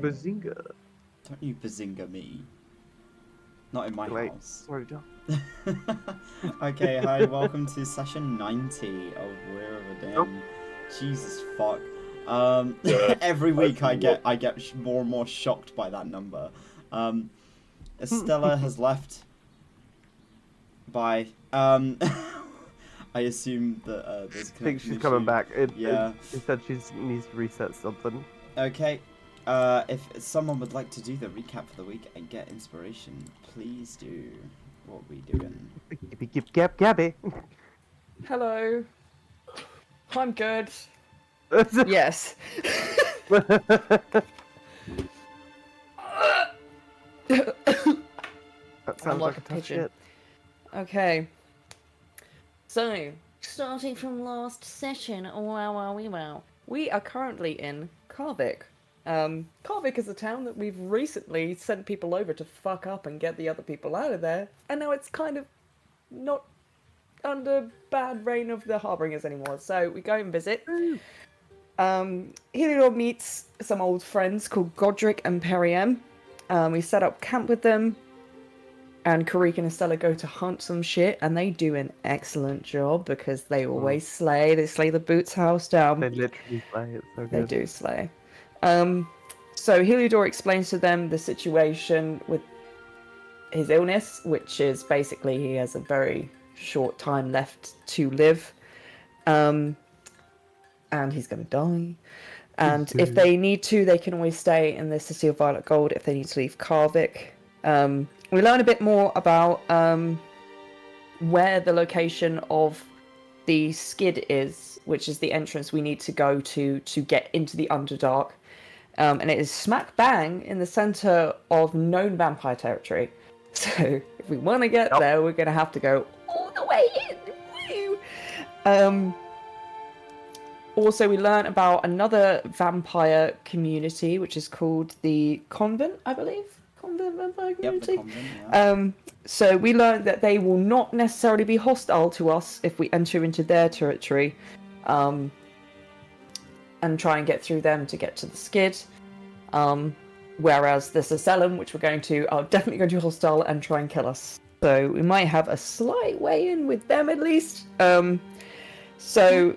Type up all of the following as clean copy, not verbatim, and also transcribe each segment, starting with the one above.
Bazinga. Don't you bazinga me. Not in my house. Where did Okay, hi, welcome to session 90 of Weir of Adynn. Jesus fuck. Every week I get more and more shocked by that number. Estella has left. Bye. I assume that there's a I think she's connection coming issue. back. Yeah. She said she needs to reset something. Okay. If someone would like to do the recap for the week and get inspiration, please do. What we doing? Gabby. Hello. I'm good. Yes. That I'm sounds like like a a tough pigeon. shit. Okay. So, starting from last session, wow. We are currently in Karvik. Karvik is a town that we've recently sent people over to fuck up and get the other people out of there, and now it's kind of not under bad reign of the Harbingers anymore, so we go and visit. Heliodor meets some old friends called Godric and Periem. We set up camp with them, and Karik and Estella go to hunt some shit, and they do an excellent job because they always slay. They slay the Boots house down. They literally play. It's so They good. do slay. So Heliodor explains to them the situation with his illness, which is basically he has a very short time left to live, and he's going to die. And if they need to, they can always stay in the City of Violet Gold if they need to leave Karvik. We learn a bit more about where the location of the skid is, which is the entrance we need to go to get into the Underdark. And it is smack bang in the center of known vampire territory. So if we want to get there, we're going to have to go all the way in. Woo! Also, we learn about another vampire community, which is called the Convent, I believe. Convent vampire community. Yep, the convent, yeah. So we learned that they will not necessarily be hostile to us if we enter into their territory, and try and get through them to get to the skid. Whereas the Sacellum, which we're going to, are definitely going to be hostile and try and kill us. So we might have a slight way in with them at least. So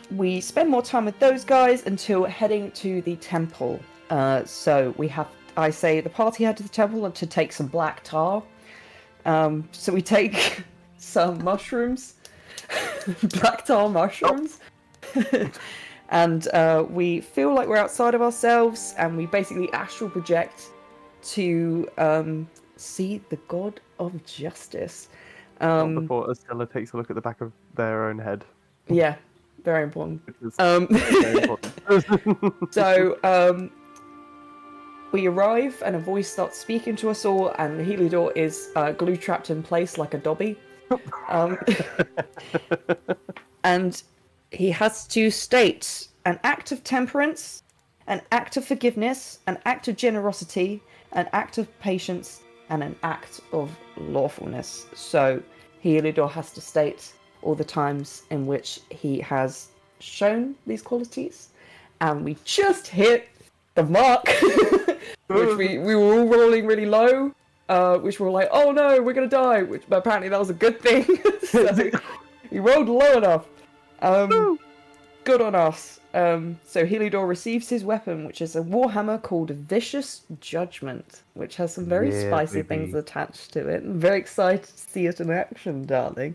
we spend more time with those guys until heading to the temple. So I say the party head to the temple to take some black tar. So we take some mushrooms, black tar mushrooms. And we feel like we're outside of ourselves, and we basically astral project to see the god of justice. Not before Estella takes a look at the back of their own head. Yeah, very important. Which is very important. So we arrive, and a voice starts speaking to us all, and Heliodor is glue trapped in place like a Dobby. And he has to state an act of temperance, an act of forgiveness, an act of generosity, an act of patience, and an act of lawfulness. So Heliodor has to state all the times in which he has shown these qualities, and we just hit the mark, which we were all rolling really low, which we were like, oh no, we're gonna die, but apparently that was a good thing. So we rolled low enough. Good on us. So Heliodor receives his weapon, which is a warhammer called Vicious Judgment, which has some very spicy things attached to it. I'm very excited to see it in action, darling.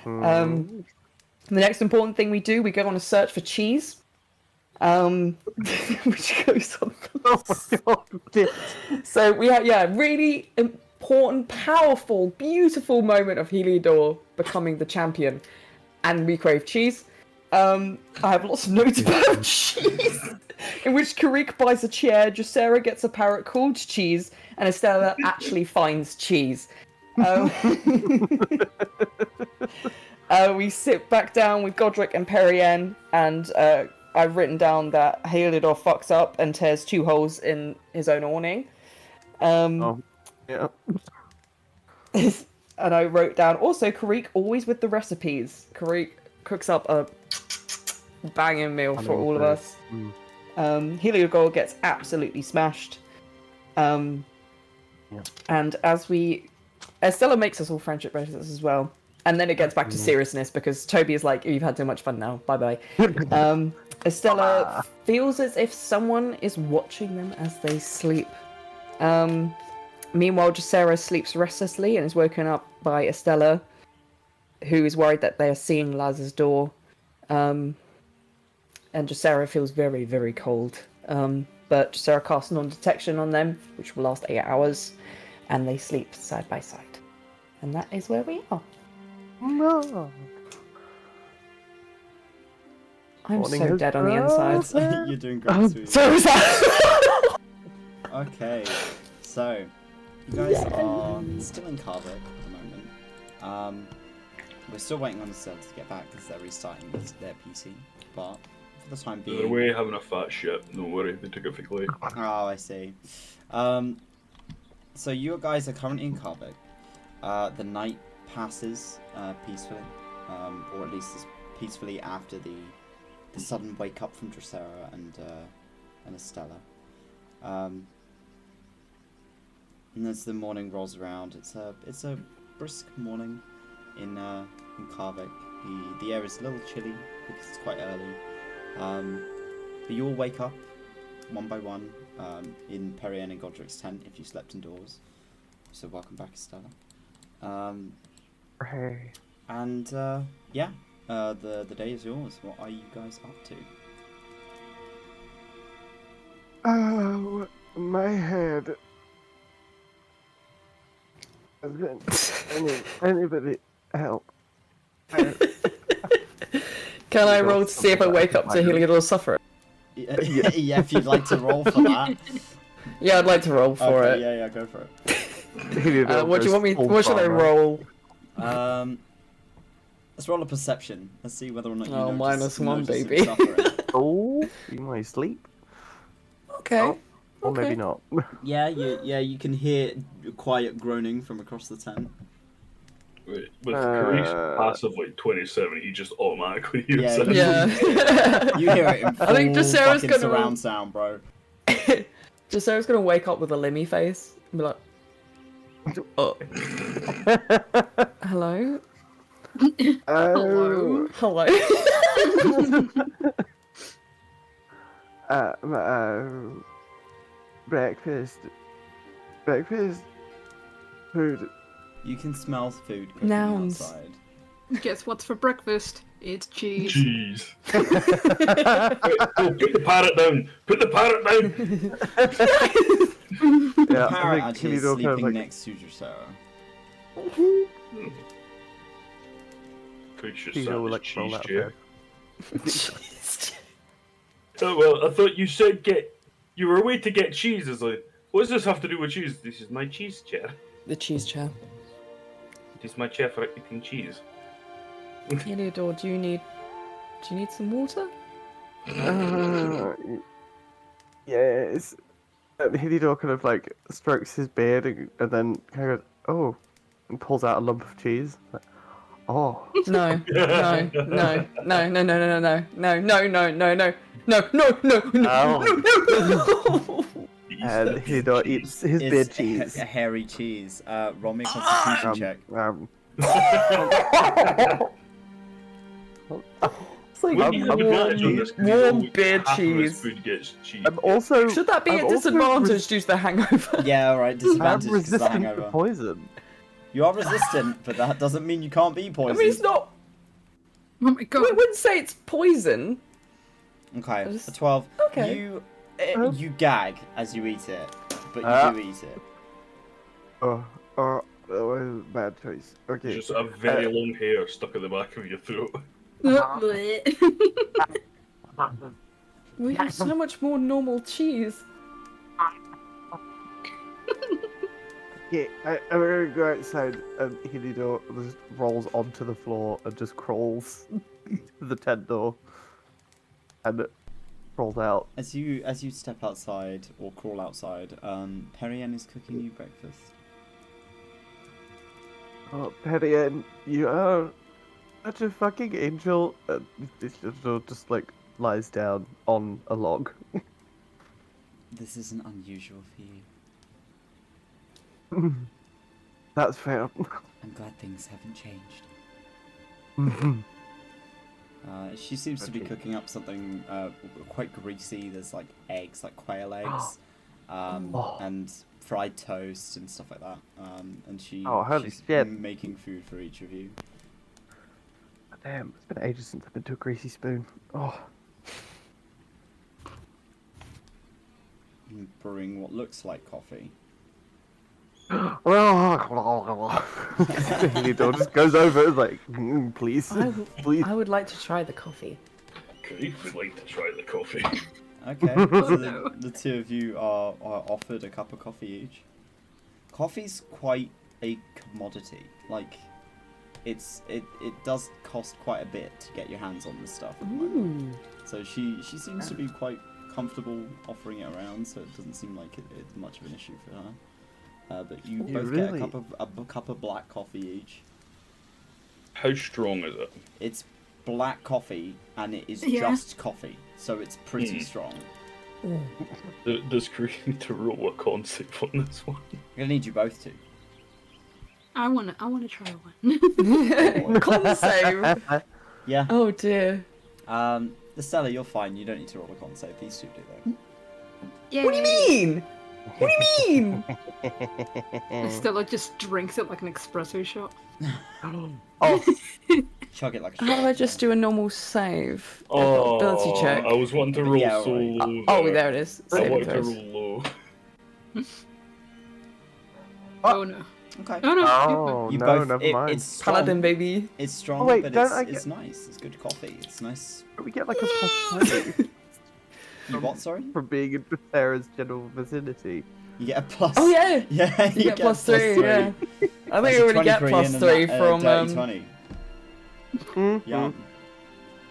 The next important thing we do, we go on a search for cheese, which goes on. Oh my god! So we have, really important, powerful, beautiful moment of Heliodor becoming the champion, and we crave cheese. I have lots of notes about cheese, in which Karik buys a chair, Dracera gets a parrot called Cheese, and Estella actually finds cheese. We sit back down with Godric and Periem, and I've written down that Heliodor fucks up and tears 2 holes in his own awning. Yeah. And I wrote down, also, Karik always with the recipes. Karik cooks up a banging meal for all of us. Heliodor gets absolutely smashed. And as Estella makes us all friendship bracelets as well. And then it gets back to seriousness because Toby is like, you've had too much fun now. Bye-bye. Estella feels as if someone is watching them as they sleep. Meanwhile, Jacera sleeps restlessly and is woken up by Estella, who is worried that they are seeing Laz's door. And Jacera feels very, very cold. But Jacera casts non-detection on them, which will last 8 hours, and they sleep side by side. And that is where we are. No. I'm Morning so has dead on the inside. You're doing great, sweetie. So is that. Okay, so you guys are still in Carvick at the moment. We're still waiting on the servers to get back because they're restarting their PC. But for the time They're being, away having a fat shit. Don't worry, they took it for late. oh, I see. So you guys are currently in Carvick. The night passes peacefully, or at least as peacefully after the sudden wake up from Dracera and Estella. And as the morning rolls around, it's a brisk morning in Carvick. The air is a little chilly because it's quite early. But you all wake up one by one in Perianne and Godric's tent if you slept indoors. So welcome back, Estella. Hey. And yeah, the day is yours. What are you guys up to? Oh, my head. Anybody help? Can I roll to see if I wake up to Heliodor's suffering? Yeah, if you'd like to roll for that. Yeah, I'd like to roll for it. Yeah, go for Heliodor What do you want me? What should I roll? it. Let's roll a perception. Let's see whether or not you -1, notice baby. it suffering. Oh, you might sleep. Okay. Oh, or Okay. maybe not. Yeah, you can hear quiet groaning from across the tent. With Carice passive like 27, he just automatically hears Yeah, it. Yeah. You hear it in full I think Jacera's fucking gonna- surround sound, bro. Jacera's gonna wake up with a Limmy face and be like, "Oh, hello, Oh, hello." breakfast, food. You can smell food cooking Nouns. outside. Guess what's for breakfast? It's cheese. Jeez. Put the parrot down! Put the parrot down! The Yeah, parrot I actually think is Heliodor kind of sleeping like, next to Dracera. Gracious, He's that all was like roll cheese out chair. Jeez. Oh well, I thought you said you were away to get cheese. I was like, what does this have to do with cheese? This is my cheese chair. The cheese chair. It is my chair for eating cheese. Heliodor, do you need some water? yes. Heliodor kind of like strokes his beard and then kind of goes, oh, and pulls out a lump of cheese. Like, oh. No. And Heliodor eats his beard It's cheese. a hairy cheese. Roll me a constitution check. It's like We need an advantage on this 'cause warm you know beard half of his cheese. food gets cheese. I'm also. Should that be I'm a also disadvantage due to the hangover? Yeah, alright, I'm disadvantage because of the resistant to hangover. poison. You are resistant, but that doesn't mean you can't be I poisoned. mean, it's not. Oh my I god. wouldn't say it's poison. Okay, Just- a 12. Okay. You gag as you eat it, but you do eat it. Oh, that was a bad choice. Okay. Just a very long hair stuck at the back of your throat. We have so much more normal cheese. Yeah, I'm gonna go outside and Heliodor just rolls onto the floor and just crawls to the tent door and crawls out. As you step outside or crawl outside, Perianne is cooking you breakfast. Oh, Perianne, you are such a fucking angel. And Heliodor just like lies down on a log. This isn't unusual for you. That's fair. I'm glad things haven't changed. Mhm. She seems to be Okay. cooking up something quite greasy. There's like eggs, like quail eggs, Oh. and fried toast and stuff like that. And Oh, holy she's shit. making food for each of you. Damn, it's been ages since I've been to a greasy spoon. Oh. And brewing what looks like coffee. Hilidor just goes over and is like, please, please. I would like to try the coffee. Okay, we'd like to try the coffee. Okay, Oh, so no. the two of you are offered a cup of coffee each. Coffee's quite a commodity. Like, it does cost quite a bit to get your hands on this stuff at the moment. So she seems to be quite comfortable offering it around, so it doesn't seem like it's much of an issue for her. But you You both really- get a cup of black coffee each. How strong is it? It's black coffee, and it is Yeah. just coffee, so it's pretty strong. Does Cree need to roll a concept on this one? I'm gonna need you both to. I wanna try one. Con save. Yeah. Oh dear. Estella, you're fine. You don't need to roll a con save. These two do though. Yay. What do you mean? What do you mean? Stella just drinks it like an espresso shot. Oh, Chug it like a How do shot. I just do a normal save? Oh, Ability check. I was wanting to roll Yeah, so alright. low. Oh, there it is. I Saving wanted to throws. roll low. Oh no. Okay. Oh no. oh You no, both. never mind. It's strong. Paladin, baby. It's strong, Oh, wait, but don't it's, I it's nice. It's good coffee. It's nice. We get like a +3 You what? Sorry. for being in Sarah's general vicinity. You get a plus. Oh yeah. Yeah. You get plus a three. Yeah. I That's think a you already get 23 plus and a 3 from dirty 20. Mhm.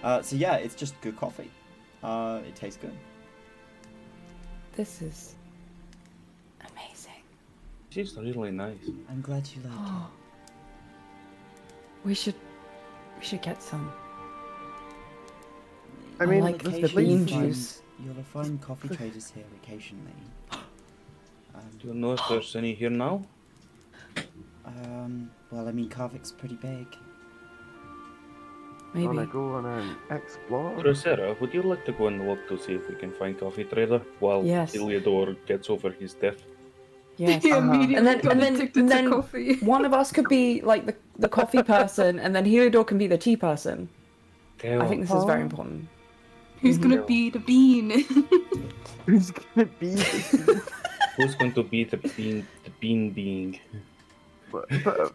Yeah. So yeah, it's just good coffee. It tastes good. This is amazing. She's really nice. I'm glad you like Oh. We should get some. I mean, like the the bean bean juice. You'll find coffee traders here occasionally. Do you know if there's any here now? Well, I mean, Karvik's pretty big. Maybe. Wanna go on an explore? Dracera, would you like to go and look to see if we can find coffee trader while Yes. Heliodor gets over his death? Yes. He immediately And then- got and then- addicted and to then- coffee. One of us could be like the coffee person, and then Heliodor can be the tea person. I think this is very important. Who's gonna be the bean? Who's gonna be? Who's going to be the bean being? but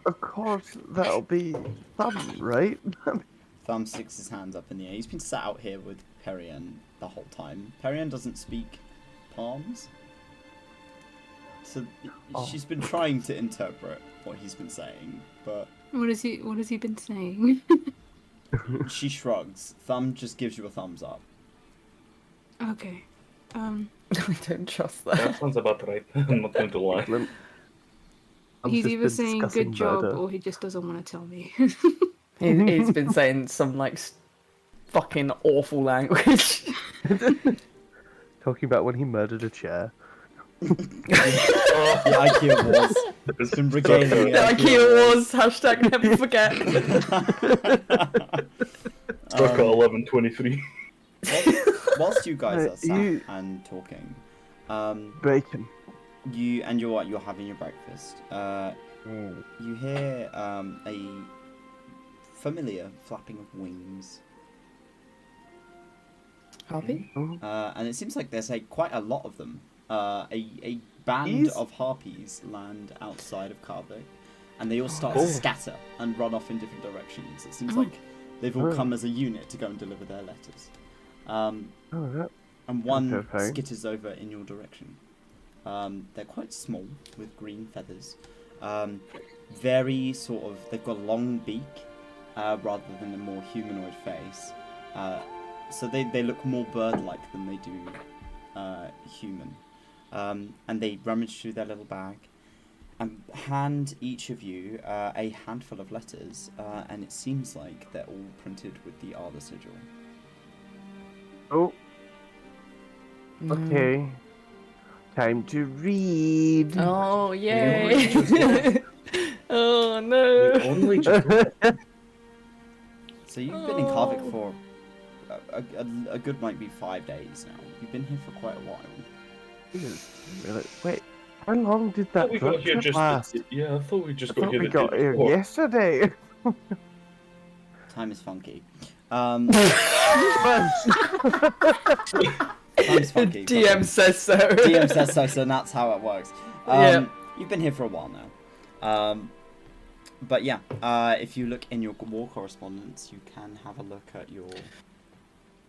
of course that'll be fun, right? Thumb sticks his hands up in the air. He's been sat out here with Perian the whole time. Perian doesn't speak palms. So she's been trying to interpret what he's been saying, but What has he been saying? she shrugs. Thumb just gives you a thumbs up. Okay. I don't trust That that. sounds about right. I'm not going to lie. He's just either been saying discussing good job murder. or he just doesn't want to tell me. He's been saying some like fucking awful language. Talking about when he murdered a chair. The IKEA Wars. It's been regaling the The IKEA Wars. Hashtag never forget. Circa 11:23. Whilst you guys are sat You- and talking, Bacon. you're having your breakfast. You hear a familiar flapping of wings, Harpy? and it seems like there's quite a lot of them. A band Bees? of harpies land outside of Karvik, and they all start to scatter and run off in different directions. It seems like they've all come as a unit to go and deliver their letters. Oh, that. And one Okay. skitters over in your direction. They're quite small, with green feathers. Very sort of, they've got a long beak, rather than a more humanoid face. So they look more bird-like than they do human. And they rummage through their little bag and hand each of you a handful of letters, and it seems like they're all printed with the Arda sigil. Oh, No. okay. Time to read. Oh, only yay! just Oh, We no! only just So you've been in Karvik for a good, might be 5 days now. You've been here for quite a while. Jesus, really? Wait, how long did thought that we drug got here trip just last? yeah, I thought we I just got thought here we the day got here before. yesterday. Time is funky. Time's funky. DM says so. DM says so, so that's how it works. Yeah. You've been here for a while now. But yeah, if you look in your war correspondence, you can have a look at your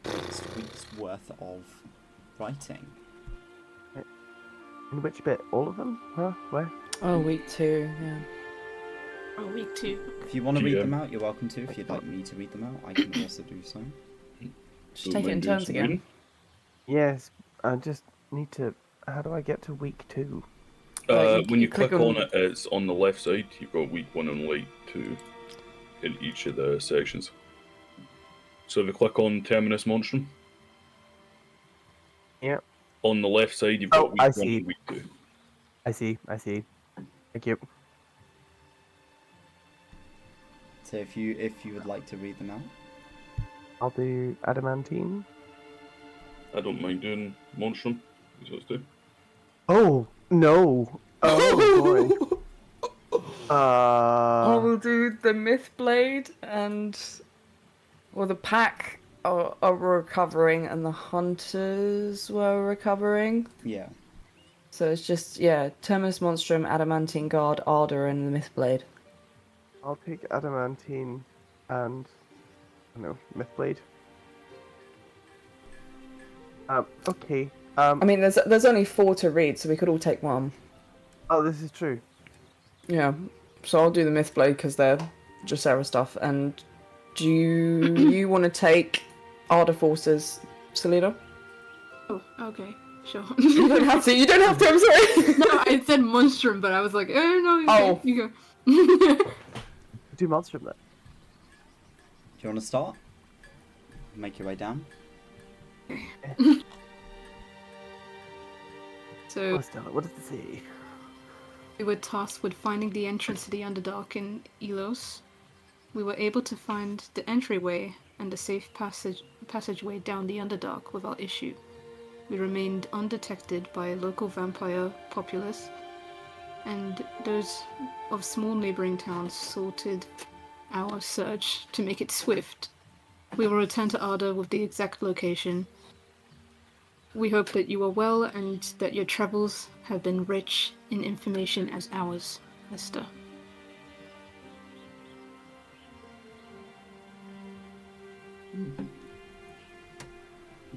next week's worth of writing. In which bit? All of them? Huh? Where? Oh, week 2, yeah. Oh, week 2. If you want to read GM. them out, you're welcome to. If you'd like me to read them out, I can also do so. Just take it in turns again. Yes, I just need to. How do I get to week 2? When you click on it, it's on the left side. You've got week 1 and week 2 in each of the sections. So if you click on Terminus Monstrum, Yep. on the left side you've got Oh, week I 1 see. and week 2. I see. Thank you. So if you would like to read them out, I'll do adamantine. I don't mind doing Monstrum. That's what it's do. Oh no! Oh boy. I will do the Myth Blade and... Well, the pack are recovering and the hunters were recovering. yeah. So it's just, yeah, Terminus Monstrum, Adamantine Guard, Ardor, and the Myth Blade. I'll take adamantine and Mythblade. Okay. I mean, there's only 4 to read, so we could all take one. Oh, this is true. Yeah, so I'll do the Myth Blade because they're Dracera stuff. And do you want to take Ardor Forces, Salida? Oh, okay. Sure. You don't have to, I'm sorry! No, I said monstrum, but I was like, oh, no, Oh. you go. Do monstrum then. Do you want to start? Make your way down. So, Oh, Stella, what does it say? we were tasked with finding the entrance to the Underdark in Illios. We were able to find the entryway and a safe passageway down the Underdark without issue. We remained undetected by local vampire populace, and those of small neighboring towns sorted our search to make it swift. We will return to Ardor with the exact location. We hope that you are well and that your travels have been rich in information as ours, Esther.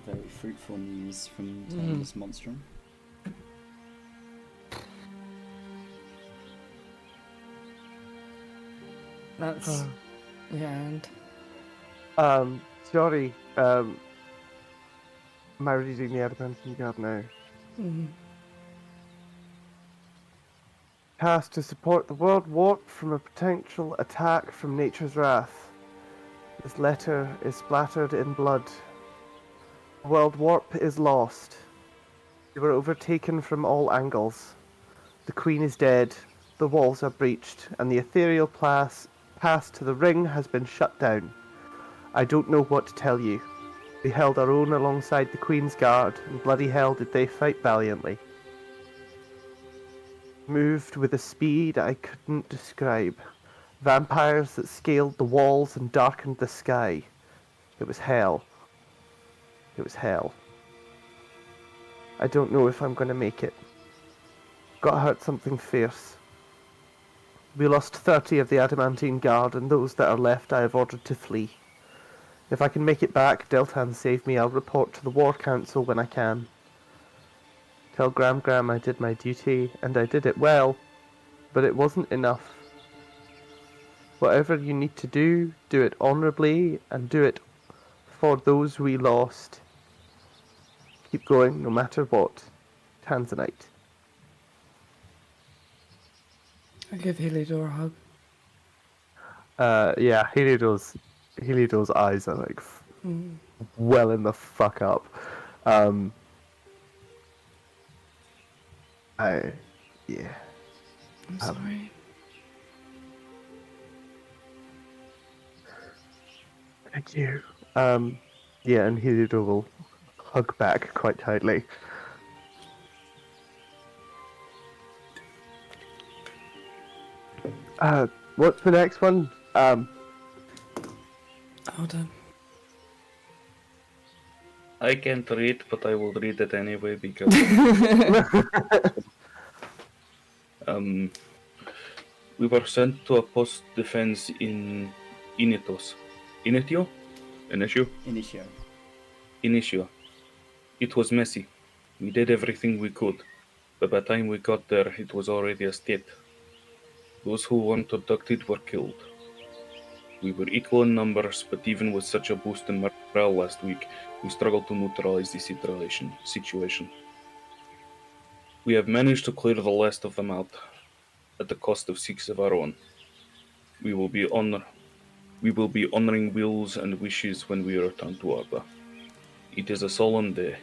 Very fruitful news from Terminus Monstrum. That's... yeah, and... Sorry. Am I reading the adamantine guard now? Tasked to support the world warp from a potential attack from nature's wrath. This letter is splattered in blood. The world warp is lost. We were overtaken from all angles. The queen is dead, the walls are breached, and the ethereal pass to the ring has been shut down. I don't know what to tell you. We held our own alongside the queen's guard, and bloody hell did they fight valiantly. Moved with a speed I couldn't describe. Vampires that scaled the walls and darkened the sky. It was hell. It was hell. I don't know if I'm going to make it. Got hurt something fierce. We lost 30 of the Adamantine Guard, and those that are left I have ordered to flee. If I can make it back, Deltan save me, I'll report to the War Council when I can. Tell Gram I did my duty, and I did it well, but it wasn't enough. Whatever you need to do it honourably, and do it for those we lost. Keep going, no matter what. Tanzanite. I give Heliodor a hug. Yeah, Heliodor's eyes are like welling the fuck up. Yeah. I'm sorry. Thank you. Yeah, and Heliodor will hug back quite tightly. What's the next one? Hold on. I can't read, but I will read it anyway because we were sent to a post defense in Initio. Initio? Initio. It was messy. We did everything we could, but by the time we got there, it was already a state. Those who weren't abducted were killed. We were equal in numbers, but even with such a boost in morale last week, we struggled to neutralize the situation. We have managed to clear the last of them out, at the cost of 6 of our own. We will be honoring wills and wishes when we return to Arda. It is a solemn day.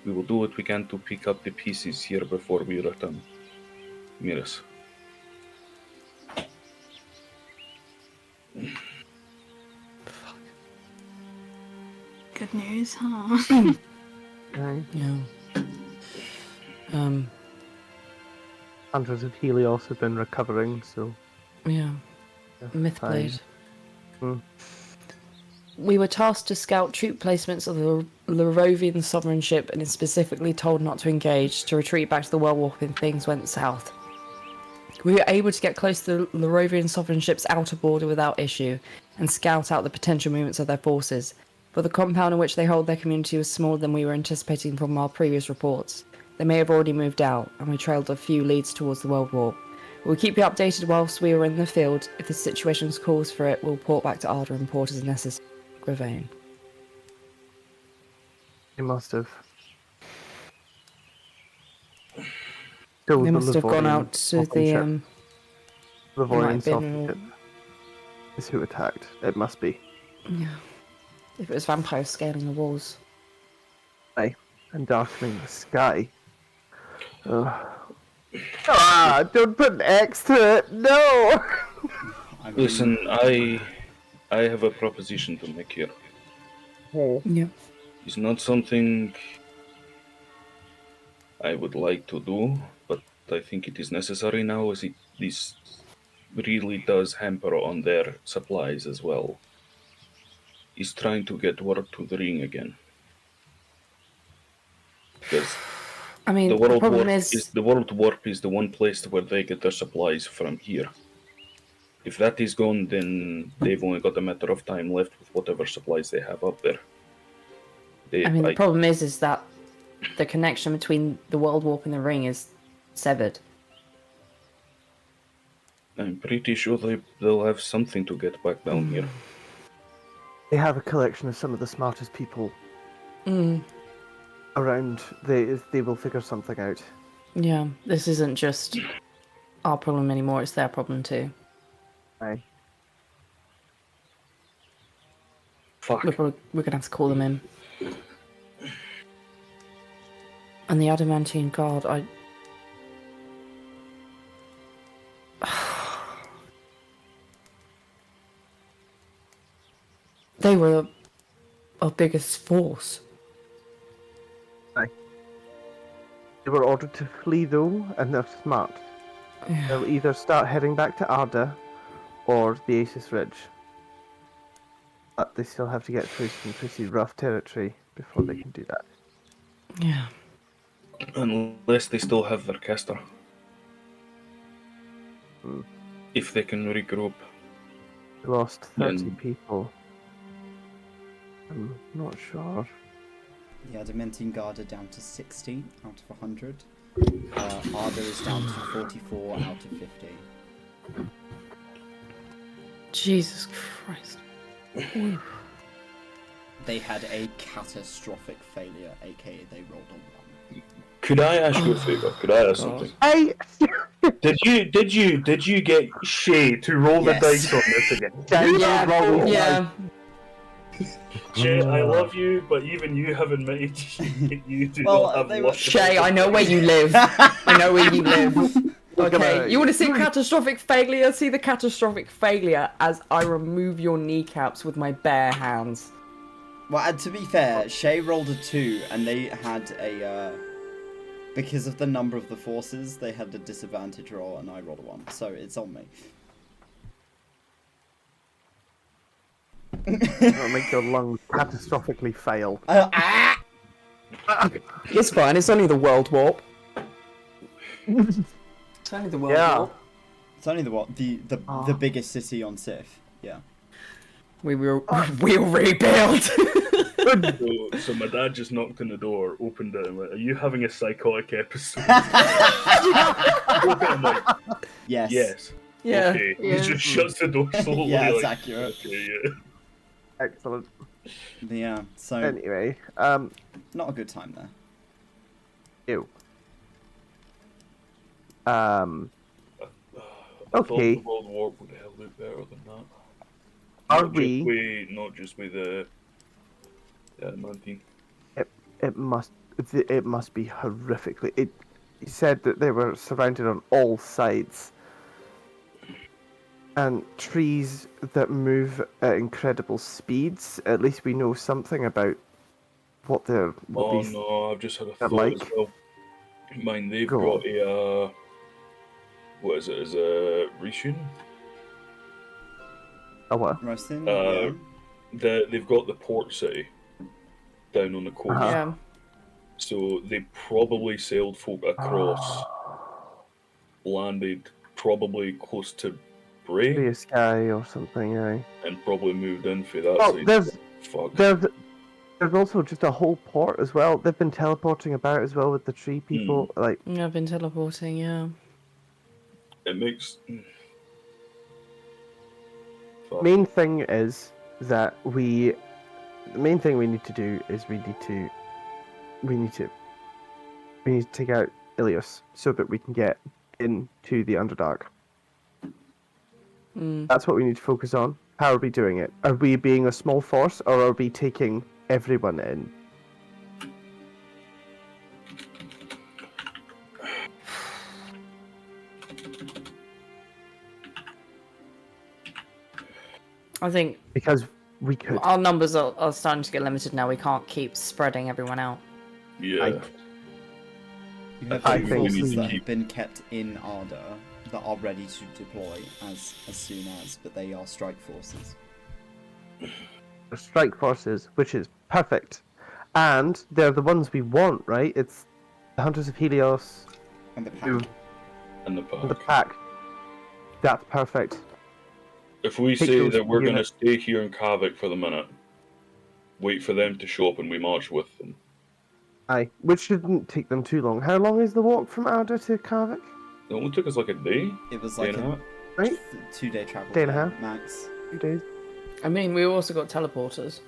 We will do what we can to pick up the pieces here before we return. Miras. Good news, huh? Yeah. Hunters of Helios have been recovering, so... Yeah. Mythblade. Hmm. We were tasked to scout troop placements of the Larovian sovereign ship and is specifically told not to engage, to retreat back to the world warp if things went south. We were able to get close to the Larovian sovereign ship's outer border without issue and scout out the potential movements of their forces, but the compound in which they hold their community was smaller than we were anticipating from our previous reports. They may have already moved out, and we trailed a few leads towards the world warp. We'll keep you updated whilst we are in the field. If the situation calls for it, we'll port back to Arda and port as necessary. Gravane. They must have. They must have gone out to the Lavorian been... ship is who attacked. It must be. Yeah. If it was vampires scaling the walls. Aye. And darkening the sky. Don't put an X to it. No. Listen, I have a proposition to make here. Yeah. It's not something I would like to do, but I think it is necessary now, as this really does hamper on their supplies as well. Is trying to get word to the ring again. Because I mean, the world problem warp is the world warp is the one place where they get their supplies from here. If that is gone, then they've only got a matter of time left with whatever supplies they have up there. The problem is that the connection between the world warp and the ring is severed. I'm pretty sure they'll have something to get back down here. They have a collection of some of the smartest people around. They will figure something out. Yeah, this isn't just our problem anymore, it's their problem too. Aye. Fuck. We're gonna have to call them in. And the Adamantine Guard, they were our biggest force. Aye. They were ordered to flee though, and they're smart. Yeah. They'll either start heading back to Arda or the Asus Ridge. But they still have to get through some pretty rough territory before they can do that. Yeah. Unless they still have their caster. If they can regroup. We lost 30 Then- people. I'm not sure. The Adamantine Guard are down to 60 out of 100. Arda is down to 44 out of 50. Jesus Christ. They had a catastrophic failure, aka they rolled a 1. Could I ask you a favor? Could I ask something? Hey! Did you get Shay to roll Yes. the dice on this again? Yeah. Shay, I love you, but even you have admitted you do Well, not have they luck. Shay, I know where you live. I know where you live. Okay, gonna- you want to see catastrophic failure? See the catastrophic failure as I remove your kneecaps with my bare hands. Well, and to be fair, Shay rolled a 2, and they had a, because of the number of the forces, they had a disadvantage roll, and I rolled a 1, so it's on me. That'll make your lungs catastrophically fail. It's fine. It's only the world warp. It's only the world Yeah. warp. It's only the biggest city on Sif. Yeah. We'll rebuild. So my dad just knocked on the door, opened it, and went, "Are you having a psychotic episode?" I'm like, Yes. yes. Yeah. Okay. Yeah. He just shuts the door slowly. Yeah, it's like, accurate. Okay, yeah. Excellent. Yeah. So Anyway, not a good time there. ew. I Okay. thought the World Warp would have held it better than that. Are Not we? Not just with the adamantine. It must be horrifically. It said that they were surrounded on all sides, and trees that move at incredible speeds. At least we know something about what they're. What Oh these, no, I've just had a they're thought like. as well. Mine, they've Go got a what is it? Is a Rishun? Oh what? Roasting. Uh, They've got the port city down on the coast, Yeah. so they probably sailed folk across, landed probably close to Bray, Be a sky or something. Yeah. and probably moved in for that Oh, side. Fuck. there's also just a whole port as well. They've been teleporting about as well with the tree people. Like I've been teleporting, yeah. It makes. Fuck. main thing is that the main thing we need to do is we need to take out Illios so that we can get into the Underdark. That's what we need to focus on. How are we doing it? Are we being a small force, or are we taking everyone in? I think Because we could. our numbers are starting to get limited now. We can't keep spreading everyone out. Yeah. You have I two think forces we that need to have been kept in Ardor that are ready to deploy as soon as, but they are strike forces. Strike forces, which is perfect. And they're the ones we want, right? It's the Hunters of Helios And the pack. who- And the and the park. pack. That's perfect. If we Take say those that we're going to units. stay here in Kavik for the minute, wait for them to show up, and we march with them. Aye, which shouldn't take them too long. How long is the walk from Ardor to Kavik? It only took us like a day. It was Day like and a a half. Right? 2-day travel. Day and a time, half. max. 2 days. I mean, we also got teleporters.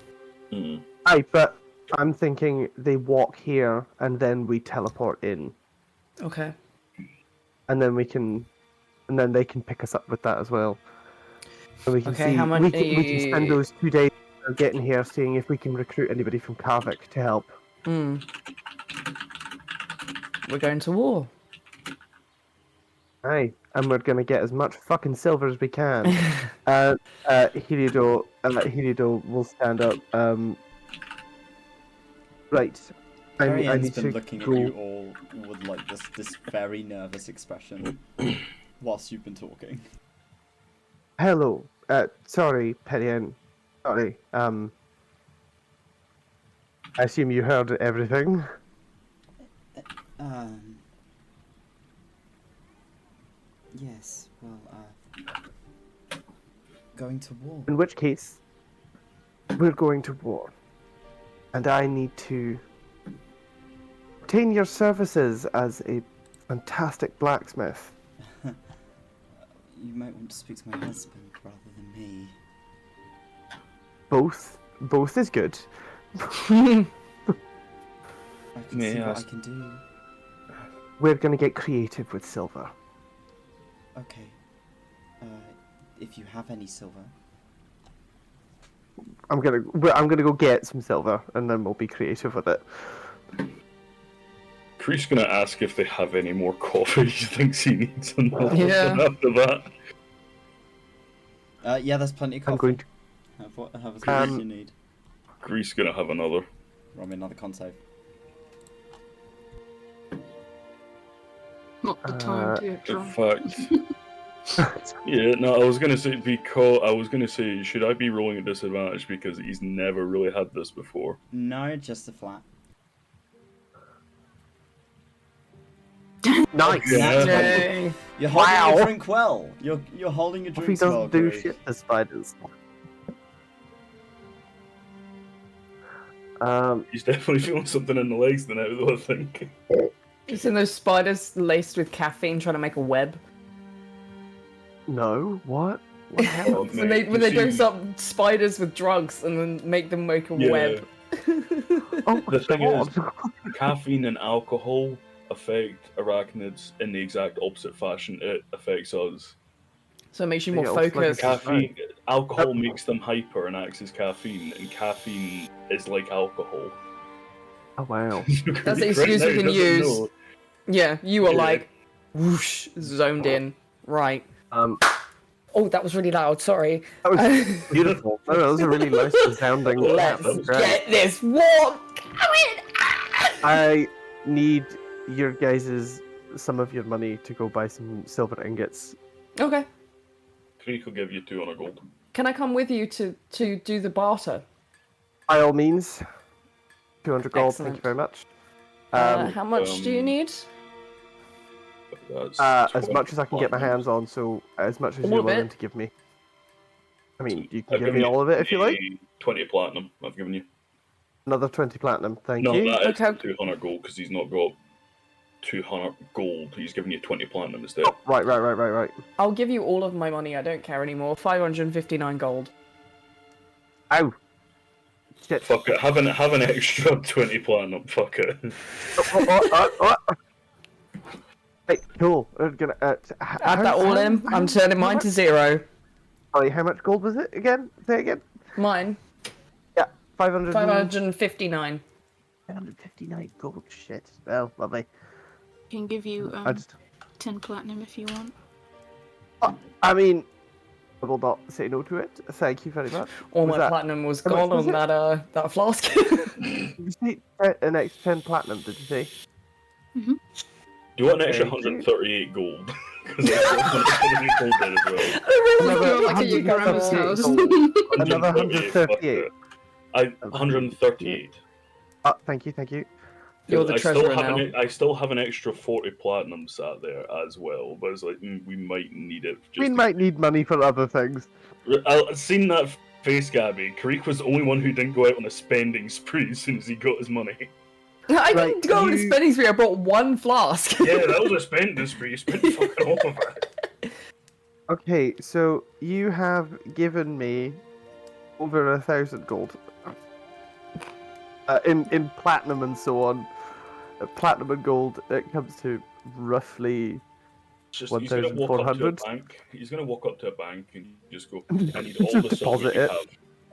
Mm. Aye, but I'm thinking they walk here and then we teleport in, Okay. and then they can pick us up with that as well. And we can Okay, see. how much we are can spend you- those 2 days getting here, seeing if we can recruit anybody from Kavik to help. We're going to war. Aye, and we're gonna get as much fucking silver as we can. Heliodor will stand up. Right. I Marianne's need been to looking go. at you all with like this very nervous expression whilst you've been talking. Hello. Sorry, Perian. Sorry. I assume you heard everything. Yes, well, going to war. In which case, we're going to war. And I need to obtain your services as a fantastic blacksmith. You might want to speak to my husband rather than me. Both is good. I can May see I what I ask- can do. We're gonna get creative with silver. Okay. If you have any silver. I'm gonna go get some silver, and then we'll be creative with it. Kree's gonna ask if they have any more coffee he thinks he needs, and Yeah. after that, Yeah, there's plenty of coffee. I'm going to. Have as much as you need. Kree's gonna have another. Roll me another con save. Not the time to get In drunk. fact, yeah, no, I was gonna say, should I be rolling at disadvantage because he's never really had this before? No, just a flat. Nice. Yeah. Yay. You're holding Wow. your drink well. You're holding your Coffee drink well. doesn't do Greg. shit to spiders. He's definitely feeling something in the legs now, though, I think. You seen those spiders laced with caffeine trying to make a web? No. What? What happened? When they dress up spiders with drugs and then make them make a Yeah. web. Oh my The thing god. is, caffeine and alcohol affect arachnids in the exact opposite fashion it affects us. So it makes you Yeah, more it's like a focused. Caffeine, alcohol makes them hyper and acts as caffeine, and caffeine is like alcohol. Oh wow. That's the excuse we can use. Know. Yeah, you were Yeah. like, whoosh, zoned in. Right. Um, Oh, that was really loud, sorry. that was beautiful. Oh, that was a really nice sounding. Let's that was great. get this war going! I need your guys's some of your money to go buy some silver ingots. Okay. Creek will give you 200 gold. Can I come with you to do the barter? By all means, 200 gold. Thank you Excellent. very much. How much do you need? That's As much as I can get my hands on, so as much as All you're of willing it? to give me. I mean, you can I've give given me all of it if you like. 20 platinum, I've given you. Another 20 platinum. Thank No, you. that is Okay. 200 gold because he's not got 200 gold. He's giving you 20 platinum instead. Oh, right. I'll give you all of my money, I don't care anymore. 559 gold. Ow. Shit. Fuck it, have an extra 20 platinum. Fuck it. Oh. Right, cool. I'm gonna Add that all in. I'm turning mine to 0. Sorry, how much gold was it again? Say it again. Mine, Yeah, 500. 559. 559 gold. Shit. Well, lovely. Can give you I just. 10 platinum if you want. I mean, I will not say no to it. Thank you very much. All Was my that- platinum was how much gone was on it? that flask. Did you say an extra 10 platinum? Did you say? Do you want an extra Thank you. 138 gold? Because that's 138 gold there as well. I realised Another you were like a 138 grandma's gold. house. Another 138. 138. 138. Thank you. You're the I still treasurer have now. I still have an extra 40 platinum sat there as well, but it's like we might need it. We might need money for other things. I've seen that face, Gabby. Karik was the only one who didn't go out on a spending spree as soon as he got his money. I Right, didn't go on a you- spending spree, I bought one flask. Yeah, that was a spending spree. You spent fucking all of it. Okay, so you have given me over 1,000 gold. In platinum and so on. Platinum and gold, it comes to roughly. It's just, he's gonna walk up to a 1,400? bank. He's gonna walk up to a bank and just go, I need all Just the silver deposit you it. have.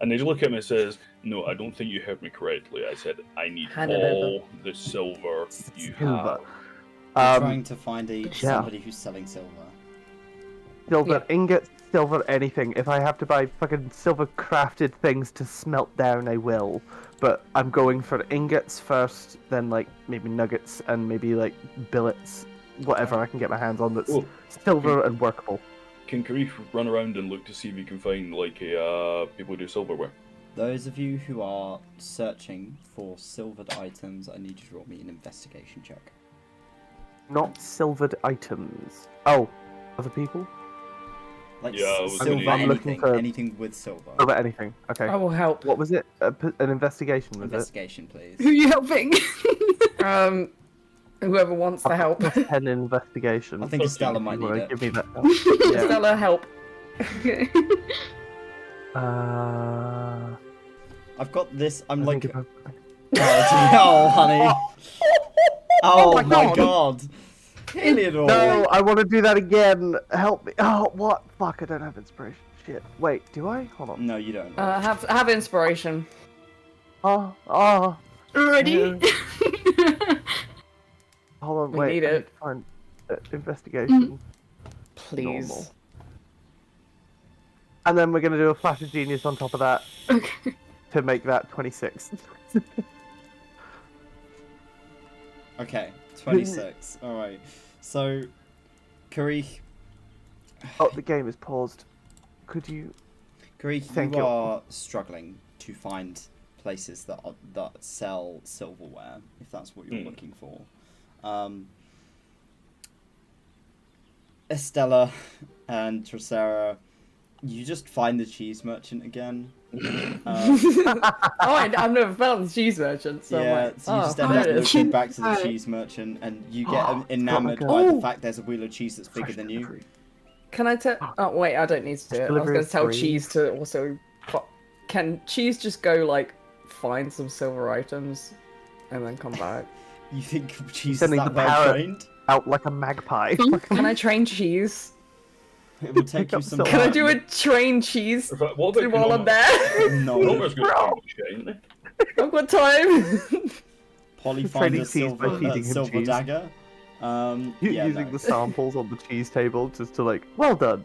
And they look at me and says, no, I don't think you heard me correctly. I said, I need Hand it all the silver you Silver. have. We're trying to find somebody who's selling silver. Silver Yeah. ingots, silver anything. If I have to buy fucking silver crafted things to smelt down, I will. But I'm going for ingots first, then like maybe nuggets and maybe like billets, whatever I can get my hands on that's Oh, silver and workable. Can Karif run around and look to see if he can find like a people who do silverware? Those of you who are searching for silvered items, I need you to roll me an investigation check. Not silvered items. Oh, other people? Like Yeah, I was silver gonna- I'm looking anything, for- anything with silver. Silver anything. Okay. I will help. What was it? An investigation, was it? Investigation, please. Who are you helping? Whoever wants the help. An investigation. I think Estella might You need wanna it. give me that help? Yeah. Stella, help. Okay. I've got this. I'm I like, think if oh, honey. Oh, my my God. god. Eleanor. No, I want to do that again. Help me. Oh, what? Fuck, I don't have inspiration. shit. Wait, do I? Hold on. No, you don't. Have inspiration. Ready? Hold on, We wait. need I it. to find investigation. Please. Normal. And then we're gonna do a flash of genius on top of that Okay. to make that 26. Okay, 26. Alright. So, Karich, Oh, the game is paused. Could you? Thank you you. are struggling to find places that sell silverware, if that's what you're looking for. Estella and Tricera, you just find the cheese merchant again. I've never found the cheese merchant, so yeah, I'm like, so you just end there up it is. looking back to the Right. cheese merchant, and you get enamored God. by the Oh. fact there's a wheel of cheese that's bigger Fresh than you. delivery. Can I tell? Oh wait, I don't need to do it. I was Delivery going of to tell 3. Cheese to also. Can Cheese just go like find some silver items and then come back? You think cheese is Sending that the well parrot. trained? Out like a magpie. Can I train Cheese? It will take Pick you up some some- Can I time. do a train Cheese In fact, what about while I'm there? No. Almost good shine. I've got time. Polly find Trading a cheese by silver, feeding him silver cheese. dagger. Yeah, Using no. the samples on the cheese table just to like, well done.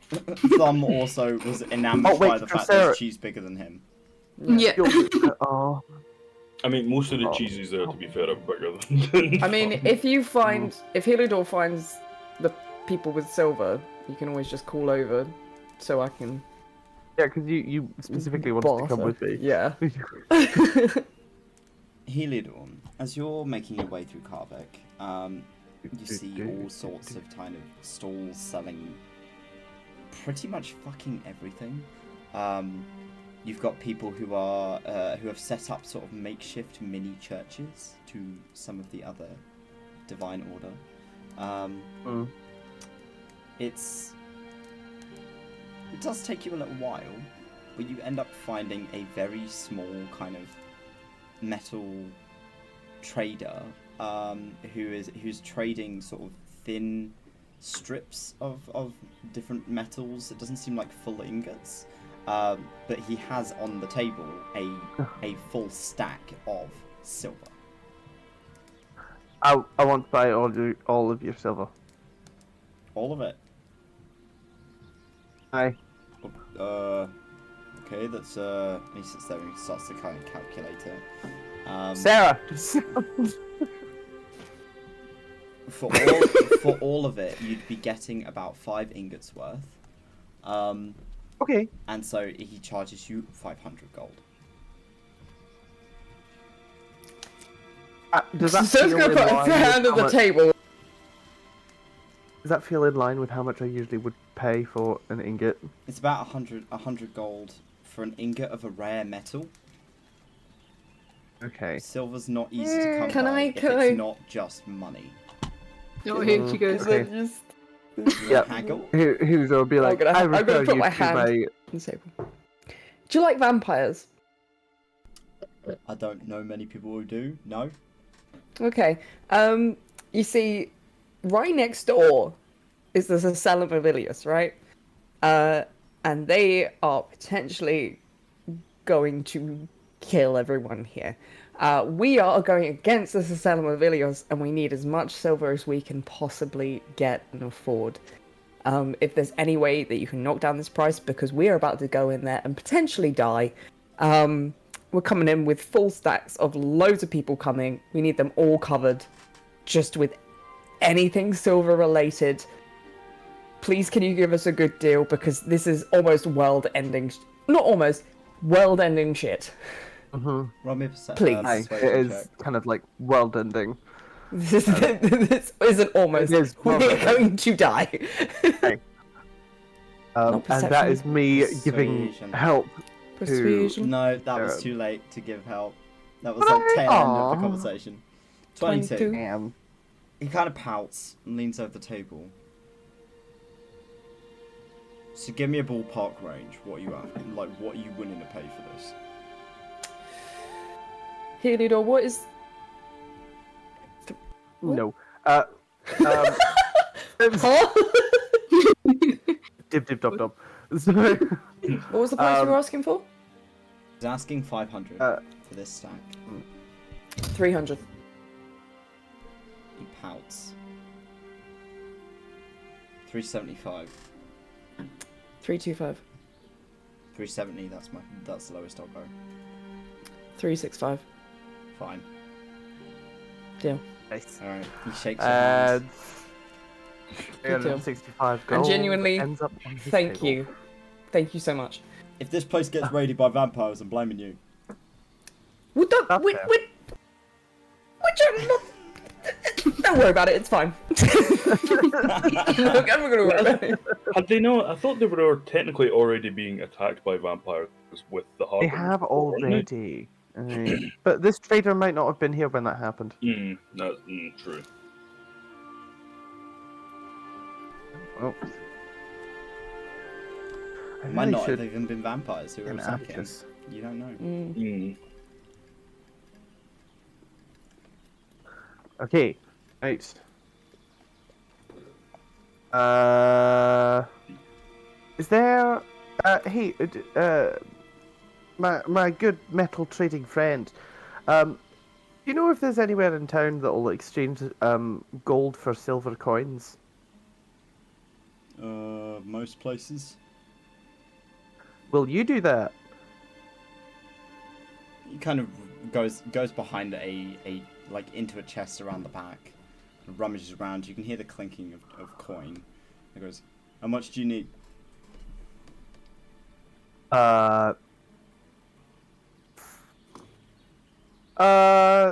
Thumb also was enamored Oh, wait, by the fact Sarah- there's cheese bigger than him. Yeah. Oh, I mean, most of the Oh. cheeses there, to be fair, are bigger than. I mean, if Heliodor finds the people with silver, you can always just call over, so I can. yeah, because you specifically wanted to come with me. Yeah. Heliodor, as you're making your way through Karvik, you see all sorts of kind of stalls selling pretty much fucking everything. You've got people who are who have set up sort of makeshift mini churches to some of the other divine order. It does take you a little while, but you end up finding a very small kind of metal trader who's trading sort of thin strips of different metals. It doesn't seem like full ingots. But he has on the table a full stack of silver. I want to buy all of your silver. All of it. Aye. Okay, that's he sits there and starts to kind of calculate it. Sarah. For all of it, you'd be getting about 5 ingots worth. Okay. And so he charges you 500 gold. Does that So it's feel gonna in put a line with hand how on the much- table. Does that feel in line with how much I usually would pay for an ingot? It's about 100 gold for an ingot of a rare metal. Okay. Silver's not easy to come Can by I- if can I- it's not just money. Oh, here she goes. Okay. Just You Yep. haggle? Who's will be like, I I'm gonna refer put you my to hand my. on the table. Do you like vampires? I don't know many people who do. No. Okay. You see, right next door is the Sacellum of Illios, right? And they are potentially going to kill everyone here. We are going against the Sacellum of Illios, and we need as much silver as we can possibly get and afford. If there's any way that you can knock down this price, because we are about to go in there and potentially die. We're coming in with full stacks of loads of people coming. We need them all covered, just with anything silver related. Please, can you give us a good deal? Because this is almost world-ending. Not almost, world-ending shit. Mhm. Roll me a percent. Please. Aye, it persuasion is check. kind of like world ending. This isn't almost. It is We're world-ending. going to die. Not And that perception. is me giving Persuasion. help. Persuasion. No, that was Sarah. too late to give help. That was like tail end of Aw. the conversation. 22. 22. Damn. He kind of pouts and leans over the table. So give me a ballpark range. What are you at? Like, what are you willing to pay for this? Heliodor, what is... No. Huh? Dib dib dub dub. So, What was the price you were asking for? He's asking 500 Uh, for this stack. 300. He pouts. 375. 325. 370. That's the lowest I'll go. 365. Fine. Deal. nice. All right. He shakes your hand. And Good deal. 365 And gold genuinely, ends up on his Thank table. you. Thank you so much. If this place gets raided by vampires, I'm blaming you. Well, don't, That's fair. don't worry about it, it's fine. I'm not gonna worry about it. Had they not? I thought they were technically already being attacked by vampires with the They harbor. have already. But this trader might not have been here when that happened. That's true. Oh. I Might really not should have even been vampires who were get attacking. anxious. You don't know. Okay, right. Is there? Hey, my good metal trading friend. Do you know if there's anywhere in town that will exchange gold for silver coins? Most places. Will you do that? He kind of goes behind a like into a chest around the back, and rummages around. You can hear the clinking of coin. He goes, "How much do you need?"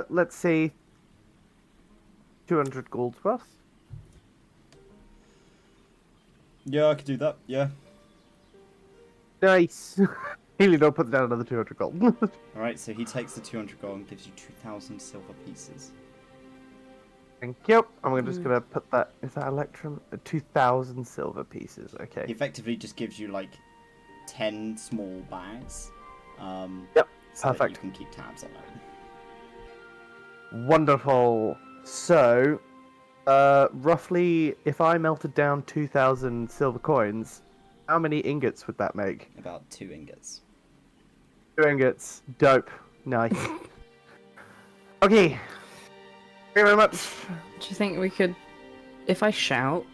Let's say 200 gold's worth. Yeah, I could do that. Yeah. Nice. Heliodor puts down another 200 gold. All right. So he takes the 200 gold and gives you 2,000 silver pieces. Thank you. I'm just gonna put that. Is that Electrum? 2,000 silver pieces. He Okay. effectively just gives you like 10 small bags. Yep. So that Perfect. you can keep tabs on it. Wonderful. So, roughly, if I melted down 2,000 silver coins, how many ingots would that make? About 2 ingots. 2 ingots. Dope. Nice. Okay. Thank you very much. Do you think we could, if I shout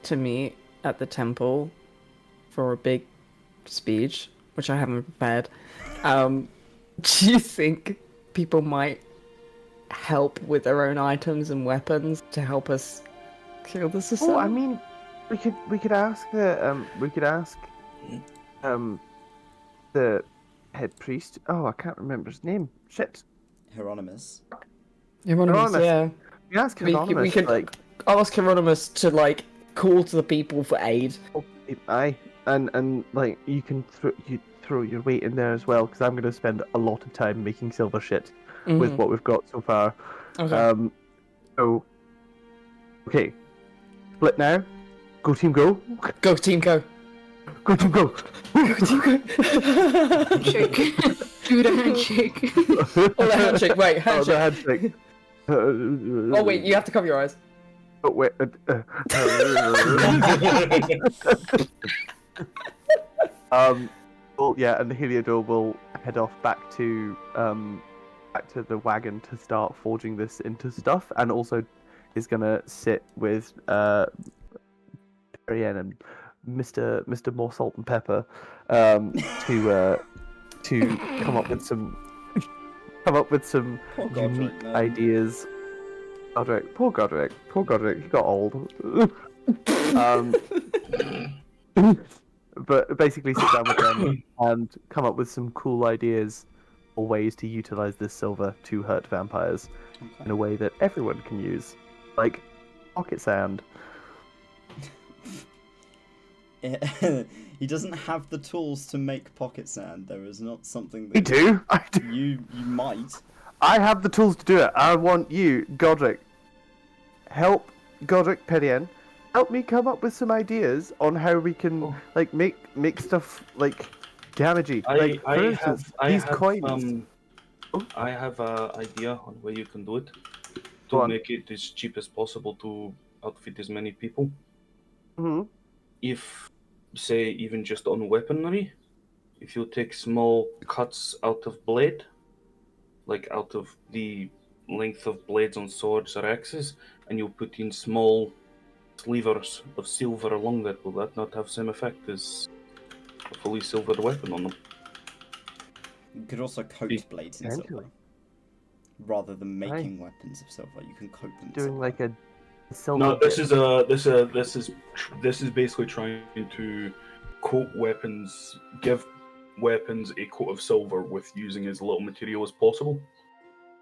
to meet at the temple for a big speech, which I haven't prepared, do you think people might help with their own items and weapons to help us kill the Sacellum? Oh, I mean, we could ask the the head priest. Oh, I can't remember his name. Shit. Hieronymus. Hieronymus, Hieronymus. yeah. We ask We Hieronymus, could like, ask Hieronymus to like call to the people for aid. aye, and like you can throw your weight in there as well, because I'm gonna spend a lot of time making silver shit with what we've got so far. Okay. So, okay, split now. Go team, go. Go team, go. Go team, go. Go team, go. Handshake. Do the handshake. Oh, the handshake. Wait, Oh, handshake. the handshake. Oh wait, you have to cover your eyes. Oh wait. Well, yeah, and Heliodor will head off back to the wagon to start forging this into stuff, and also is gonna sit with Perienne and Mr. More Salt and Pepper to come up with some Poor Godric, unique man. ideas. Godric, poor Godric, he got old. But basically sit down with them and come up with some cool ideas or ways to utilize this silver to hurt vampires in a way that everyone can use, like pocket sand. He doesn't have the tools to make pocket sand. There is not something I that do. you might. I have the tools to do it. I want you, Godric. Help Godric Perienne. Help me come up with some ideas on how we can like make stuff like damagey. Like for instance, these coins. I have an idea on where you can do it Go to on. make it as cheap as possible to outfit as many people. Hmm. If say even just on weaponry, if you take small cuts out of blade, like out of the length of blades on swords or axes, and you put in small slivers of silver along that, will that not have same effect as a fully silvered weapon on them? You could also coat Yeah. blades in silver. Potentially. Rather than making weapons of silver, you can coat them in Doing silver. like a silver. No, this bit. is basically trying to coat weapons, give weapons a coat of silver with using as little material as possible,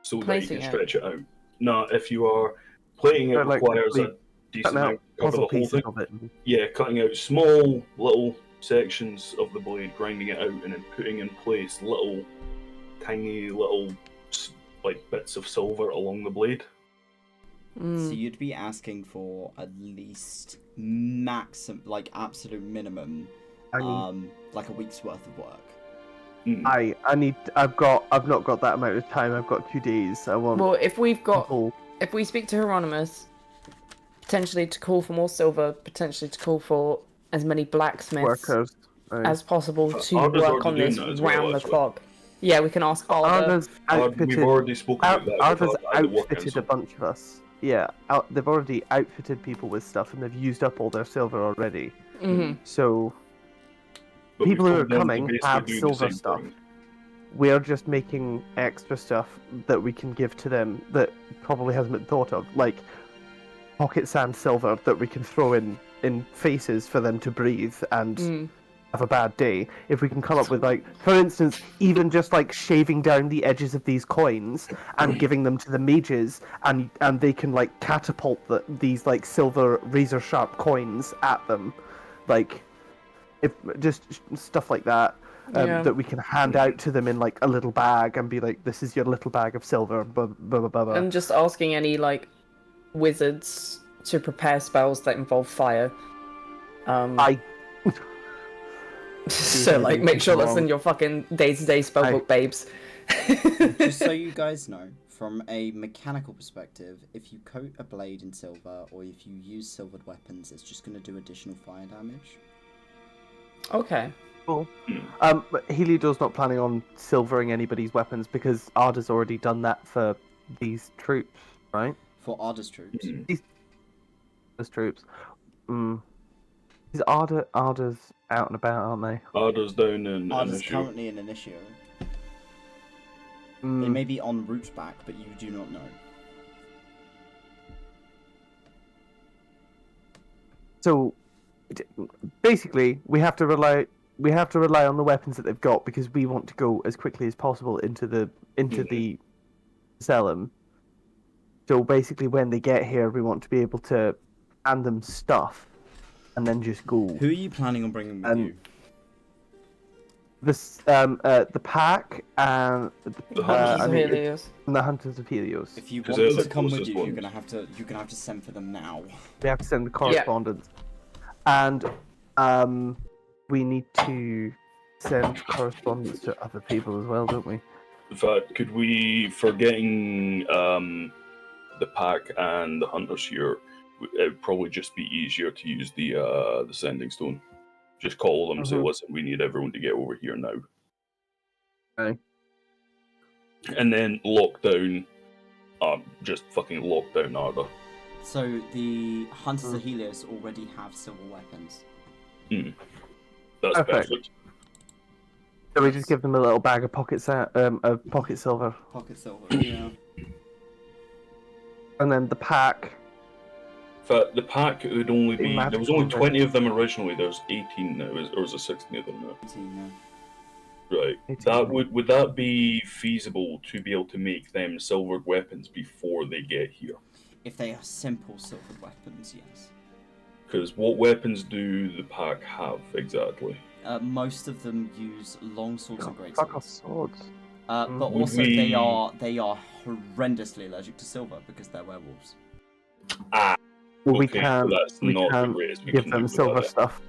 so that Placing you can it. stretch it out. Now, if you are plating, it But, like, requires a cutting decent out amount to cover puzzle the whole pieces thing. of it. Yeah, cutting out small little sections of the blade, grinding it out, and then putting in place little, tiny little like bits of silver along the blade. So you'd be asking for at least like absolute minimum, like a week's worth of work. I've not got that amount of time. I've got 2 days. I want. Well, if we people- speak to Hieronymus, potentially to call for more silver, potentially to call for as many blacksmiths workers. as possible to Arda's work already on doing this that as well, round the actually. clock. Yeah, we can ask Arda. Arda's outfitted. We've already spoken about that. Arda's at the work outfitted council. a bunch of us. Yeah, they've already outfitted people with stuff, and they've used up all their silver already. So But people we've who are told them to coming basically have do the silver same stuff. thing. We're just making extra stuff that we can give to them that probably hasn't been thought of, like pocket sand silver that we can throw in faces for them to breathe and have a bad day. If we can come up with, like, for instance, even just like shaving down the edges of these coins and giving them to the mages, and they can like catapult these like silver razor sharp coins at them, like if just stuff like that. That we can hand out to them in like a little bag and be like, this is your little bag of silver, blah, blah, blah, blah. And just asking any like wizards to prepare spells that involve fire. So like make sure that's in your fucking day-to-day spellbook, babes. Just so you guys know, from a mechanical perspective, if you coat a blade in silver or if you use silvered weapons, it's just going to do additional fire damage. Okay. Cool. But Heliodor's not planning on silvering anybody's weapons because Arda's already done that for these troops, right? For Arda's troops. Those troops. Is Arda's out and about, aren't they? Arda's down in Arda's Initial. currently in Initio. They may be en route back, but you do not know. So basically, we have to rely on the weapons that they've got because we want to go as quickly as possible into the Sacellum. So basically, when they get here, we want to be able to hand them stuff and then just go. Who are you planning on bringing with you? The pack and The Hunters of Illios. and the Hunters of Helios. If you 'Cause want they're them the to come with closest you, ones. you're gonna have to send for them now. They have to send the correspondence, and we need to send correspondence to other people as well, don't we? In fact, could we, forgetting the pack and the hunters here, it would probably just be easier to use the sending stone. Just call them and say, listen, we need everyone to get over here now. Okay. And then lock down, just fucking lock down Arda. So the Hunters of Helios already have silver weapons. That's perfect. So we just give them a little bag of pocket silver, Pocket silver, yeah. and then the pack. But the pack would only be, Magic there was only silver. 20 of them originally, there's 18 now, or is there 16 of them now? 18 now. Right. 18. That would that be feasible to be able to make them silvered weapons before they get here? If they are simple silver weapons, yes. Because what weapons do the pack have exactly? Most of them use long swords and great Fuck off swords. swords. But Would also we- they are horrendously allergic to silver because they're werewolves. Well, we Okay, so can't. that's We not the can't greatest we give can them do silver without it. stuff.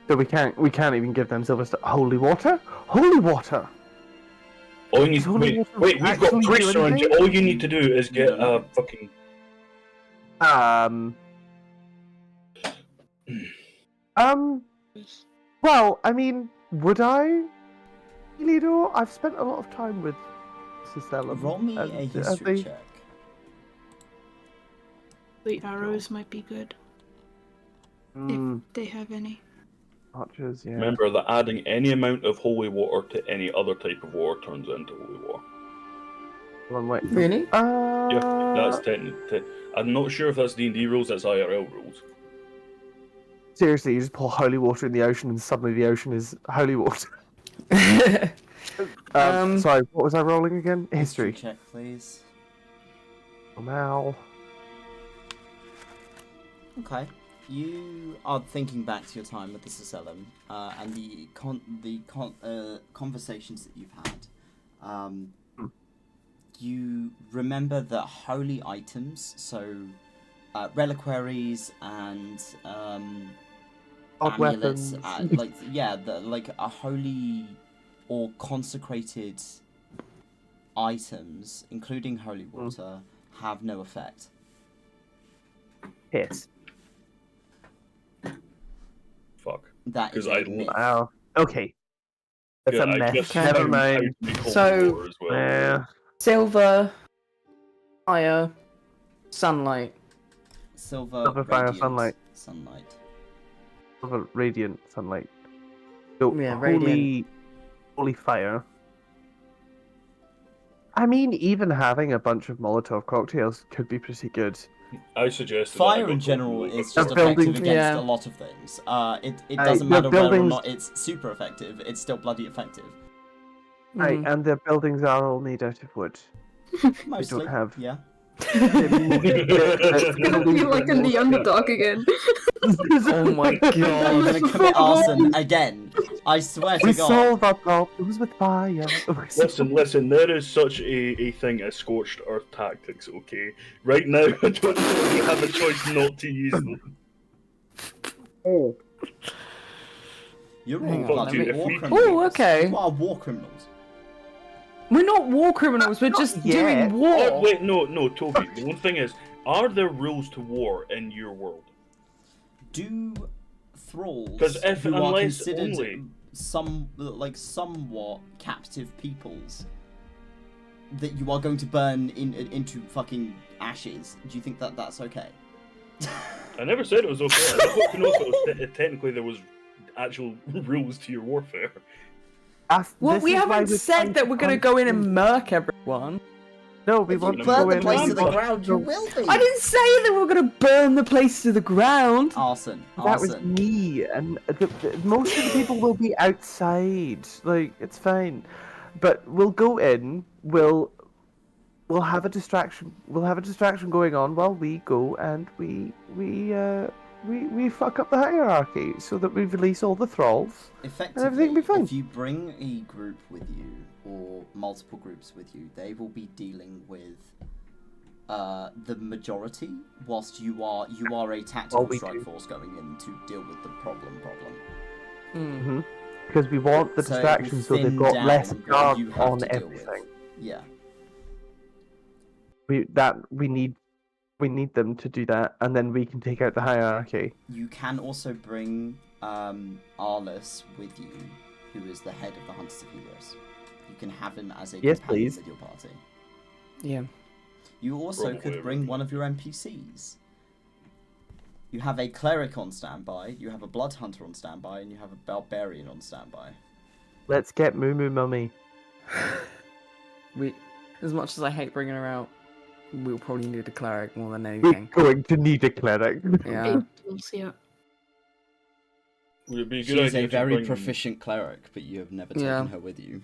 So we can't even give them silver stuff. Holy water. Holy water. All you need, Does holy water wait, we've got actually do priests around you. anything? All you need to do is get No. a fucking. Well, I mean, would I? Lido, I've spent a lot of time with Sacellum. Roll me and a have history they- check. The arrows might be good if they have any. Archers, yeah. Remember that adding any amount of holy water to any other type of water turns into holy water. Hold on, wait. Really? Yeah, that's technically. I'm not sure if that's D&D rules. That's IRL rules. Seriously, you just pour holy water in the ocean and suddenly the ocean is holy water. Sorry, what was I rolling again? History. check, please. Oh, Mal. Okay. You are thinking back to your time with the Sacellum, and the conversations that you've had. You remember that holy items, so reliquaries and Odd amulets, weapons. like a holy or consecrated items, including holy water, have no effect. Yes. That Fuck. is Because a I myth. Wow. Okay. It's Yeah, a I mess. just Okay. Never found out mind. to make holy So- water as well. Yeah. Silver, fire, sunlight. Silver, Silver, fire, radiant, sunlight. sunlight. Of a radiant sunlight. So, Yeah, holy fire. I mean, even having a bunch of Molotov cocktails could be pretty good. I suggested Fire that I in got general told is before. just They're effective building- against Yeah. a lot of things. It Aye, doesn't they're matter whether or buildings- not it's super effective, it's still bloody effective. Right, Mm. and their buildings are all made out of wood. Mostly, have- yeah. You're like in the underdog again. Oh my I'm god. gonna commit arson again. I swear to We God. solve our problems with fire. Listen, there is such a thing as scorched earth tactics, okay? Right now, I don't think we have a choice not to use them. Oh. You're Hang all on, bloody let me- war if we- criminals. Oh, okay. You are war criminals. We're not war criminals, we're Not just yet. doing war. Oh, wait, no, Toby. The one thing is, are there rules to war in your world? Do thralls 'Cause if- who are unless considered only- somewhat captive peoples that you are going to burn into fucking ashes, do you think that that's okay? I never said it was okay. I just want to know if it was technically there was actual rules to your warfare. Well, This we is why haven't we're said trying that we're gonna go in and murk everyone. No, we If want you to burn go the in. place and to the want- ground, you will be. I didn't say that we were gonna burn the place to the ground. Arson. That was me, and most of the people will be outside. Like, it's fine, but we'll go in. We'll have a distraction. We'll have a distraction going on while we go and we fuck up the hierarchy so that we release all the thralls. Effectively, everything will be fine. if you bring a group with you, or multiple groups with you, they will be dealing with the majority, whilst you are a tactical we strike do. force going in to deal with the problem. Because we want the So it will distraction so they've thin got down less what guard you have on to deal with. everything. Yeah. We need them to do that, and then we can take out the hierarchy. You can also bring Arliss with you, who is the head of the Hunters of Illios. You can have him as a Yes, companion please. with your party. Yeah. You also Probably could bring one of your NPCs. You have a cleric on standby, you have a blood hunter on standby, and you have a barbarian on standby. Let's get Moo Moo Mummy. We, as much as I hate bringing her out, we'll probably need a cleric more than We're anything. going to need a cleric. Yeah. Yeah. Would it be a She good is idea a to very bring- proficient cleric, but you have never taken Yeah. her with you.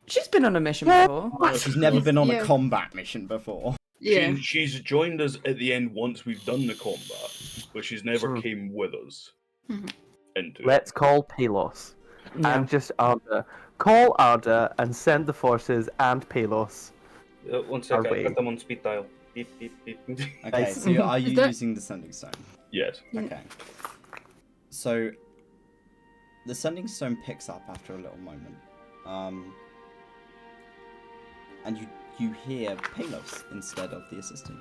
She's been on a mission Yeah. before. She's never been on a Yeah. combat mission before. Yeah. She's joined us at the end once we've done the combat, but she's never Hmm. came with us Mhm. into it. Let's call Palos. Yeah. And just Arda. Call Arda and send the forces and Palos. 1 second, Our I way. got them on speed dial. Beep, beep, beep. Okay, Nice. so are you Is that- using the sending stone? Yes. Yeah. Okay. So, the sending stone picks up after a little moment. And you hear Palos instead of the assistant.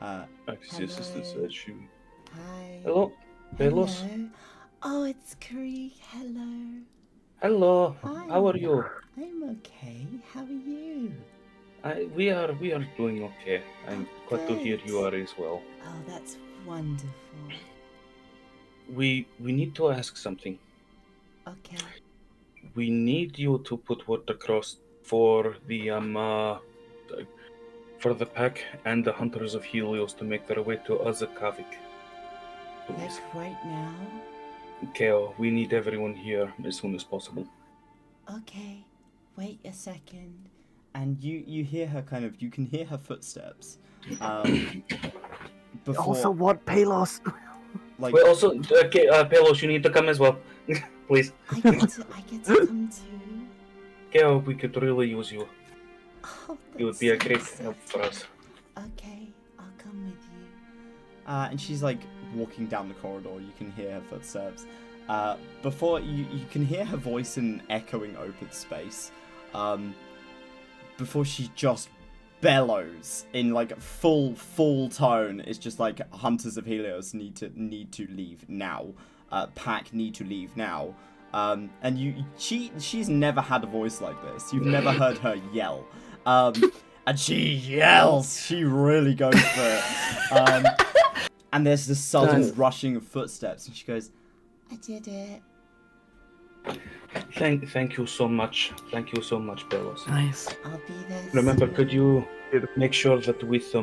Actually, the assistant said she. Hi. Hello? Pelos? Hello. Oh, it's Krieg. Hello. Hello. Hi. How are you? I'm okay. How are you? We are doing okay. I'm glad to hear you are as well. Oh, that's wonderful. We need to ask something. Okay. We need you to put word across for the pack and the hunters of Helios to make their way to Azakavik. Like Please. right now? Kale, we need everyone here as soon as possible. Okay. Wait a second. And you hear her you can hear her footsteps. Before, Also, what Palos? like, Wait, also, Pelos, you need to come as well. Please. I get to come too. Kale, we could really use you. Oh, It would be a great help for us. Okay, I'll come with you. And she's like walking down the corridor. You can hear her footsteps. Before you can hear her voice in echoing open space. Before she just bellows in like full tone. It's just like hunters of Helios need to leave now. Pack need to leave now. And she's never had a voice like this. You've never heard her yell. And she yells. She really goes for it. And there's this sudden rushing of footsteps, and she goes, "I did it." Thank you so much. Thank you so much, Pelos. Nice. I'll be there. Remember, soon. could you make sure that with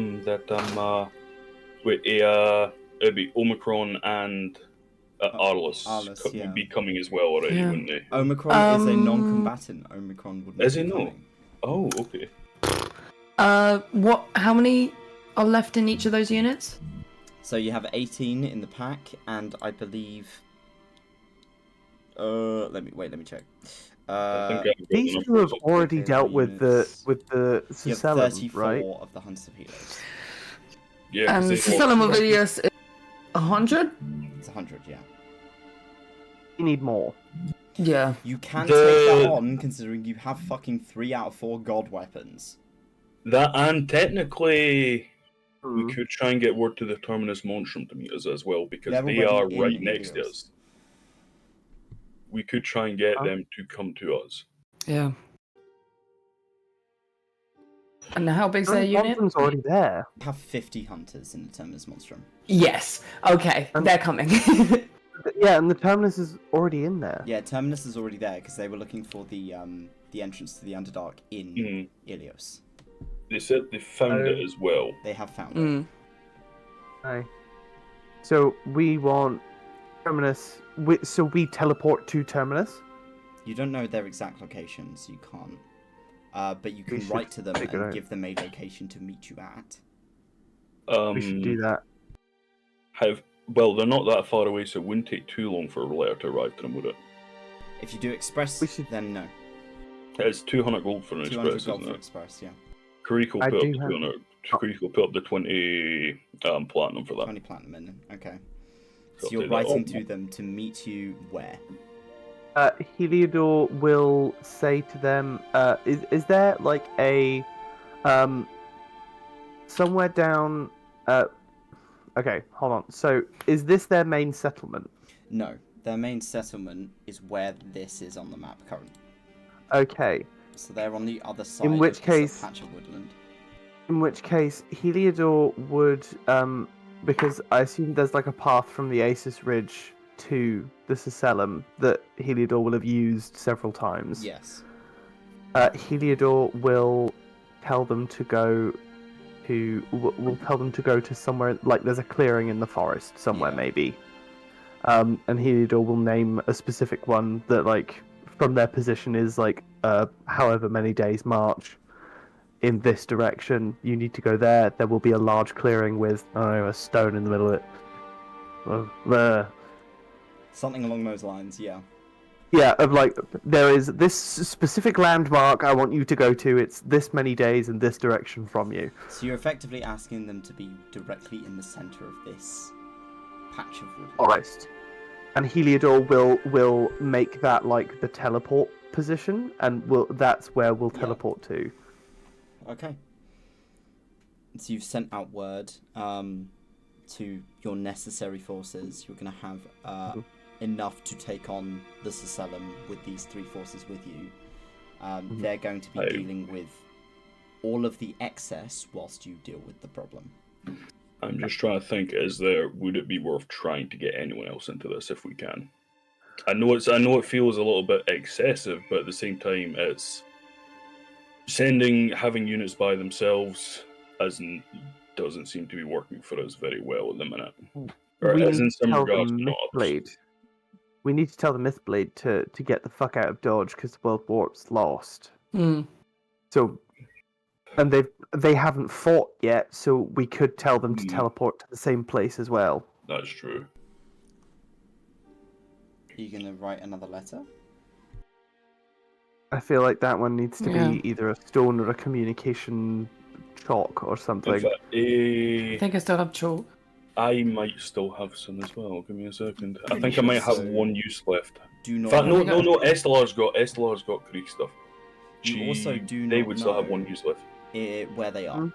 it'd be Omicron and Arliss Arliss, would yeah. be coming as well already, Yeah. wouldn't they? Omicron is a non-combatant. Omicron wouldn't Is be he not? coming. Oh, okay. How many are left in each of those units? So you have 18 in the pack, and I believe. Let me check. I think I've got These enough two have for already Okay, dealt with the you have Sacellum, 34 right? of the Hunters of Helios. Yeah, And because they Sacellum of Illios is 100? It's 100, yeah. You need more. Yeah. You can The- take that on, considering you have fucking 3 out of 4 god weapons. that, and technically, we Hmm. could try and get word to the Terminus Monstrum to meet us as well, because They're they already are in right next to Helios. us. We could try and get Huh? them to come to us. Yeah. And how big's their unit? Monstrum's already there. You have 50 hunters in the Terminus Monstrum. Yes. Okay, they're coming. Yeah, and the Terminus is already in there. Yeah, Terminus is already there, because they were looking for the entrance to the Underdark in Illios. They said they found it as well. They have found it. Mm. Aye. So we want Terminus. So we teleport to Terminus. You don't know their exact locations, you can't. But you We can should write to them figure and out. give them a location to meet you at. We should do that. Well, they're not that far away, so it wouldn't take too long for a letter to arrive to them, would it? If you do Express, We should- then no. It's 200 gold for an 200 express, gold isn't for it? Express, yeah. Kariko will I put up do the have- 200. Kariko will put up the 20 platinum for that. 20 platinum in. Okay. So So you're I'll do that. writing to them to meet you where? Heliodor will say to them, is there like a somewhere down okay, hold on. So is this their main settlement? No. Their main settlement is where this is on the map currently. Okay. So they're on the other side which of case- this patch of woodland. In which case Heliodor would because I assume there's like a path from the Asus Ridge to the Sacellum that Heliodor will have used several times. Yes. Heliodor will tell them to go to somewhere like there's a clearing in the forest somewhere Yeah. maybe. And Heliodor will name a specific one that like from their position is like however many days march in this direction. You need to go there. There will be a large clearing with I don't know, a stone in the middle of it. Something along those lines, yeah. Yeah, of like there is this specific landmark I want you to go to. It's this many days in this direction from you. So you're effectively asking them to be directly in the center of this patch of woodland. Forest. And Heliodor will make that like the teleport position, and that's where we'll Yeah. teleport to. Okay. So you've sent out word. to your necessary forces. You're going to have enough to take on the Sacellum with these 3 forces with you. They're going to be dealing with all of the excess whilst you deal with the problem. I'm just trying to think, would it be worth trying to get anyone else into this if we can? I know it feels a little bit excessive, but at the same time, it's having units by themselves doesn't seem to be working for us very well at the minute. Or We as need in to some tell the regards, not. Mythblade. We need to tell the Mythblade to get the fuck out of Dodge because the World Warp's lost. So, and they haven't fought yet, so we could tell them to teleport to the same place as well. That's true. Are you going to write another letter? I feel like that one needs to be either a stone or a communication chalk or something. In fact, I think I still have chalk. I might still have some as well. Give me a second. I think I might have one use left. Do not. In fact, no. Estelar's got Greek stuff. You also do They not would know still have one use left. where they are.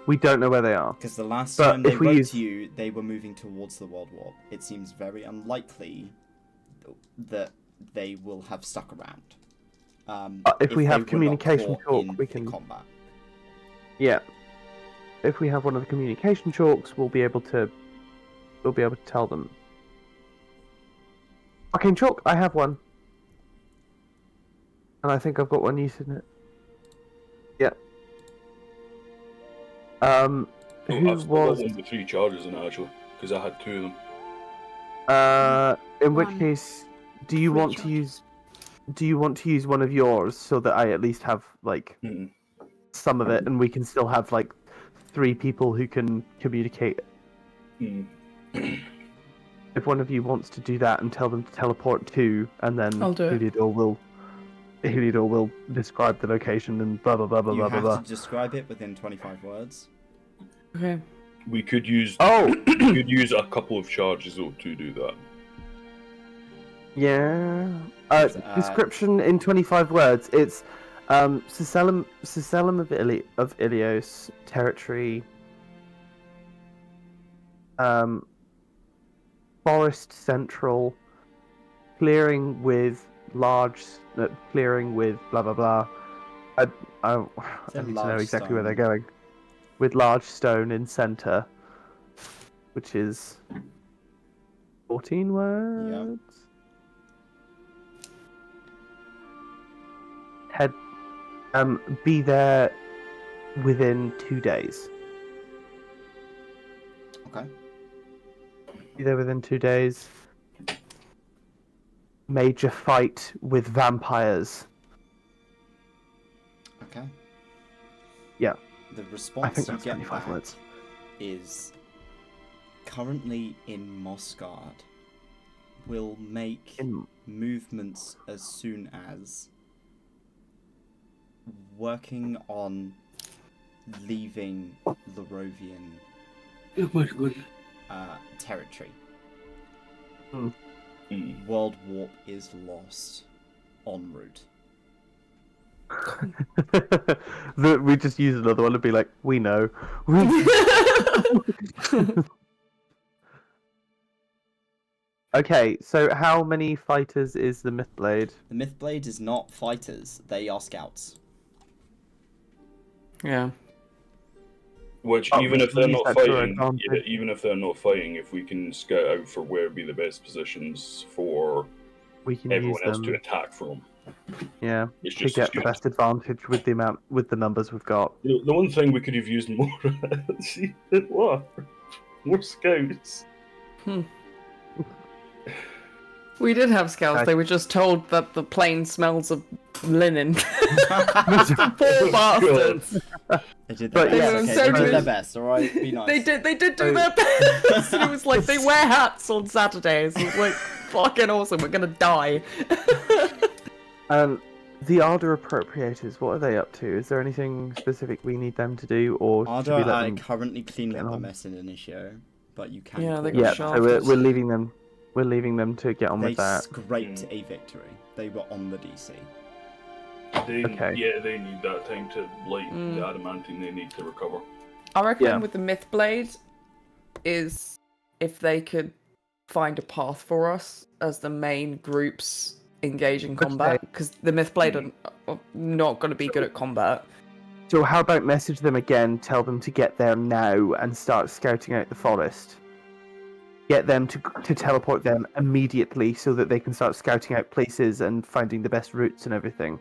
We don't know where they are. Because the last But time they if we wrote use- to you, they were moving towards the World Warp. It seems very unlikely that they will have stuck around. If we they have were not communication caught talk, in we the can- combat. Yeah. If we have one of the communication chalks, we'll be able to tell them. Arcane chalk, I have one. And I think I've got one use in it. Yeah. I've Who still got was one with 3 charges in it, actually, because I had 2 of them. in which One. case do you Free want to use one of yours so that I at least have like some of it and we can still have like 3 people who can communicate? If one of you wants to do that and tell them to teleport to, and then I'll do it. Heliodor will describe the location and blah blah blah blah You blah have blah. to describe it within 25 words. Okay. We could use a couple of charges though to do that. Yeah. Description in 25 words. It's Sacellum of Illios territory. Forest central, clearing with blah blah blah. I need to know exactly where they're going. With large stone in center, which is 14 words. Head, be there within 2 days. Okay. Be there within 2 days. Major fight with vampires. Okay. Yeah. The I response think you that's get 25 back words. is currently in Mosgard. Will make movements as soon as working on leaving Larovian territory. World Warp is lost en route. We just use another one and be like, we know. Okay, so how many fighters is the Mythblade? The Mythblade is not fighters, they are scouts. Yeah. Which Oh, even if we they're use not that to our fighting, advantage. even if they're not fighting, if we can scout out for where would be the best positions for We can everyone use else them. to attack from. Yeah, It's to just get the best advantage with the numbers we've got. The one thing we could have used more. See, what? More scouts. We did have scouts. They were just told that the plane smells of linen. Poor bastards. They did But their yeah, best. so They did good. their best. All right, be nice. They did do their best. It was like they wear hats on Saturdays. It was like fucking awesome. We're gonna die. The Ardor Appropriators, what are they up to? Is there anything specific we need them to do, or should Ardor we let are them... currently cleaning get up a on? mess in Initio, but you can. Yeah, they call got them. Yeah, shot. so we're leaving them. We're leaving them to get on They with that. scraped a victory. They were on the DC. Okay. Yeah, they need that time to light the adamantine they need to recover. I reckon Yeah. with the Mythblade, is if they could find a path for us as the main groups engage in combat, because the Mythblade are not going to be good at combat. So how about message them again, tell them to get there now and start scouting out the forest. Get them to teleport them immediately so that they can start scouting out places and finding the best routes and everything.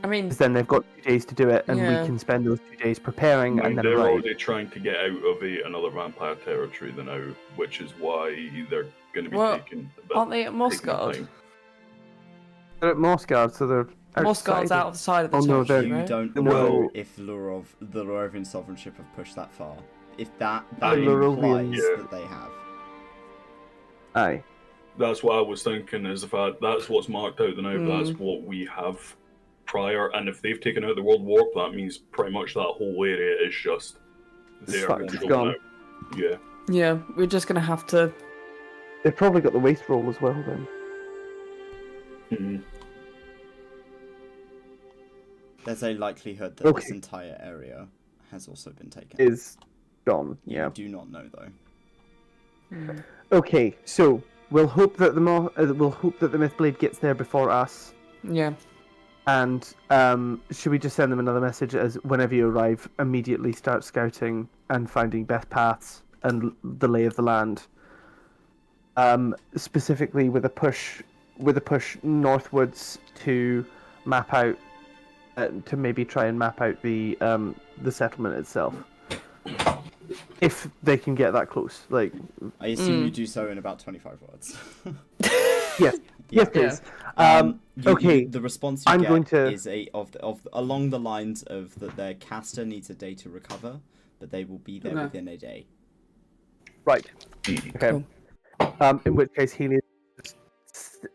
I mean, Because then they've got 2 days to do it, and Yeah. we can spend those 2 days preparing and then they're arrive. already trying to get out of another vampire territory now, which is why they're going to be taking. Aren't they at taking Mossguard? time. They're at Mossguard, so they're Mossguard's outside out of the side of the Oh, no, territory, they're- You right? don't No. know if the Lorovian sovereignship have pushed that far. If that The implies Yeah. that they have. Aye. That's what I was thinking, is the fact that's what's marked out now, Mm. that's what we have prior, and if they've taken out the World Warp, that means pretty much that whole area is just there. fucked, and it's going gone. out. Yeah. Yeah, we're just going to have to... They've probably got the waste roll as well then. Mhm. There's a likelihood that this Okay. entire area has also been taken. Is gone, yeah. You do not know though. Okay, so we'll hope that the Mythblade gets there before us. Yeah. And should we just send them another message as whenever you arrive, immediately start scouting and finding best paths and the lay of the land. Specifically with a push northwards to map out, to maybe try and map out the settlement itself. If they can get that close, like I assume you do so in about 25 words. yes, yes, please. Okay. The response you I'm get going to- is along the lines of that their caster needs a day to recover, but they will be there Okay. within a day. Right. Mhm. Okay. In which case, Healy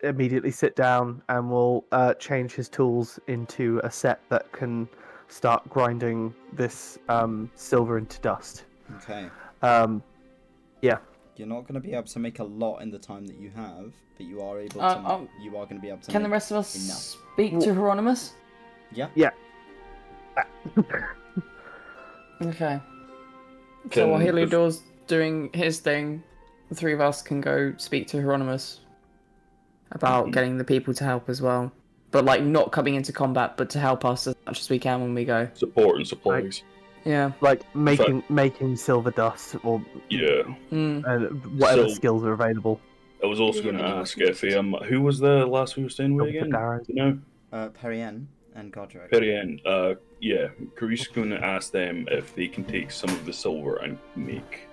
immediately sit down and will change his tools into a set that can start grinding this silver into dust. Okay. Yeah. You're not going to be able to make a lot in the time that you have, but you are able Uh, to. You are going to be able to. Can the make rest of us enough. speak to Hieronymus? Yeah. Okay. So while Can- Heliodor's doing his thing, the three of us can go speak to Hieronymus about getting the people to help as well. But like not coming into combat, but to help us as much as we can when we go. Support and supplies. Yeah. Like making silver dust or Yeah. whatever So- skills are available. I was also Do you going to have any ask more if who was the last we were staying with Silver again? Darren. You know, Perrien and Godric. Perian. Yeah, Greece going to ask them if they can take some of the silver and make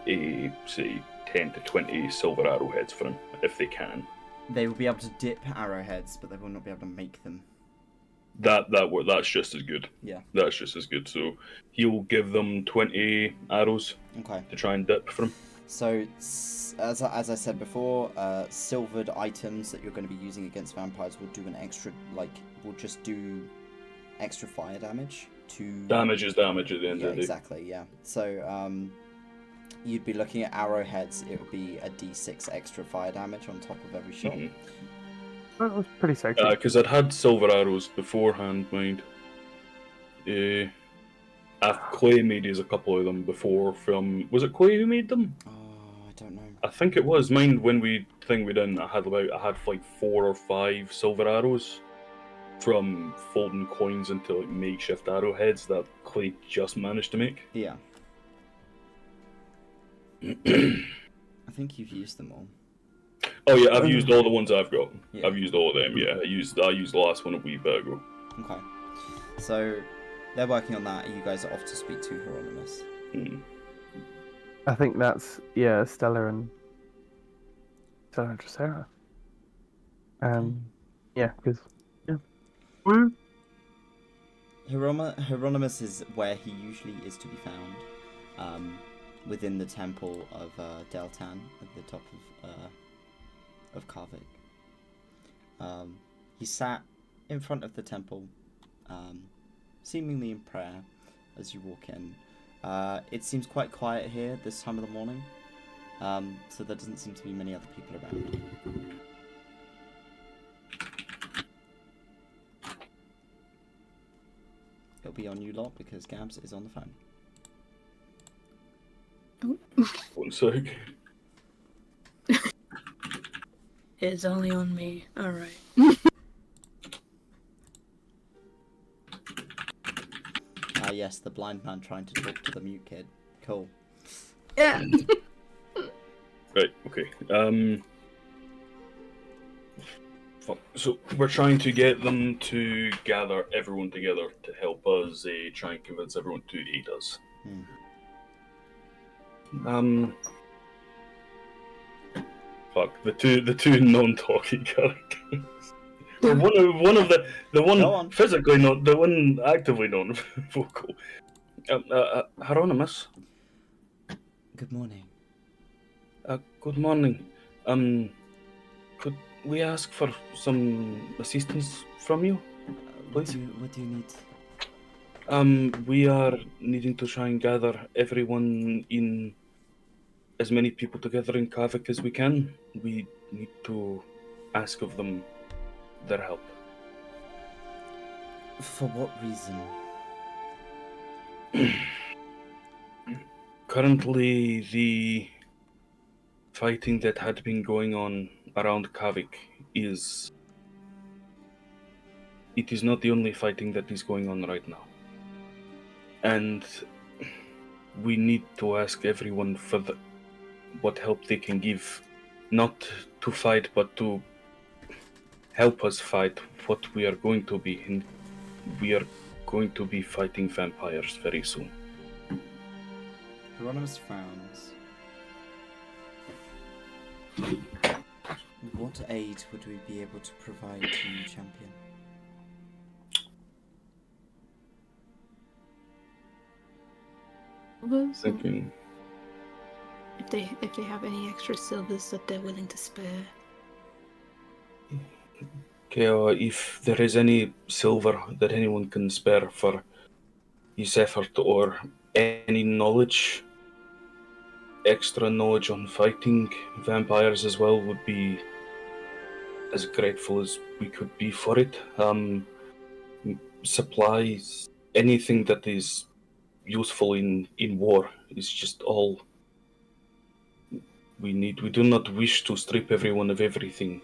a say 10 to 20 silver arrowheads for him if they can. They will be able to dip arrowheads, but they will not be able to make them. That's just as good. Yeah. That's just as good. So he'll give them 20 arrows Okay. to try and dip for him. So, as I said before, silvered items that you're going to be using against vampires will do an extra, will just do extra fire damage to... Damage is damage at the end Yeah, of the day. exactly, yeah. So, you'd be looking at arrowheads, it would be a d6 extra fire damage on top of every shot. Mhm. That was pretty sexy. Because I'd had silver arrows beforehand, mind. Clay made us a couple of them before from... Was it Clay who made them? Oh, I don't know. I think it was. Mine, when we done, I had like 4 or 5 silver arrows from folding coins into like makeshift arrowheads that Clay just managed to make. Yeah. I think you've used them all. Oh yeah, I've used all the ones I've got. Yeah. I've used all of them, yeah. I used the last one a wee bit ago. Okay. So, they're working on that, and you guys are off to speak to Hieronymus. Mm. I think that's Stella and Dracera. Yeah, because Hieronymus is where he usually is to be found, within the temple of Deltan at the top of Karvik. He sat in front of the temple, seemingly in prayer as you walk in. It seems quite quiet here this time of the morning, so there doesn't seem to be many other people around. It'll be on you lot because Gabs is on the phone. 1 sec. It's only on me. Alright. Ah, yes, the blind man trying to talk to the mute kid. Cool. Yeah. Right, okay. So we're trying to get them to gather everyone together to help us try and convince everyone to aid us. Fuck the two non-talking characters. Or one of the Go one on. physically not, the one actively non-vocal. Hieronymus. Good morning. Good morning. Could we ask for some assistance from you, please? What do you need? We are needing to try and gather everyone in as many people together in Kavik as we can. We need to ask of them their help. For what reason? Currently, the fighting that had been going on around Kavik is not the only fighting that is going on right now. And we need to ask everyone for what help they can give, not to fight, but to help us fight what we are going to be. And we are going to be fighting vampires very soon. Hieronymus frowns. What aid would we be able to provide to you, champion? Thinking. If they have any extra silvers that they're willing to spare. Okay, if there is any silver that anyone can spare for his effort or any knowledge, extra knowledge on fighting vampires as well, would be as grateful as we could be for it. Supplies, anything that is useful in war is just all we need. We do not wish to strip everyone of everything.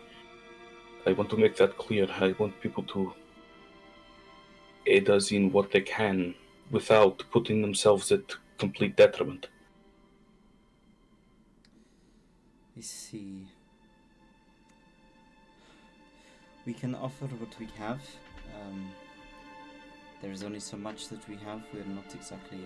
I want to make that clear. I want people to aid us in what they can without putting themselves at complete detriment. I see. We can offer what we have. There is only so much that we have. We're not exactly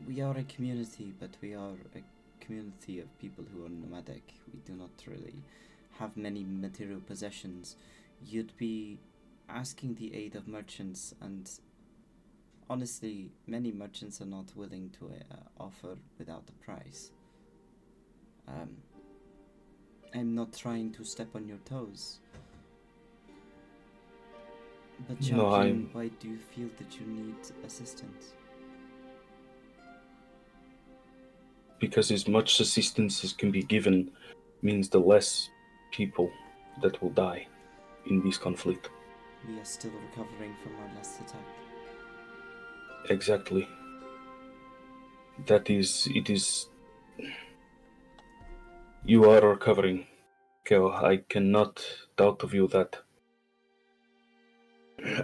we are a community, but we are a community of people who are nomadic. We do not really have many material possessions. You'd be asking the aid of merchants, and honestly, many merchants are not willing to offer without a price. I'm not trying to step on your toes. But champion, why do you feel that you need assistance? Because as much assistance as can be given means the less people that will die in this conflict. We are still recovering from our last attack. Exactly. It is... You are recovering, Kel. I cannot doubt of you that.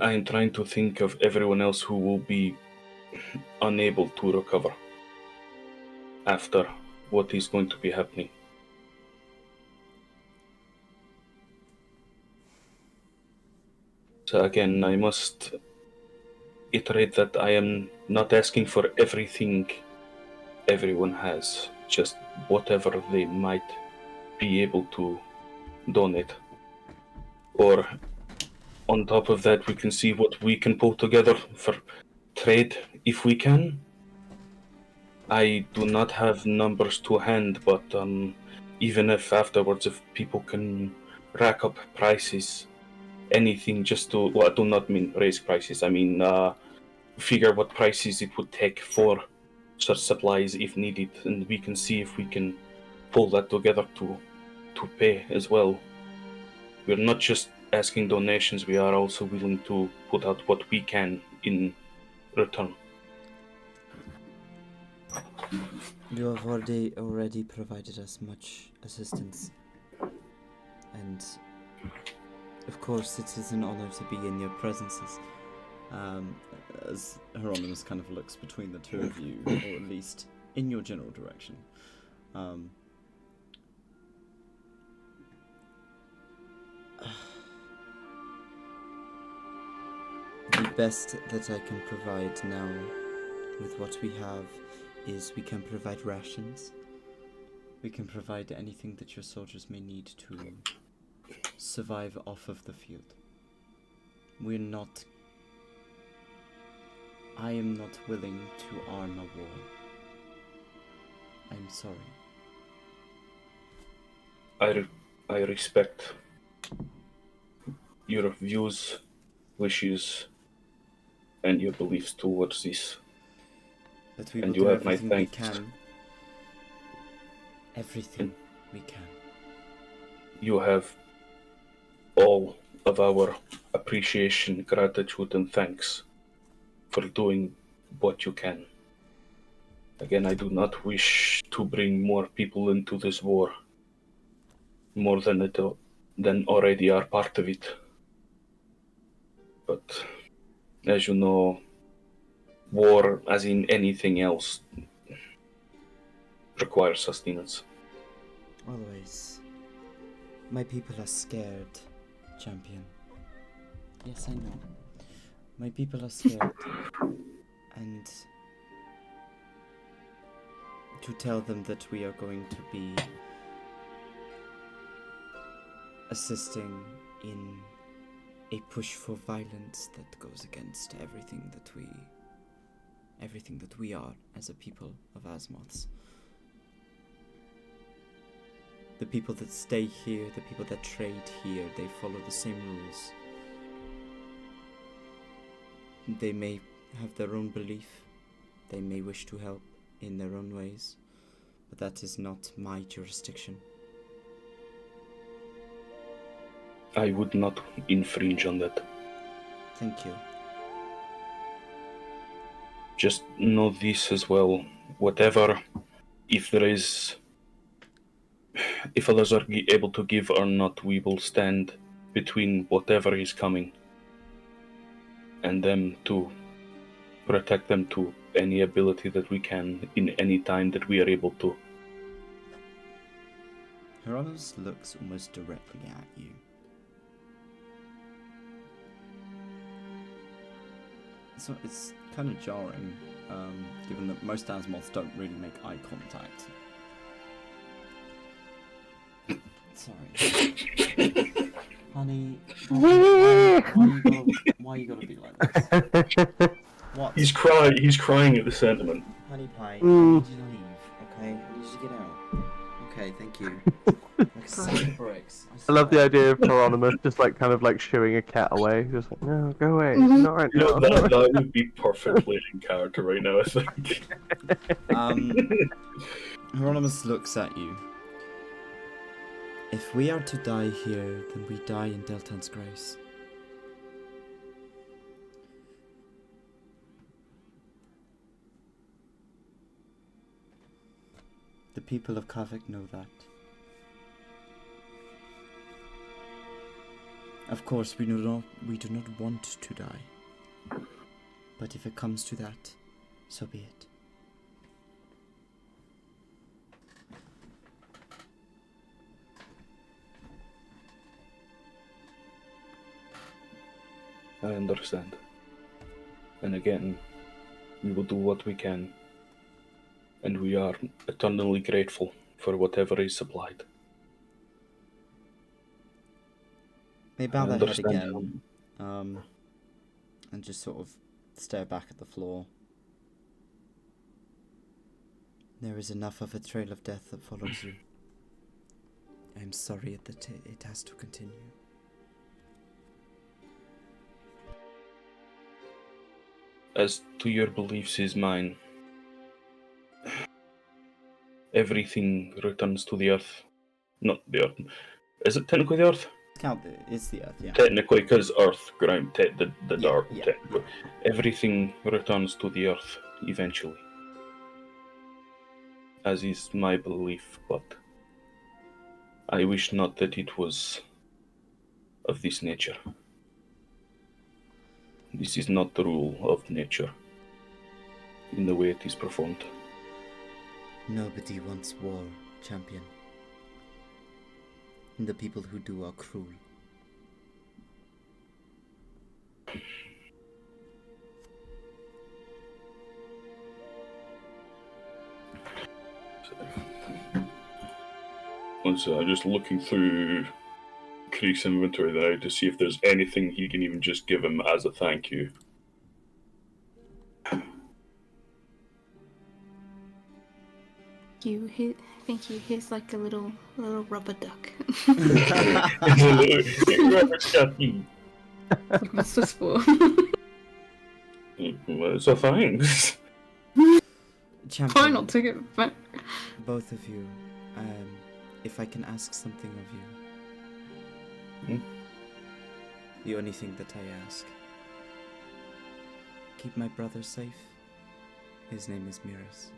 I am trying to think of everyone else who will be unable to recover after what is going to be happening. So again, I must iterate that I am not asking for everything everyone has, just whatever they might be able to donate. Or on top of that, we can see what we can pull together for trade if we can. I do not have numbers to hand, but even if afterwards, if people can rack up prices, anything just to, well, I do not mean raise prices, I mean figure what prices it would take for such supplies if needed, and we can see if we can pull that together to pay as well. We're not just asking donations, we are also willing to put out what we can in return. You have already provided us much assistance. And of course it is an honor to be in your presences. As Hieronymus kind of looks between the two of you, or at least in your general direction. The best that I can provide now with what we have is we can provide rations. We can provide anything that your soldiers may need to survive off of the field. I am not willing to arm a war. I'm sorry. I respect your views, wishes, and your beliefs towards this. But we And will you do have my everything we thanks. can. Everything we can. You have all of our appreciation, gratitude, and thanks for doing what you can. Again, I do not wish to bring more people into this war, more than already are part of it. But as you know, war, as in anything else, requires sustenance. Always. My people are scared, champion. Yes, I know. My people are scared. And to tell them that we are going to be assisting in a push for violence that goes against everything that we are as a people of Asmoths. The people that stay here, the people that trade here, they follow the same rules. They may have their own belief, they may wish to help in their own ways, but that is not my jurisdiction. I would not infringe on that. Thank you. Just know this as well. Whatever, if others are able to give or not, we will stand between whatever is coming and them to protect them to any ability that we can in any time that we are able to. Hieronymus looks almost directly at you. So it's kind of jarring, given that most Asmoths don't really make eye contact. Sorry. Honey, why you gotta be like this? What? He's crying at the sentiment. Honey pie, I need you to leave, okay? I need you to get out. Okay, thank you. Like sack bricks. I love the idea of Hieronymus just like kind of like shooing a cat away. Just like, no, go away. Not right You now. know, that would be perfectly in character right now, I think. Hieronymus looks at you. If we are to die here, then we die in Deltan's grace. The people of Kavik know that. Of course, we do not want to die. But if it comes to that, so be it. I understand. And again, we will do what we can. And we are eternally grateful for whatever is supplied. They bow I their head understand. again, and just sort of stare back at the floor. There is enough of a trail of death that follows you. I am sorry that it has to continue. As to your beliefs is mine. Everything returns to the earth. Not the earth. Is it technically the earth? It's the earth, yeah. Technically, because earth, ground, the Yeah, dark. yeah. Technically. Everything returns to the earth eventually. as is my belief, but I wish not that it was of this nature. This is not the rule of nature in the way it is performed. Nobody wants war, champion. And the people who do are cruel. So I'm just looking through Krieg's inventory now to see if there's anything he can even just give him as a thank you. Thank you. Here's like a little rubber duck. Like my Swiss ball. So thanks. Champion, Fine, I'll take it back. both of you, if I can ask something of you. The only thing that I ask. Keep my brother safe. His name is Miras.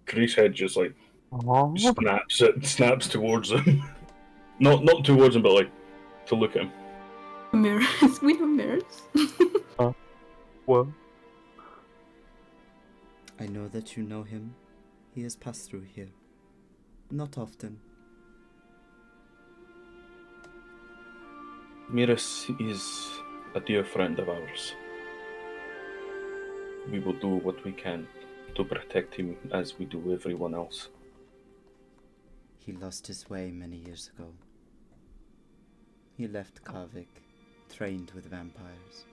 Krieg's head just like Aww. snaps towards him. Not towards him, but like to look at him. Mirrors. We have mirrors. Well, I know that you know him. He has passed through here. Not often. Miras is a dear friend of ours. We will do what we can to protect him as we do everyone else. He lost his way many years ago. He left Karvik, trained with vampires.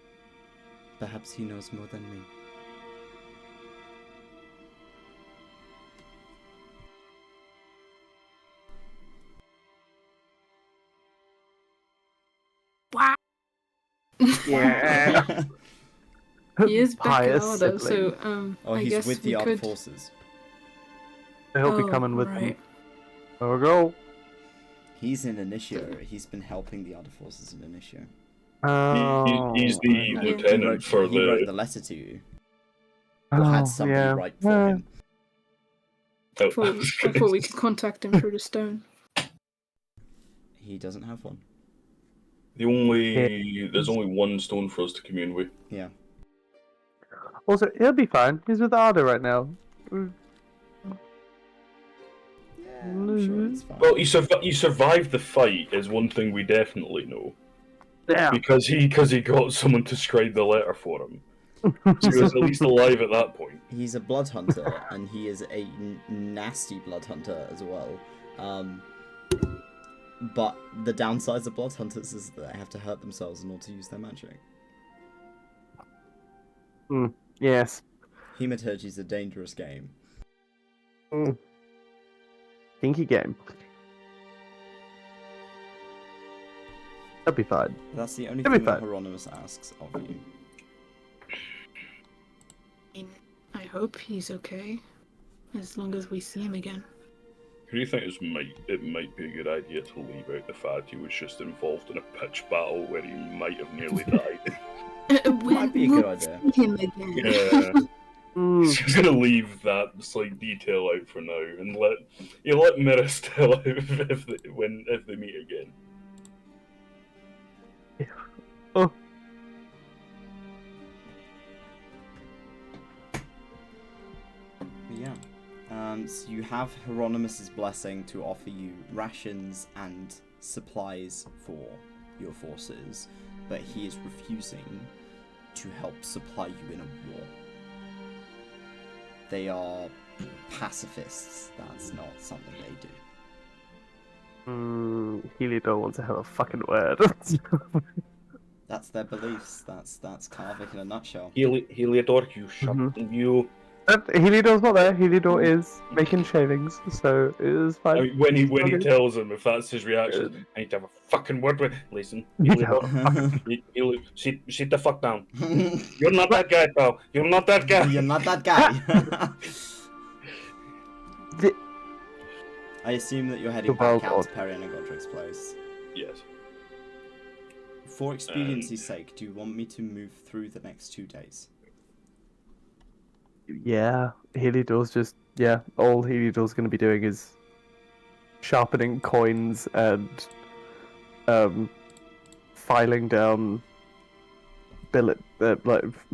Perhaps he knows more than me. Wow. yeah. He is back Pious in order, sibling. so Oh, I he's guess with we the Odd could. Forces. He'll be Oh, coming with them. right. There we go. He's in Initio. He's been helping the Other Forces in Initio. Oh, He's the okay. lieutenant for he wrote the. the letter to you. Or Oh, had somebody yeah. write for him. I thought we could contact him through the stone. He doesn't have one. There's only one stone for us to commune with. Yeah. Also, he'll be fine. He's with Ada right now. Yeah, I'm sure it's fine. Well, he survived the fight is one thing we definitely know. Yeah. Because he got someone to scribe the letter for him. So he was at least alive at that point. He's a blood hunter, and he is a nasty blood hunter as well. But the downsides of blood hunters is that they have to hurt themselves in order to use their magic. Yes. Hematurgy is a dangerous game. Kinky game. That'll be fine. That's the only It'll be thing that fine. Hieronymus asks of you. I hope he's okay, as long as we see him again. Who do you think it might be a good idea to leave out the fact he was just involved in a pitch battle where he might have nearly died? Might be a good idea. See him again. Yeah. Just gonna leave that slight detail out for now and let Miras tell out if they meet again. Oh. Yeah. So you have Hieronymus's blessing to offer you rations and supplies for your forces, but he is refusing to help supply you in a war. They are pacifists. That's not something they do. Heliodor wants to have a fucking word. That's their beliefs. That's Karvik in a nutshell. Heliodor, you shut you. Heliodor's not there. Heliodor is making shavings, so it is fine. I mean, when he Okay. tells him if that's his reaction, I need to have a fucking word with. Listen, You Heliodor, sit the fuck down. You're not that guy, pal. You're not that guy. You're not that guy. The- I assume that you're heading The wild back out to god. Perrin and Godric's place. Yes. For expediency's sake, do you want me to move through the next 2 days? Yeah, Heliodor's just all Heliodor's going to be doing is sharpening coins and filing down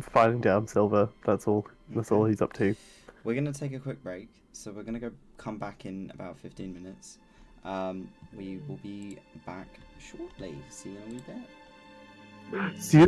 filing down silver. That's all. That's all Okay. he's up to. We're gonna take a quick break, so we're gonna come back in about 15 minutes. We will be back shortly. See you in a wee bit. See you.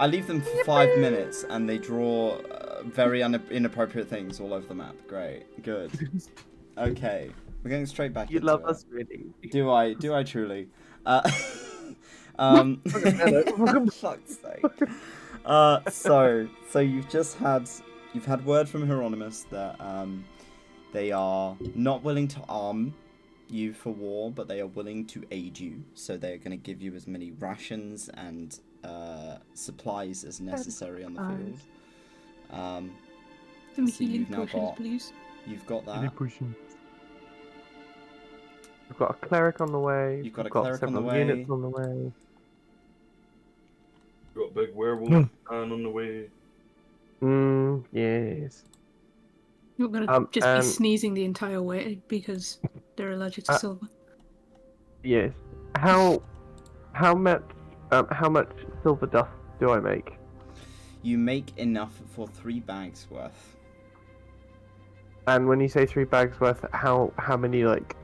I leave them for 5 minutes, and they draw very inappropriate things all over the map. Great, good. Okay, we're getting straight back You into love it. us, really. Do I truly? Fuck's sake. So you've had word from Hieronymus that they are not willing to arm you for war, but they are willing to aid you. So they're going to give you as many rations and supplies as necessary on the field. Some So healing you've now potions, got- please. You've got that. We've got a cleric on the way. You've got we've a cleric on the several way. units on the way. Got a big werewolf man on the way. Yes. You're gonna just be sneezing the entire way because they're allergic to silver. Yes. How much silver dust do I make? You make enough for 3 bags worth. And when you say 3 bags worth, how many like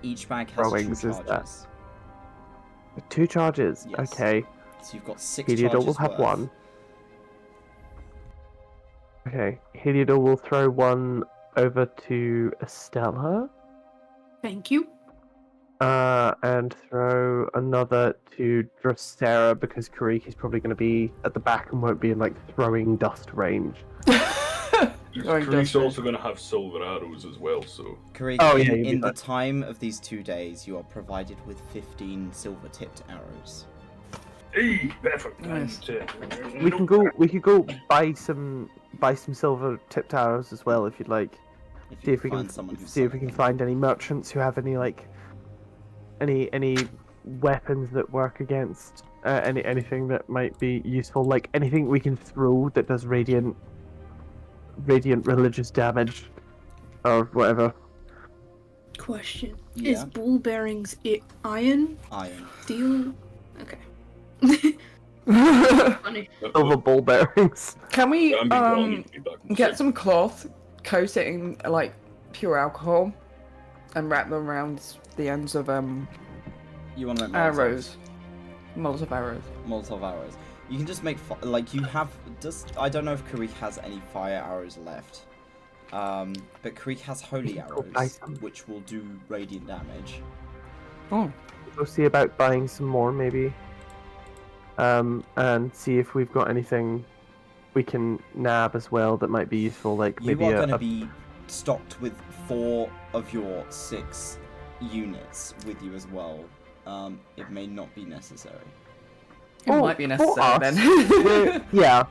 Each bag has 2 throwings is charges. that? 2 charges? Yes. Okay. So you've got 6 Heliodor charges will have worth. 1. Okay. Heliodor will throw 1 over to Estella. Thank you. And throw another to Dracera because Karik is probably going to be at the back and won't be in like throwing dust range. Creek's also going to have silver arrows as well, so... Karik, Oh, yeah, in the time of these 2 days, you are provided with 15 silver-tipped arrows. Hey, perfect. Nice. We could go buy some silver tipped arrows as well if you'd like. If See you if we can find someone who's see if we can selling find any merchants who have any like any weapons that work against anything that might be useful, like anything we can throw that does radiant religious damage or whatever. Question: Yeah. Is ball bearings iron? iron. Steel? Okay. Funny. Silver ball bearings. Can we I'm being wrong, you back in get the some cloth, coat it in like pure alcohol, and wrap them around the ends of You want to make arrows, Molotov arrows. Molotov arrows. You can just make like you have. I don't know if Karik has any fire arrows left. But Karik has holy Go buy arrows, some. which will do radiant damage. Oh, Go see about buying some more maybe. And see if we've got anything we can nab as well that might be useful, like You maybe are going to be stocked with 4 of your 6 units with you as well. It may not be necessary. it might be for necessary us, then. yeah.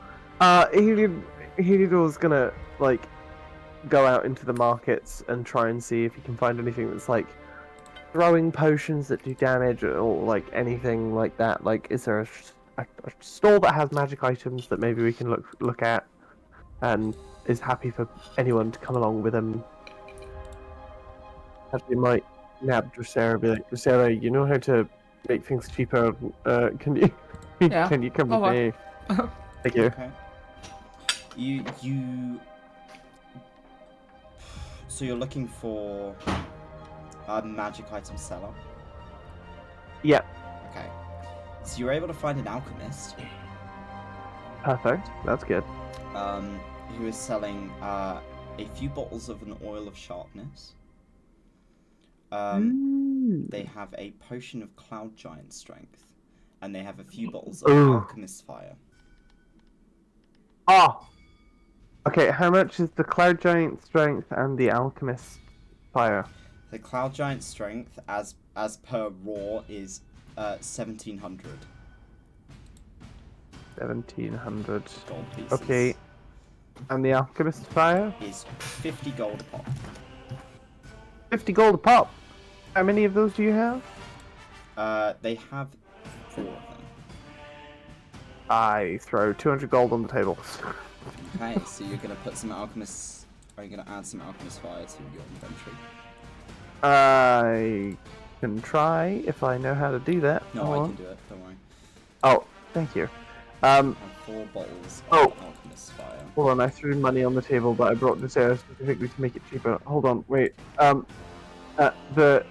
Heliodor's gonna like go out into the markets and try and see if he can find anything that's like throwing potions that do damage or like anything like that. Like, is there a store that has magic items that maybe we can look at, and is happy for anyone to come along with him? Actually, might nab Dracera, be like, Dracera, you know how to make things cheaper. Can you Yeah. can you come with Oh, me? Thank you. Okay. You. So you're looking for a magic item seller. Yeah, Okay. So you're able to find an alchemist, perfect. That's good. who is selling a few bottles of an oil of sharpness. They have a potion of cloud giant strength, and they have a few bottles of Ooh. alchemist fire. Oh! Okay, how much is the Cloud Giant Strength and the Alchemist Fire? The cloud giant strength, as per raw, is 1700 1700. gold pieces. Okay, and the Alchemist Fire? Is 50 gold a pop. 50 gold a pop! How many of those do you have? They have 4 of them. I throw 200 gold on the table. Okay, so you're gonna put some alchemists. Are you gonna add some alchemist fire to your inventory? I can try if I know how to do that. No, Hold I on. can do it. Don't worry. Oh, thank you. I have 4 bottles of Oh. alchemist fire. Hold on, I threw money on the table, but I brought this air specifically to make it cheaper. Hold on, wait. The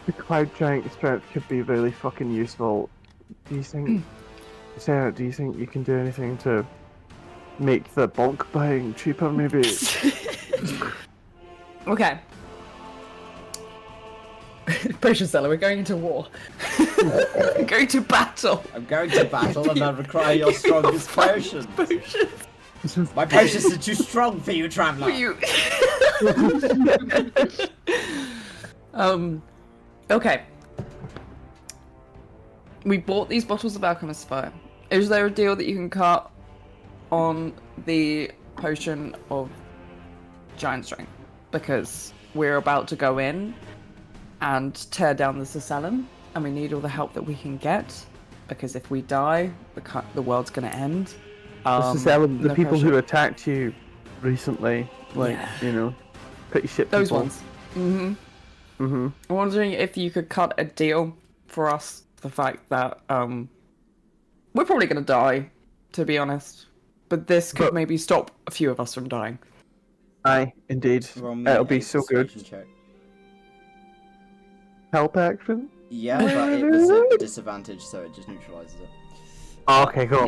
the cloud giant strength could be really fucking useful. Do you think, Sarah? Do you think you can do anything to make the bulk buying cheaper? Maybe. Okay. Potion seller, we're going into war. Going to battle. I'm going to battle and I require your strongest potions. My potions are too strong for you, traveller. You. Okay. We bought these bottles of alchemist fire. Is there a deal that you can cut on the potion of giant strength? Because we're about to go in and tear down the Sacellum, and we need all the help that we can get. Because if we die, the world's gonna end. The no people pressure. who attacked you recently, like, you know, pretty shit people. Those ones. Mm-hmm. Mm-hmm. I'm wondering if you could cut a deal for us. The fact that we're probably gonna die, to be honest, but this could maybe stop a few of us from dying. Aye, indeed. It'll be so good. Check. Help action? Yeah, but it was at a disadvantage, so it just neutralizes it. Oh, okay, cool.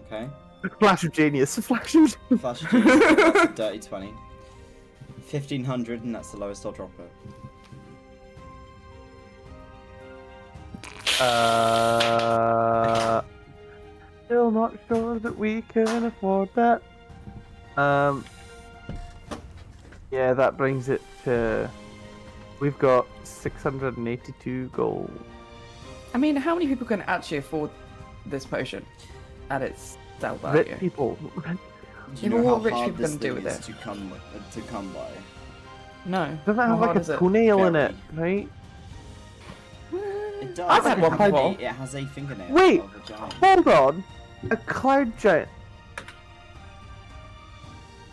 Okay. Flash of genius. Flash of genius. Flash of genius, that's a dirty 20. 1500, and that's the lowest I'll drop it. Still not sure that we can afford that. Yeah, that brings it to. We've got 682 gold. I mean, how many people can actually afford this potion at its sell value? Rich people. Do Yeah, you but know what how rich hard people this gonna do thing with is it? to come by? No. Doesn't How have like hard a is it? toenail in Very. it, right? It does. I've had it one has before. It has a fingernail. Wait, of a giant. hold on. A cloud giant.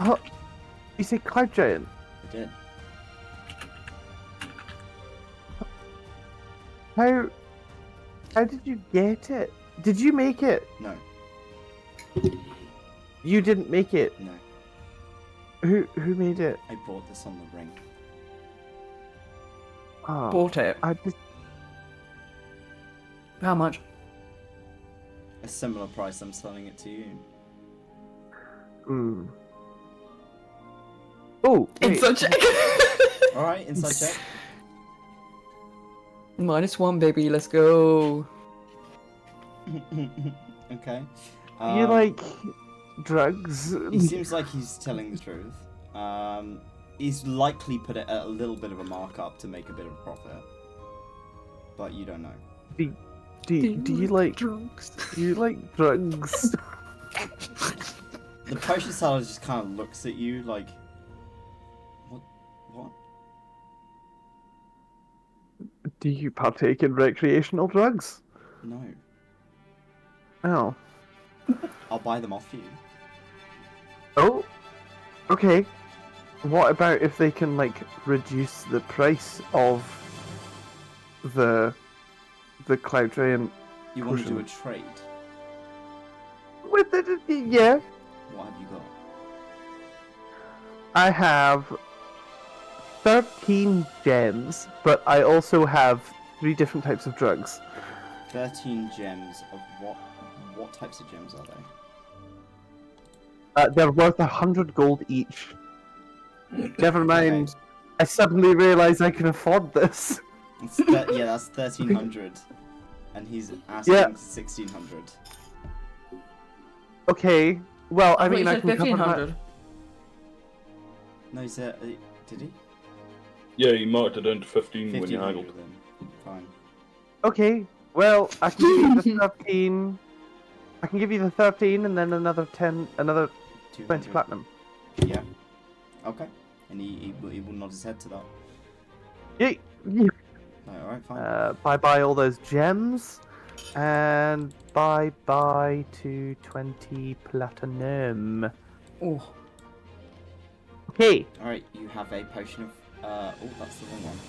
Oh, you say cloud giant? It did. How did you get it? Did you make it? No. You didn't make it. No. Who made it? I bought this on the ring. Oh, Bought it. I just How much? A similar price I'm selling it to you. Oh, wait. Inside check. Alright, inside check. -1, baby. Let's go. Okay. You like drugs? He seems like he's telling the truth. He's likely put it at a little bit of a markup to make a bit of a profit. But you don't know. Do you like drugs? Do you like drugs? The potion seller just kind of looks at you like, what? Do you partake in recreational drugs? No. Oh. I'll buy them off you. Oh. Okay. What about if they can like reduce the price of the cloud giant? You want to do a trade? With it, yeah. What have you got? I have 13 gems, but I also have 3 different types of drugs. 13 gems of what? What types of gems are they? They're worth 100 gold each. Never mind. Okay. I suddenly realize I can afford this. Yeah, that's 1300. And he's asking 1600. Okay. Well, I mean, I can cover 1500. that. No, he said, did he? Yeah, he marked it down to 15 when you 1500 haggled. then. Fine. Okay. Well, I can give you the 13. I can give you the 13 and then another 10, another 20 platinum. Yeah. Okay. And he will nod his head to that. Yay! No, alright, fine. Bye all those gems. And bye to 20 platinum. Oh. Okay. Alright, you have a potion of... oh, that's the wrong one.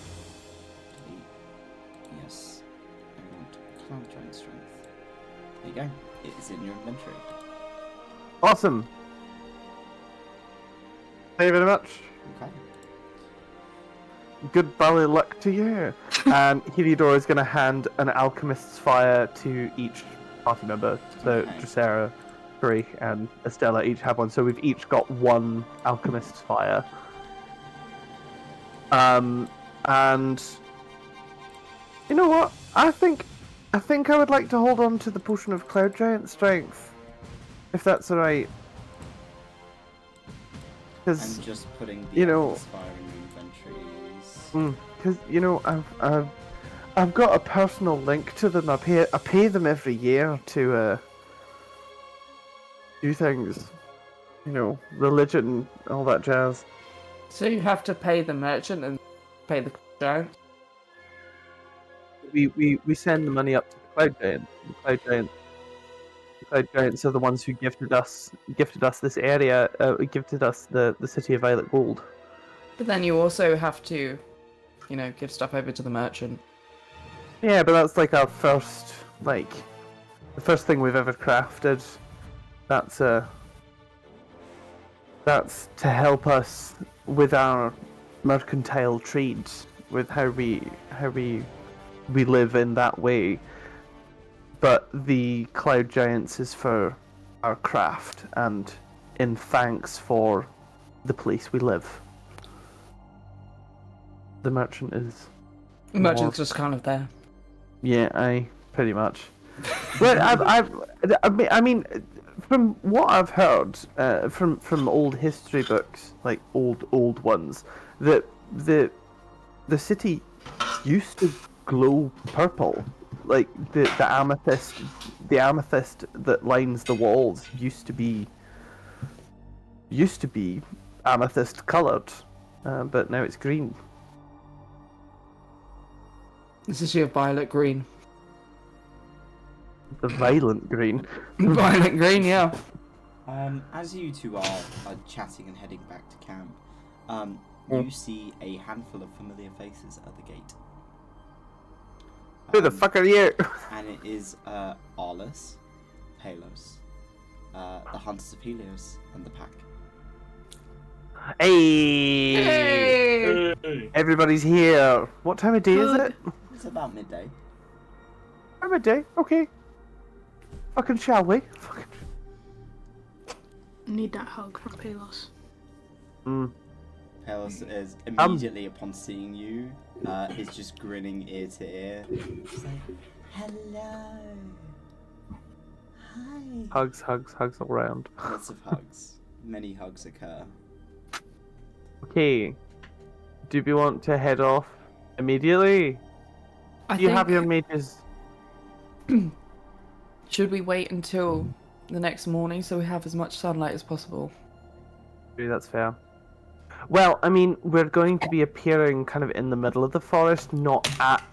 Yes. I want cloud giant strength. There you go. It's in your inventory. Awesome. Thank you very much. Okay. good bally luck to you. And Heliodor is going to hand an alchemist's fire to each party member. So Okay. Dracera, Free, and Estella each have one. So we've each got one alchemist's fire. And you know what? I think I would like to hold on to the potion of Cloud Giant Strength, if that's alright. Because I'm just putting the you know- alchemist fire in your inventories. because you know I've got a personal link to them. I pay them every year to do things, you know, religion, all that jazz. So you have to pay the merchant and pay the giant. We send the money up to the Cloud Giant. The Cloud Giants are the ones who gifted us this area. Gifted us the city of Violet Gold. But then you also have to, you know, give stuff over to the merchant. Yeah, but that's like our first, the first thing we've ever crafted. That's to help us with our mercantile trade, with how we live in that way. But the Cloud Giants is for our craft and in thanks for the place we live. The merchant is. The merchant's just kind of there. Yeah, pretty much. But I mean, from what I've heard from old history books, like old ones, that the city used to glow purple, like the amethyst that lines the walls used to be amethyst coloured, but now it's green. This is your violet green. The violent green. Violet green, yeah. As you two are chatting and heading back to camp, you see a handful of familiar faces at the gate. Who the fuck are you? And it is Arliss, Palos, the Hunters of Helios, and the pack. Hey! Hey! Everybody's here. What time of day is it? It's about midday. Time of day? Okay. Fucking shall we? Fucking... Need that hug from Palos. Palos is immediately upon seeing you, is just grinning ear to ear. She's like, hello. Hi. Hugs all around. Lots of hugs. Many hugs occur. Okay. Do we want to head off immediately? I Do you think, have your mages? should we wait until the next morning so we have as much sunlight as possible? Maybe that's fair. Well, I mean, we're going to be appearing kind of in the middle of the forest, not at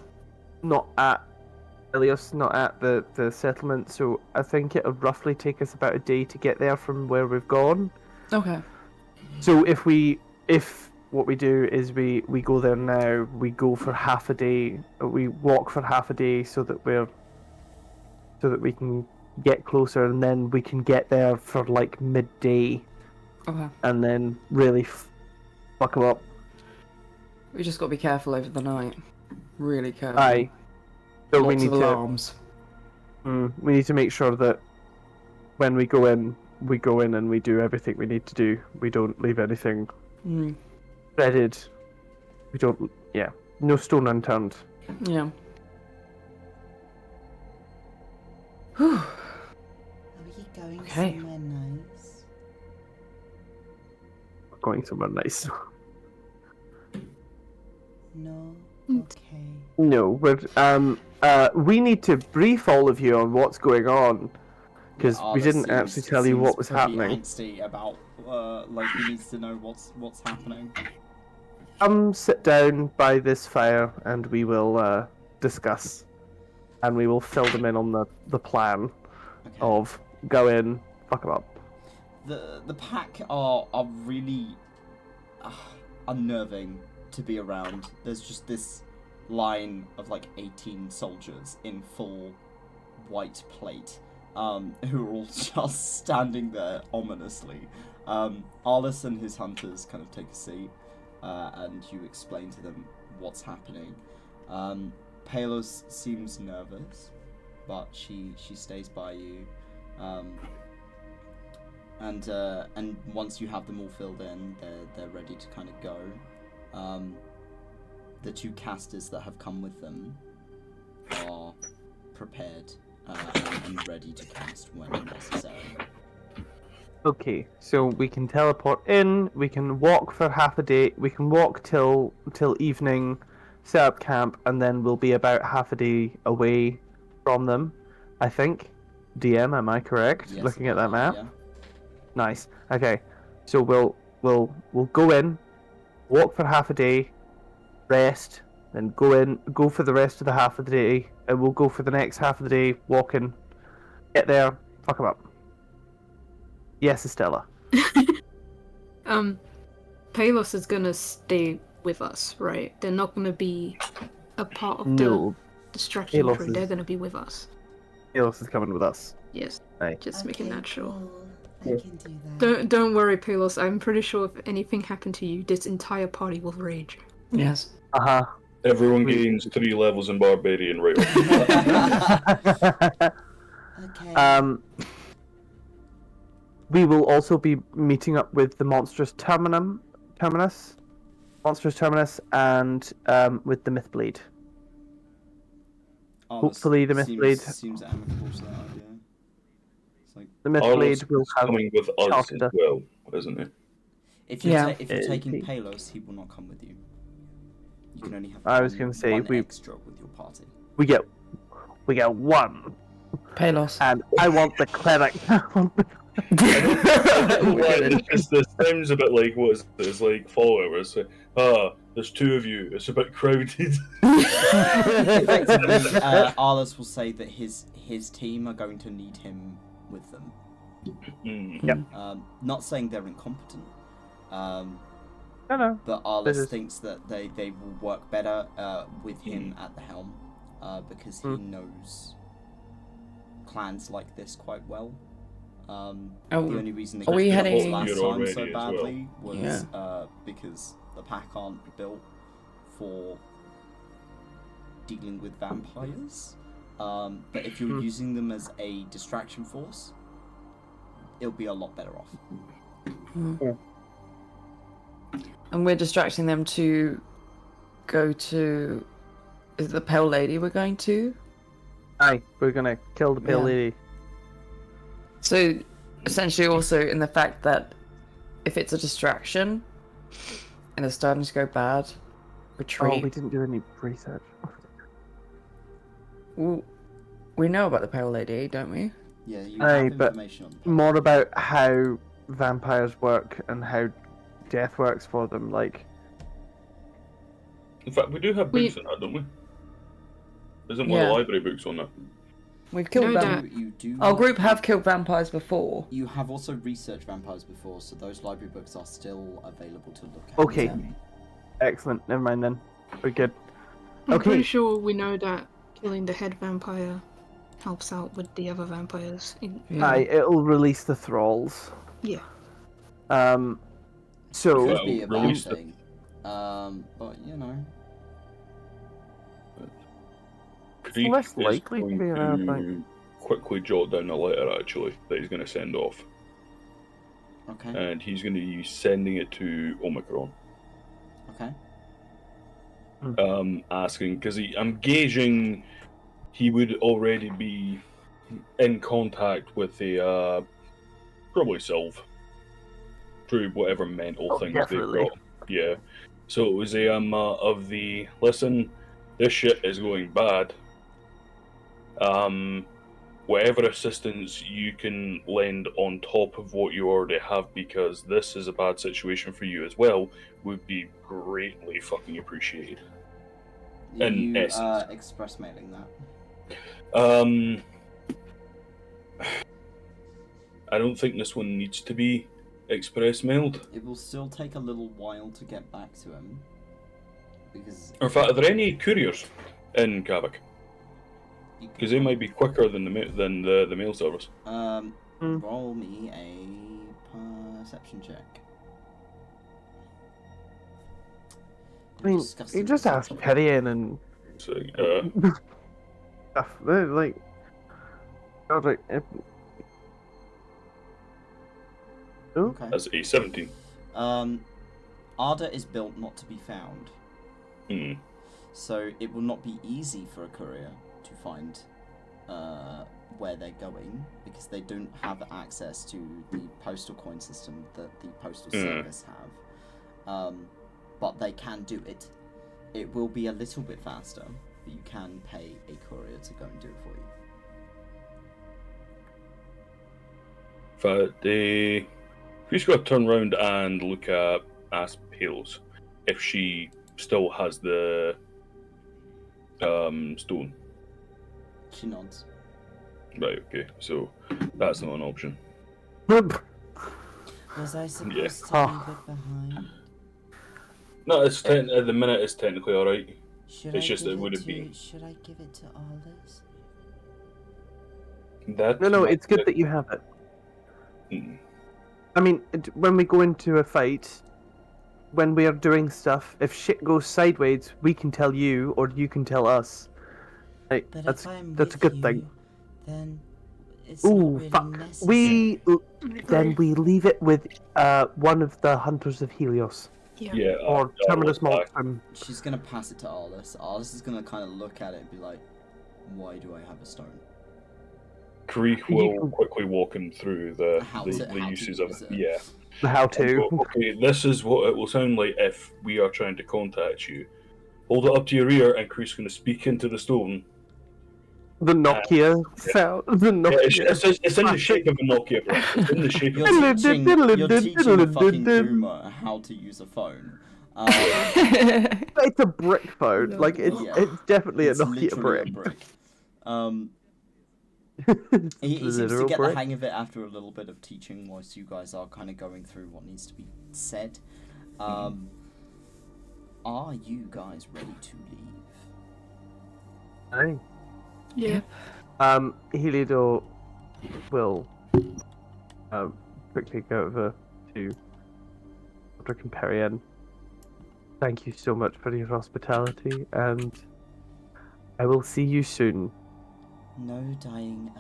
Illios, not at the settlement. So I think it'll roughly take us about a day to get there from where we've gone. Okay. So if what we do is we go there now, we go for half a day, we walk for half a day so that we can get closer, and then we can get there for like midday, Okay. and then really fuck them up. We just got to be careful over the night. Really careful. Aye. So Lots we need of to alarms. we need to make sure that when we go in and we do everything we need to do. We don't leave anything threaded. We don't. Yeah. No stone unturned. Yeah. Are we going Okay. somewhere nice? We're going somewhere nice. No? Mm. Okay. No, we need to brief all of you on what's going on, because we Arliss didn't actually tell you what was seems pretty happening. angsty about, like he needs to know what's happening. Come sit down by this fire, and we will discuss, and we will fill them in on the plan Okay. of go in, fuck them up. The pack are really unnerving to be around. There's just this line of like 18 soldiers in full white plate, who are all just standing there ominously. Arliss and his hunters kind of take a seat. and you explain to them what's happening. Palos seems nervous, but she stays by you. And once you have them all filled in, they're ready to kind of go. The 2 casters that have come with them are prepared and ready to cast when necessary. Okay, so we can teleport in, we can walk for half a day, we can walk till evening, set up camp, and then we'll be about half a day away from them, I think. DM, am I correct? Yes, Looking at that map? yeah. Nice. Okay, so we'll go in, walk for half a day, rest, then go for the rest of the half of the day, and we'll go for the next half of the day walking, get there, fuck 'em up. Yes, Estella. Palos is gonna stay with us, right? They're not gonna be a part of No, the distraction Palos crew. is- They're gonna be with us. Palos is coming with us. Yes. Right. Just making that sure. Cool. I can do that. Don't worry, Palos. I'm pretty sure if anything happened to you, this entire party will rage. Yes. Uh-huh. Everyone We- gains 3 levels in Barbarian right off the bat. Okay. We will also be meeting up with the Monstrous Terminus, and with the Mythblade. Oh, hopefully the Mythblade- seems amicable to that idea. It's like, The Arlos Mythblade will is have coming with us charted as us. well, isn't he? if you're, Yeah. if you're taking Okay. Palos, he will not come with you. You can only have I was one- gonna say, one we- extra with your party. we get one, Palos. and I want the cleric. This sounds a bit like what is it? It's like Fallout, where it's like, there's 2 of you. It's a bit crowded. Effectively, Arlos will say that his team are going to need him with them. Mm. Not saying they're incompetent, No. but This Arlos is- thinks that they will work better with him at the helm because he knows clans like this quite well. The only reason they are we got heading- last You're time already so as well. badly was Yeah. because the pack aren't built for dealing with vampires. But if you're using them as a distraction force, it'll be a lot better off. And we're distracting them to go to... Is it the Pale Lady we're going to? Aye, we're gonna kill the Pale Yeah. Lady. So, essentially also in the fact that if it's a distraction and it's starting to go bad, Oh, retreat. we didn't do any research. Well, we know about the Pale Lady, don't we? Yeah, you Aye, have but information on that. More about how vampires work and how death works for them. Like, In fact, we do have books on that, don't we? Isn't one of the Yeah. library books on that? We've killed No, them. You do. Our group have killed vampires before. You have also researched vampires before, so those library books are still available to look at. Okay. Yeah. excellent. Never mind then. We're good. I'm Okay. pretty sure we know that killing the head vampire helps out with the other vampires. Yeah. Aye, it'll release the thralls. Yeah. So Could be a bad release the- thing. But you know. Creek less is likely to going be around, like- to quickly jot down a letter, actually, that he's going to send off. Okay. And he's going to be sending it to Omicron. Okay. Asking, because I'm gauging he would already be in contact with the, probably Sylve. Through whatever mental Oh, things definitely. they've got. Yeah. So it was a, of the, listen, this shit is going bad. Whatever assistance you can lend on top of what you already have, because this is a bad situation for you as well, would be greatly fucking appreciated. In You essence. express mailing that. I don't think this one needs to be express mailed. It will still take a little while to get back to him. Because In fact, are there any couriers in Kavak? Because they might be quicker than the mail service. Roll me a perception check. I mean, Disgusting you just ask consumption. Perian and So, stuff. They're like, God, like, oh, Okay. as a 17. Arda is built not to be found, Hmm. so it will not be easy for a courier to find where they're going, because they don't have access to the postal coin system that the postal service have. But they can do it. It will be a little bit faster, but you can pay a courier to go and do it for you. But we just got to turn around and look at Pales if she still has the stone. She nods. Right, okay, so that's not an option. Was I supposed Yeah. to leave it behind? No, it's at the minute it's technically alright. Should It's I just give it would it have to? been. Should I give it to Aldous? That no, it's good that you have it. Hmm. I mean, when we go into a fight, when we are doing stuff, if shit goes sideways, we can tell you, or you can tell us. Like, But that's if I'm that's a with good thing. you, then it's Ooh, not really fuck. necessary. Then we leave it with one of the hunters of Helios, Yeah, or Terminus Arlo's back. Maltrum. She's gonna pass it to Aldous. Aldous is gonna kind of look at it and be like, "Why do I have a stone?" Krieg will quickly walk him through the How to uses use of it. yeah. The how-to. Okay, this is what it will sound like if we are trying to contact you. Hold it up to your ear, and Krieg's going to speak into the stone. The Nokia sound. The Yeah, Nokia. it's in the shape of a Nokia brick. It's in the shape of You're teaching a fucking boomer how to use a phone. It's a brick phone. No. Like it's Yeah. it's definitely It's a Nokia literally brick. a brick. It's He a seems to literal get brick. the hang of it after a little bit of teaching, whilst you guys are kind of going through what needs to be said. Are you guys ready to leave? Aye. Yeah. Heliodor will quickly go over to Dr. Perian. Thank you so much for your hospitality, and I will see you soon. No dying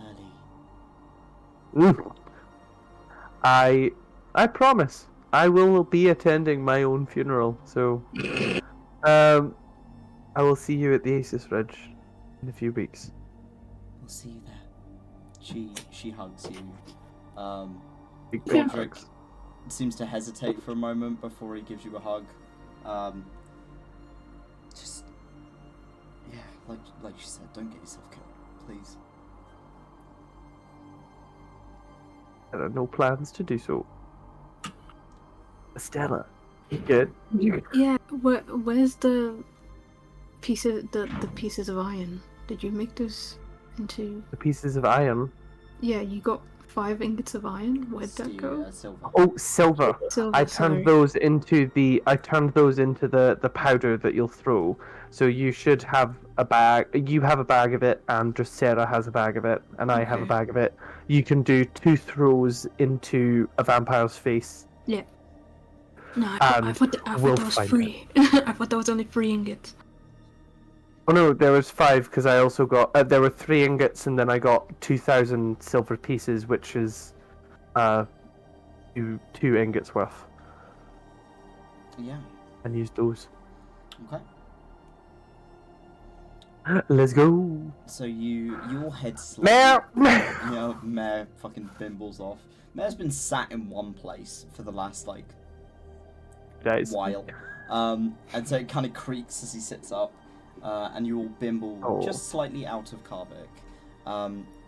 early. I promise I will be attending my own funeral, so I will see you at the Aces Ridge in a few weeks. We'll see you there. She hugs you. Big Yeah. Godric seems to hesitate for a moment before he gives you a hug. Just yeah, like you said, don't get yourself killed, please. There are no plans to do so. Estella, you good? Yeah. Where's the pieces of iron? Did you make those into? The pieces of iron. Yeah, you got 5 ingots of iron. Where'd that go? Silver. Oh, silver. Silver. I sorry. turned those into the powder that you'll throw. So you should have a bag. You have a bag of it, and just Sarah has a bag of it, and I have a Okay. bag of it. You can do 2 throws into a vampire's face. Yeah. No, I And thought we'll that was find free. I thought that was only 3 ingots. Oh no, there was 5 because I also got. There were 3 ingots, and then I got 2,000 silver pieces, which is, 2 ingots worth, Yeah. and used those. Okay. Let's go. So you all head Mayor. You know, Mayor fucking bimbles off. Mayor's been sat in one place for the last Guys. while, and so it kind of creaks as he sits up, and you all bimble just slightly out of Karvik,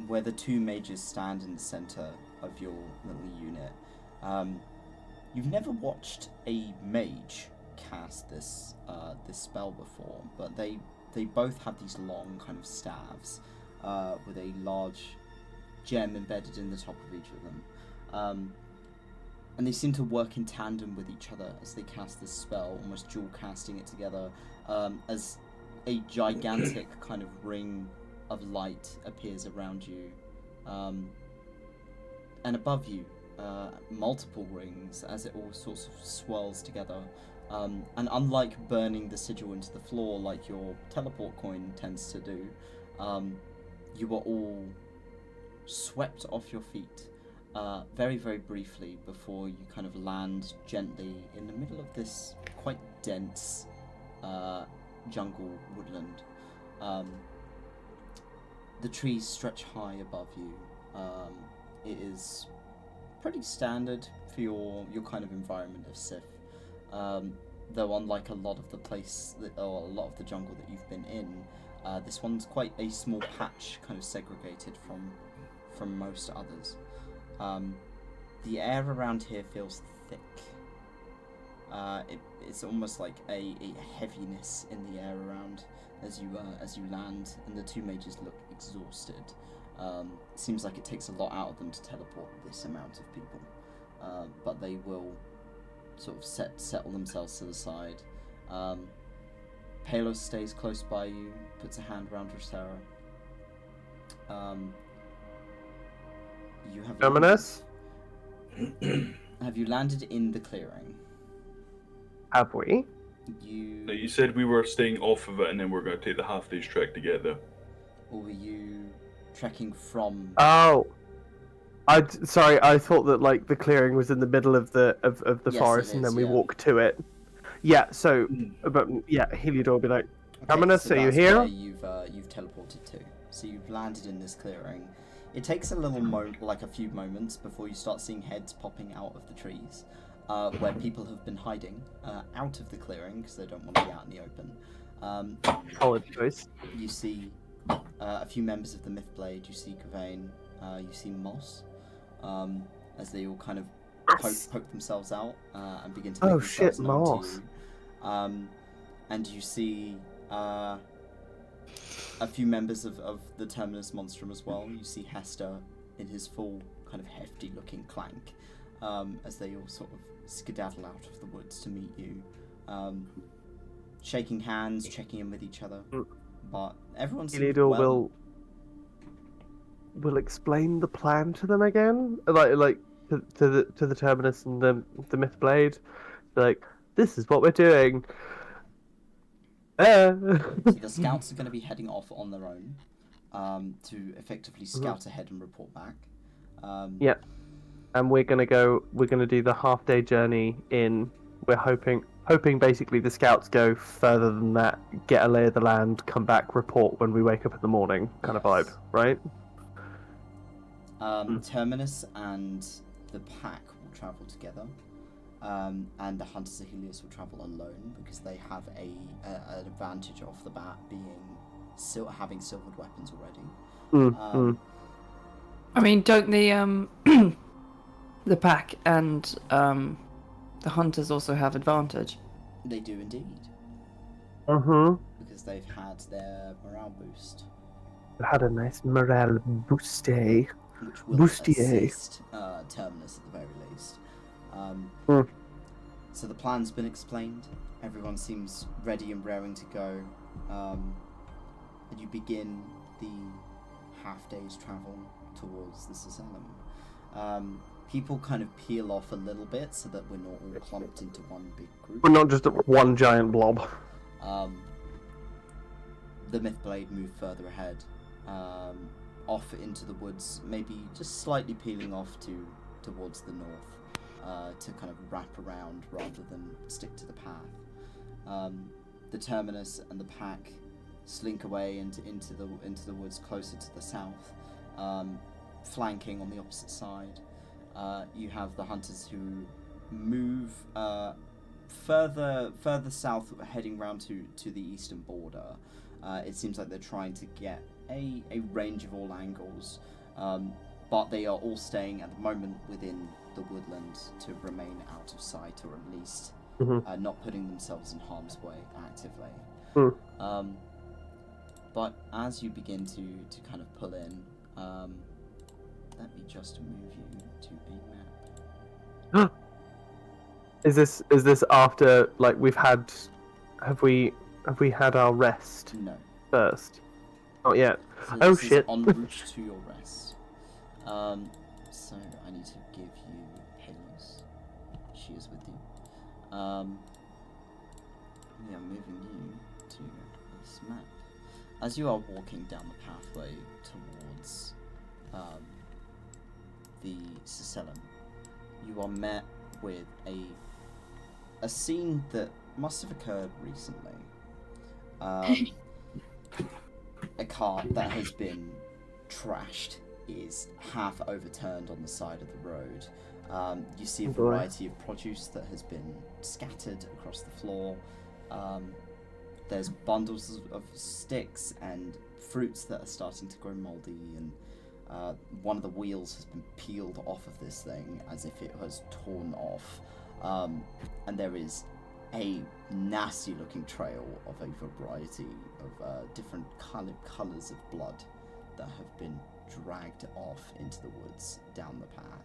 where the 2 mages stand in the center of your little unit. You've never watched a mage cast this spell before, but they both have these long kind of staves with a large gem embedded in the top of each of them. And they seem to work in tandem with each other as they cast this spell, almost dual casting it together, as a gigantic kind of ring of light appears around you. And above you, multiple rings as it all sorts of swirls together. And unlike burning the sigil into the floor like your teleport coin tends to do, you are all swept off your feet very, very briefly before you kind of land gently in the middle of this quite dense jungle woodland. The trees stretch high above you. It is pretty standard for your kind of environment of Sif. Though unlike a lot of the or a lot of the jungle that you've been in, this one's quite a small patch, kind of segregated from most others. The air around here feels thick. It's almost like a heaviness in the air around as you land, and the two mages look exhausted. It seems like it takes a lot out of them to teleport this amount of people, but they will sort of settle themselves to the side. Palos stays close by you, puts a hand around Rosera. You have Terminus? Have you landed in the clearing? Have we? You... No, you said we were staying off of it and then we're going to take the half-day's trek together. Or were you trekking from... Oh! Sorry, I thought that like the clearing was in the middle of the Yes, forest it and then is, we yeah. walked to it. Yeah, so, but yeah, Heliodor will be like, Okay, Terminus, so are you that's here? where you've teleported to. So you've landed in this clearing. It takes a little like a few moments before you start seeing heads popping out of the trees, where people have been hiding out of the clearing because they don't want to be out in the open. Solid choice. You see a few members of the Mythblade. You see Gavain. You see Moss, as they all kind of poke themselves out and begin to make themselves known to you. And you see a few members of the Terminus Monstrum as well. You see Hester in his full kind of hefty looking clank, as they all sort of skedaddle out of the woods to meet you, shaking hands, checking in with each other. But everyone seems Heliodor will explain the plan to them again, like to the Terminus and the Mythblade. Like, this is what we're doing. So the scouts are going to be heading off on their own to effectively scout ahead and report back. Yeah, and we're gonna do the half-day journey in. We're hoping basically the scouts go further than that, get a lay of the land, come back, report when we wake up in the morning, kind of vibe, right? Terminus and the pack will travel together, and the Hunters of Helios will travel alone because they have an advantage off the bat, being having silvered weapons already. I mean, don't the the pack and the hunters also have advantage? They do indeed, because they've had their morale boost. Had a nice morale boost day. Which will Bustier. assist Terminus at the very least. So the plan's been explained. Everyone seems ready and raring to go. And you begin the half-day's travel towards the Sacellum. People kind of peel off a little bit so that we're not all clumped into one big group. We're not just one giant blob. The Mythblade move further ahead. Off into the woods, maybe just slightly peeling off towards the north, to kind of wrap around rather than stick to the path. The Terminus and the pack slink away into the woods closer to the south, flanking on the opposite side. You have the hunters who move further south, heading round to the eastern border. It seems like they're trying to get a range of all angles, but they are all staying at the moment within the woodland to remain out of sight, or at least not putting themselves in harm's way actively. But as you begin to kind of pull in, let me just move you to a map. Is this after, like, have we had our rest No. first? Not yet. So Oh this is shit. en route to your rest. So I need to give you Helios. She is with you. Yeah, moving you to this map. As you are walking down the pathway towards the Sacellum, you are met with a scene that must have occurred recently. A cart that has been trashed is half overturned on the side of the road. You see a variety of produce that has been scattered across the floor. There's bundles of sticks and fruits that are starting to grow moldy, and one of the wheels has been peeled off of this thing as if it was torn off. And there is a nasty looking trail of a variety of different colours of blood that have been dragged off into the woods down the path.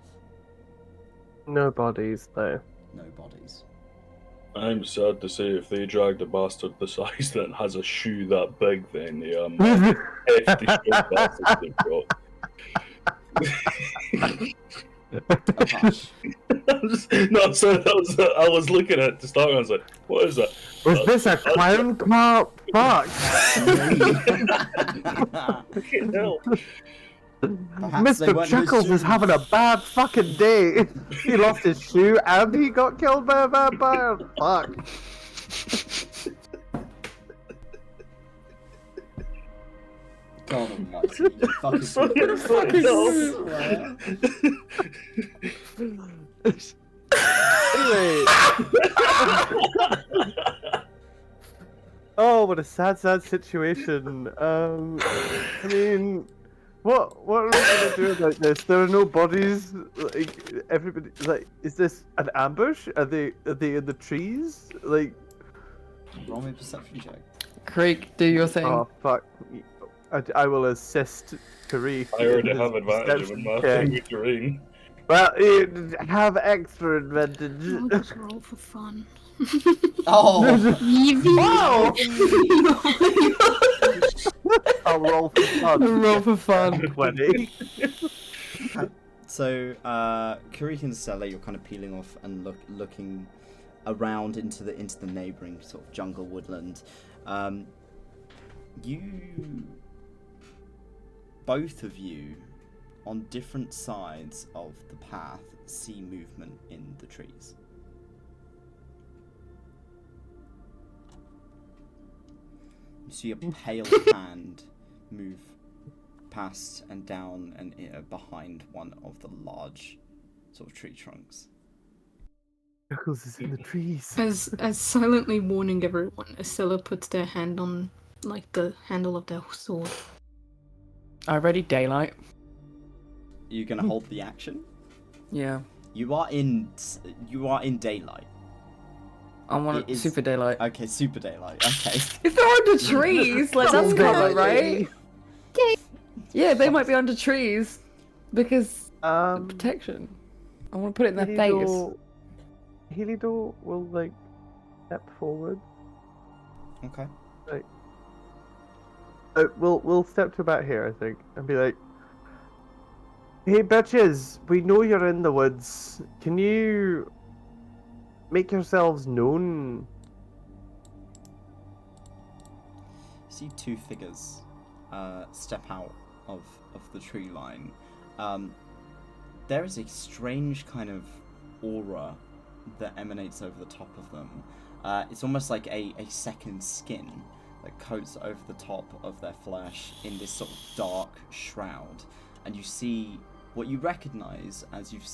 No bodies, though. No bodies. I'm sad to say, if they dragged a bastard the size that has a shoe that big, then they hefty strong bastards they've got. No, sorry, I was looking at it to start with, I was like, what is that? Was this a clown car? Fuck! Fucking hell. Mr. Chuckles is having a bad fucking day. He lost his shoe and he got killed by a vampire. Fuck. God almighty, you fucking Anyway. Oh, what a sad situation. I mean, what are we gonna do about this? There are no bodies. Like everybody, like, is this an ambush? Are they in the trees? Like, roll me a perception check. Creek, do your thing. oh fuck. I will assist Tariq. I already have advantage with my thing with terrain. Well, you have extra advantage. I'll just roll for fun. Oh! I'll roll for fun. Roll for fun. 20. So, Karik and Stella, you're kind of peeling off and looking around into the neighbouring sort of jungle woodland. Both of you, on different sides of the path, see movement in the trees. You see a pale hand move past and down and behind one of the large sort of tree trunks. Chuckles is in the trees. As silently warning everyone, Asilla puts their hand on, like, the handle of their sword. Already daylight. You're gonna hold the action? Yeah. You are in daylight. I want It is- super daylight. Okay, super daylight. Okay. If they're under trees, like that's cover, right? Yeah, they might be under trees because protection. I want to put it in their face. Helido will like step forward. Okay. Like, we'll step to about here, I think, and be like, "Hey, bitches, we know you're in the woods. Can you make yourselves known?" See two figures step out of the tree line. There is a strange kind of aura that emanates over the top of them. It's almost like a second skin that coats over the top of their flesh in this sort of dark shroud, and you see what you recognise as you've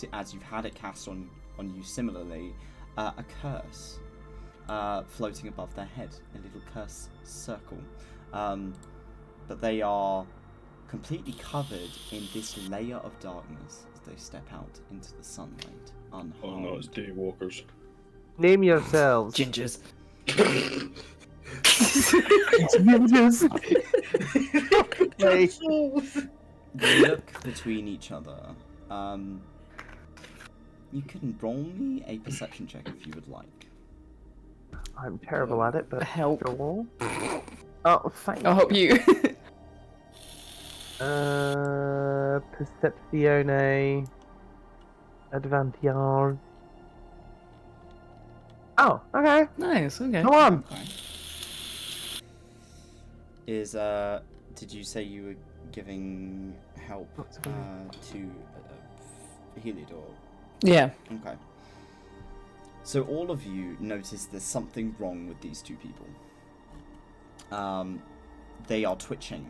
had it cast on you similarly, a curse floating above their head, a little curse circle, but they are completely covered in this layer of darkness as they step out into the sunlight unharmed. Oh no, it's daywalkers. Name yourselves. Gingers. Gingers. Hey. They look between each other. You can roll me a perception check if you would like. I'm terrible at it, but Help. sure. Oh, fine. I'll help you. Percepzione. Advantage. Oh, okay. Nice. Okay. Come on. Okay. Did you say you were giving help to Heliodor? Yeah. Okay. So all of you notice there's something wrong with these two people. They are twitching,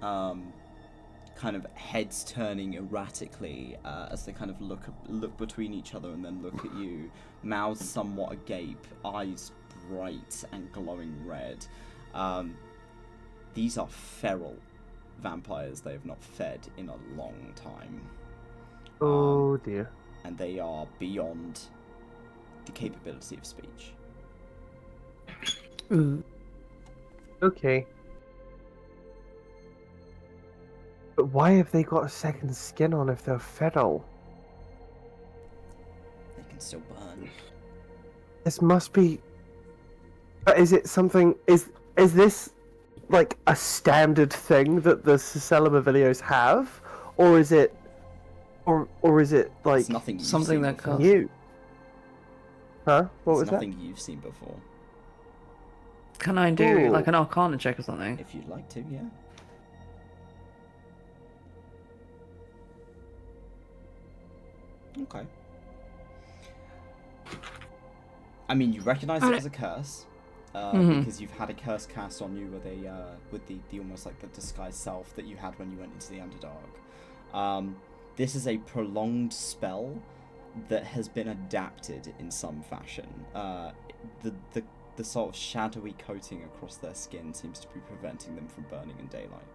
kind of heads turning erratically as they kind of look between each other and then look at you, mouths somewhat agape, eyes bright and glowing red. These are feral vampires. They have not fed in a long time. Oh dear. And they are beyond the capability of speech. Ooh. Okay. But why have they got a second skin on if they're feral? They can still burn. This must be. But is it something? Is this like a standard thing that the Sacellum of Illios have, or is it, or is it like It's nothing you've something seen that before. costs- new? Huh? What was It's that? nothing you've seen before. Can I do Ooh. like an Arcana check or something? If you'd like to, yeah. Okay. I mean, you recognize it as a curse, because you've had a curse cast on you with the almost like the disguised self that you had when you went into the Underdark. This is a prolonged spell that has been adapted in some fashion. The sort of shadowy coating across their skin seems to be preventing them from burning in daylight.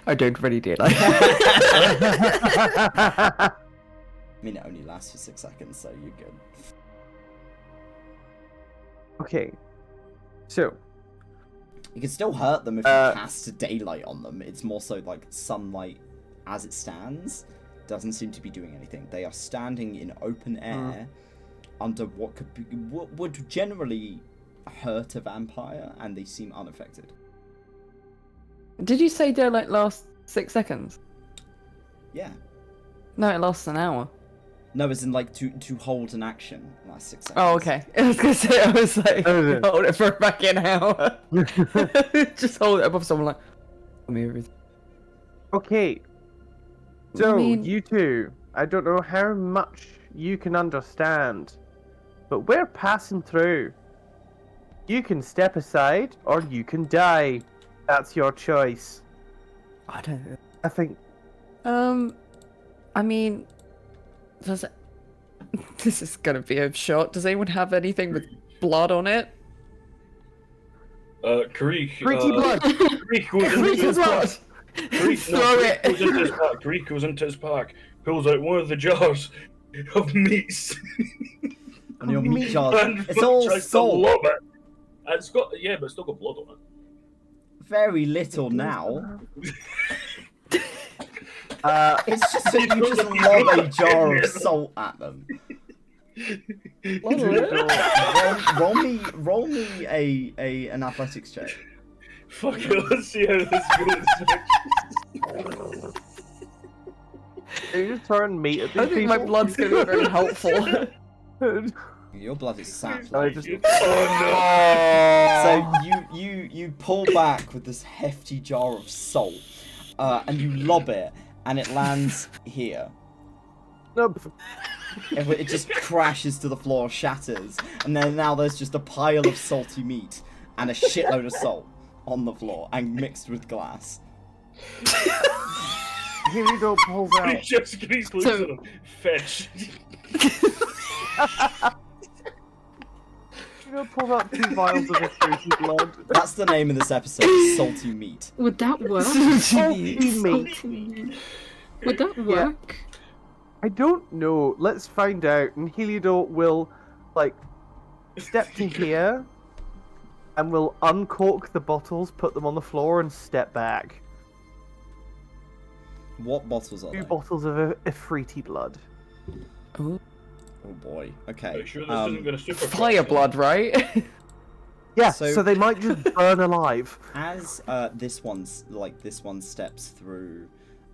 I don't really do like. I mean, it only lasts for 6 seconds, so you're good. Okay. So. You can still hurt them if you cast daylight on them. It's more so like sunlight as it stands doesn't seem to be doing anything. They are standing in open air under what would generally hurt a vampire, and they seem unaffected. Did you say daylight lasts 6 seconds? Yeah. No, it lasts an hour. No, as in like to hold an action lasts 6 seconds. Oh, okay. I was gonna say, I was like, Oh, yeah. hold it for a fucking hour. Just hold it above someone like, tell me everything. Okay. So, I mean- you two, I don't know how much you can understand, but we're passing through. You can step aside, or you can die. That's your choice. I don't. I think. I mean, does it... This is gonna be a shot. Does anyone have anything with blood on it? Creek. Freaky blood! Creek goes into Creek his is pack. blood. Creek Throw it. goes into his pack. Creek goes into his pack. Pulls out one of the jars of meats. On your meat jars. And It's all tries to salt. lob it. And it's got but it's still got blood on it. Very little now. It's just that you just lob a jar of salt at them. roll me an athletics check. Fuck it, let's see how this goes. Are you just throwing meat at these I think my people? blood's gonna be very helpful. Your blood is sapped. I just... So you pull back with this hefty jar of salt, and you lob it, and it lands here. Nope. It just crashes to the floor, shatters, and then now there's just a pile of salty meat and a shitload of salt on the floor and mixed with glass. Here we go, pulls He out. just looks at him. Fetch. Pulls out 2 vials of his fruity blood. That's the name of this episode, Salty Meat. Would that work? Salty meat. Salty. Would that work? I don't know. Let's find out. And Heliodor will, like, step to here, and will uncork the bottles, put them on the floor, and step back. What bottles are 2 they? bottles of Ifriti blood. Ooh. Oh boy. Okay. Are you sure this isn't going to super Fire blood, right? Yeah, So- so they might just burn alive. As this one steps through,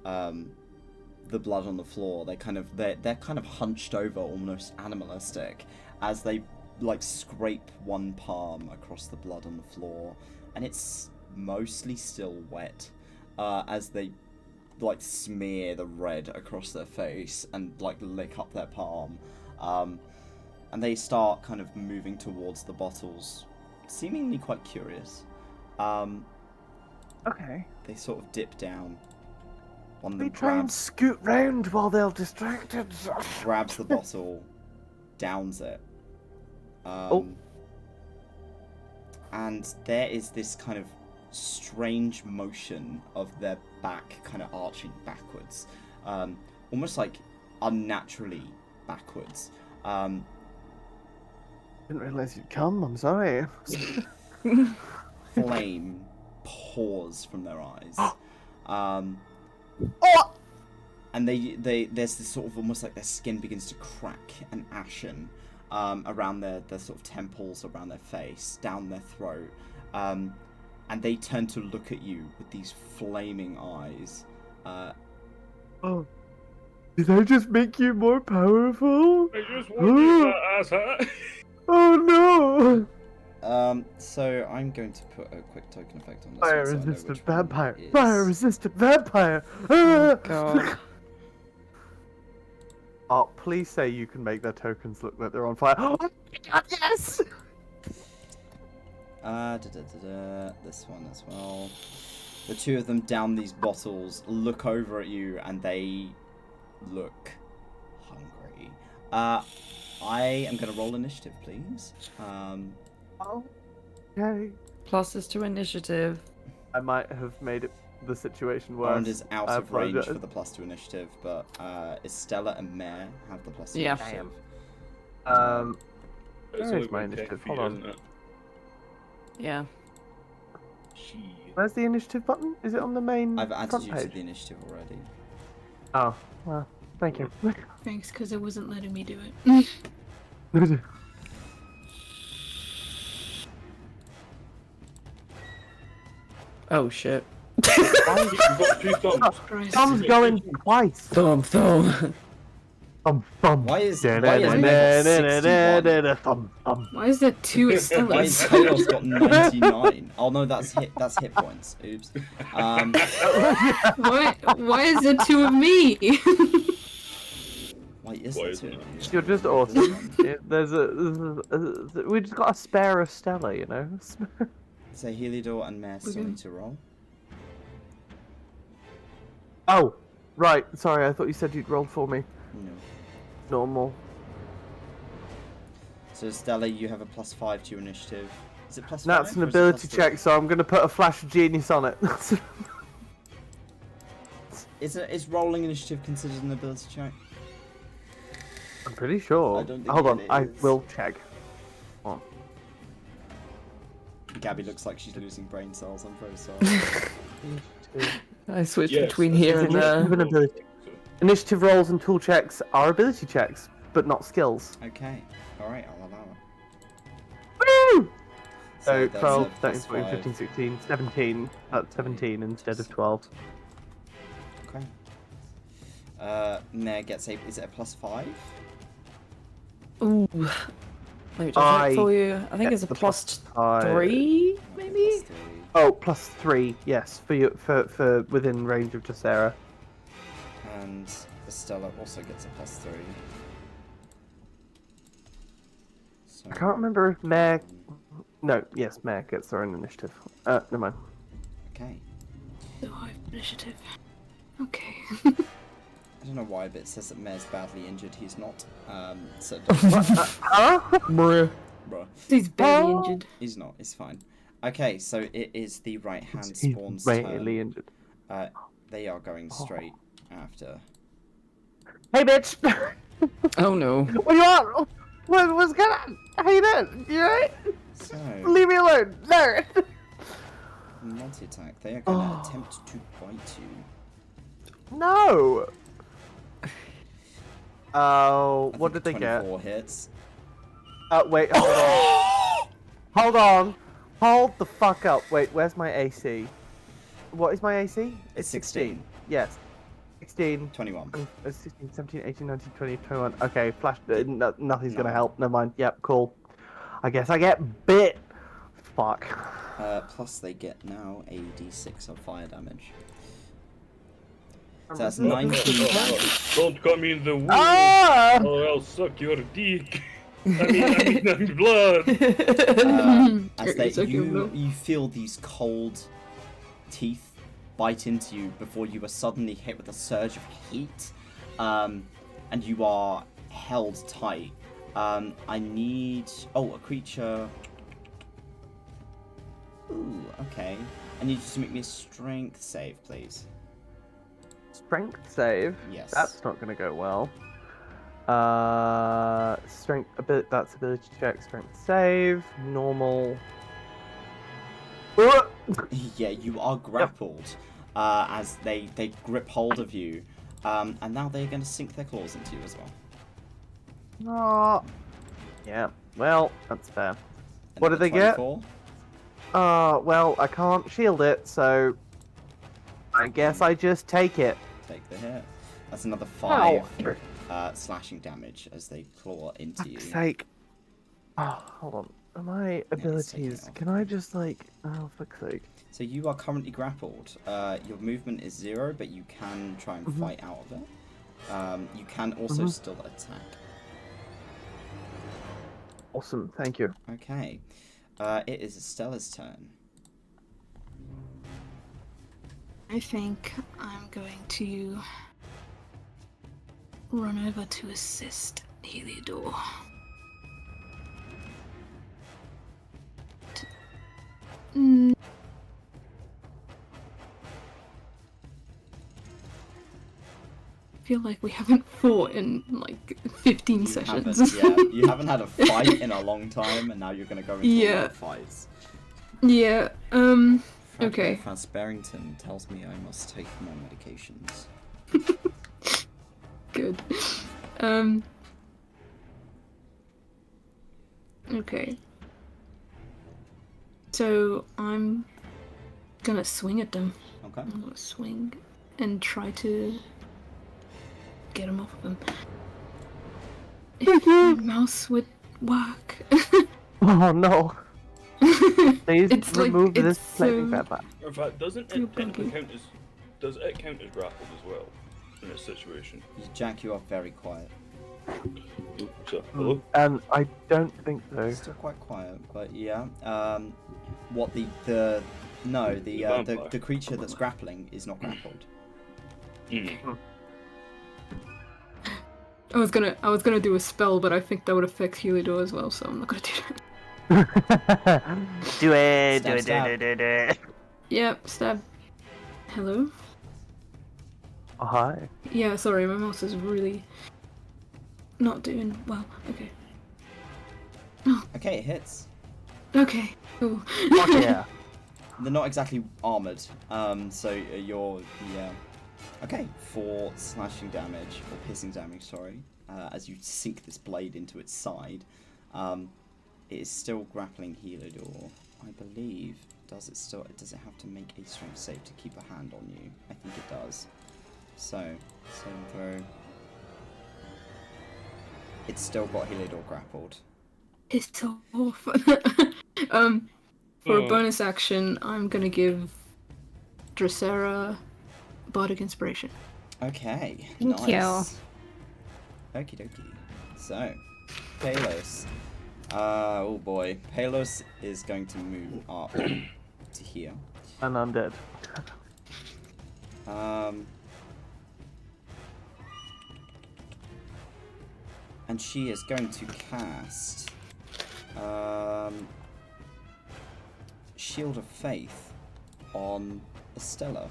the blood on the floor. They're kind of hunched over, almost animalistic, as they like scrape one palm across the blood on the floor, and it's mostly still wet, as they like smear the red across their face and like lick up their palm, and they start kind of moving towards the bottles, seemingly quite curious. Okay. They sort of dip down. One of We them try and scoot round while they're distracted. grabs the bottle, downs it. And there is this kind of strange motion of their back kind of arching backwards, almost like unnaturally backwards. Didn't realise you'd come. I'm sorry. Flame pours from their eyes. And there's this sort of almost like their skin begins to crack and ashen around their sort of temples, around their face, down their throat. And they turn to look at you with these flaming eyes. Oh. Did I just make you more powerful? I just want you to ass hat. Oh no! So I'm going to put a quick token effect on this. Fire one so I know resistant which one vampire! it is. Fire resistant vampire! God. Oh, please say you can make their tokens look like they're on fire. Oh my god, yes! This one as well. The two of them down these bottles, look over at you, and they look hungry. I am going to roll initiative, please. Okay. Pluses to initiative. I might have made the situation worse. Bond is out I of range apologize. for the +2 initiative, but Estella and Mare have the +2 Yeah. initiative. It's Where is only my by 10 initiative? feet, Hold on. isn't it? Yeah. Gee. Where's the initiative button? Is it on the main I've added front you page? to the initiative already. Oh, well, thank you. Thanks, because it wasn't letting me do it. Oh shit. You've got 2 thumbs. Christ. Thumb's going twice. Thumb. Thumb, thumb. Why is Thumb, thumb. Why is there 2 Why is Estellas? Talos got 99? Oh no, that's hit points. Oops. Why is there 2 of me? Why is Why there isn't two it? of you? You're just awesome. Yeah, there's we just got a spare of Stella, you know. So Heliodor and Mare still Okay. need to roll. Oh, right. Sorry, I thought you said you'd roll for me. No. Normal. So Stella, you have a +5 to your initiative. Is it +5? That's an or is it ability +3? check, so I'm gonna put a flash of genius on it. Is rolling initiative considered an ability check? I'm pretty sure. I don't think Hold on, it I is. will check. Oh. Gabby looks like she's losing brain cells. I'm very sorry. I switched Yes, between that's here Is and it there. initiative and ability? Initiative rolls and tool checks are ability checks, but not skills. Okay. All right. I'll allow it. Woo! So that's 12, a 13, 14, +5. 15, 16, 17. That's 17 instead of 12. Okay. Mare gets a. Is it a +5? Ooh. Let me just I check for you. I think get it's a the +3, maybe? +3. Oh, +3, yes, for you, for within range of Dracera. And Estella also gets a +3. So, I can't remember if Mare. No, yes, Mare gets her own initiative. Never mind. Okay. So high initiative. Okay. I don't know why, but it says that Mare's badly injured. He's not. So Huh? Bruh. bruh. He's badly Oh. injured. He's not. It's fine. Okay, so it is the right hand He's spawn's really turn. injured. They are going straight after. Hey, bitch! Oh no. What do you want? What's going on? How you doing? You alright? So Leave me alone! No! multi-attack. They are going to Oh. attempt to bite you. No! Oh, I what think did they get? 24 hits. Wait, hold on. Hold on. Hold the fuck up. Wait, where's my AC? What is my AC? It's 16. Yes. 16, 21. 16, 17, 18, 19, 20, 21. Okay, flash. Nothing's No. gonna help. Never mind. Yep, cool. I guess I get bit. Fuck. Plus they get now a d6 of fire damage. I'm So that's resistant 19 to damage. Don't come in the wound. Ah! Or I'll suck your dick. I mean blood. As they, you feel these cold teeth bite into you before you are suddenly hit with a surge of heat, and you are held tight. I need... Oh, a creature... Ooh, okay. I need you to make me a strength save, please. Strength save. Yes. That's not gonna go well. Strength. That's ability check. Strength save. Normal. Yeah, you are grappled as they grip hold of you, and now they're going to sink their claws into you as well. Oh. Yeah. Well, that's fair. What did they get? 24. Well, I can't shield it, so I guess I just take it. Take the hit. That's another 5 slashing damage as they claw into you. Fuck's sake. Oh, hold on. My abilities, can I just like... Oh, fuck's sake. So you are currently grappled. Your movement is 0, but you can try and fight out of it. You can also still attack. Awesome, thank you. Okay. It is Estella's turn. I think I'm going to run over to assist Heliodor. I feel like we haven't fought in like 15 sessions. You haven't had a fight in a long time, and now you're going to go into a lot of fights. Yeah, okay. Franz Barrington tells me I must take more medications. Good. Okay. So I'm gonna swing at them. Okay. I'm gonna swing and try to get them off of them. If my mouse would work. Oh no. Please It's remove like, this it's lightning so... pepper. In fact, doesn't Too it technically buggy. count as... Does it count as grappled as well in this situation? Jack, you are very quiet. So, hello? And I don't think so. Still quite quiet, but yeah. What the vampire. creature that's grappling is not grappled. I was gonna do a spell, but I think that would affect Heliodor as well, so I'm not gonna do that. Do it, Stab, stab. do it. Yep, stab. Hello? Oh, hi. Yeah, sorry, my mouse is really not doing well. Okay. Okay, it hits. Okay, cool. Fuck yeah. They're not exactly armored, so you're okay, 4 slashing damage or piercing damage. Sorry, as you sink this blade into its side. It is still grappling Heliodor, I believe. Does it have to make a strength save to keep a hand on you? I think it does. So, saving throw. It's still got Heliodor grappled. It's off. For a bonus action, I'm gonna give Dracera Bardic Inspiration. Okay, Thank nice. you. Okie dokie. So, Palos. Oh boy. Palos is going to move up to here. And I'm dead. And she is going to cast Shield of Faith on Estella.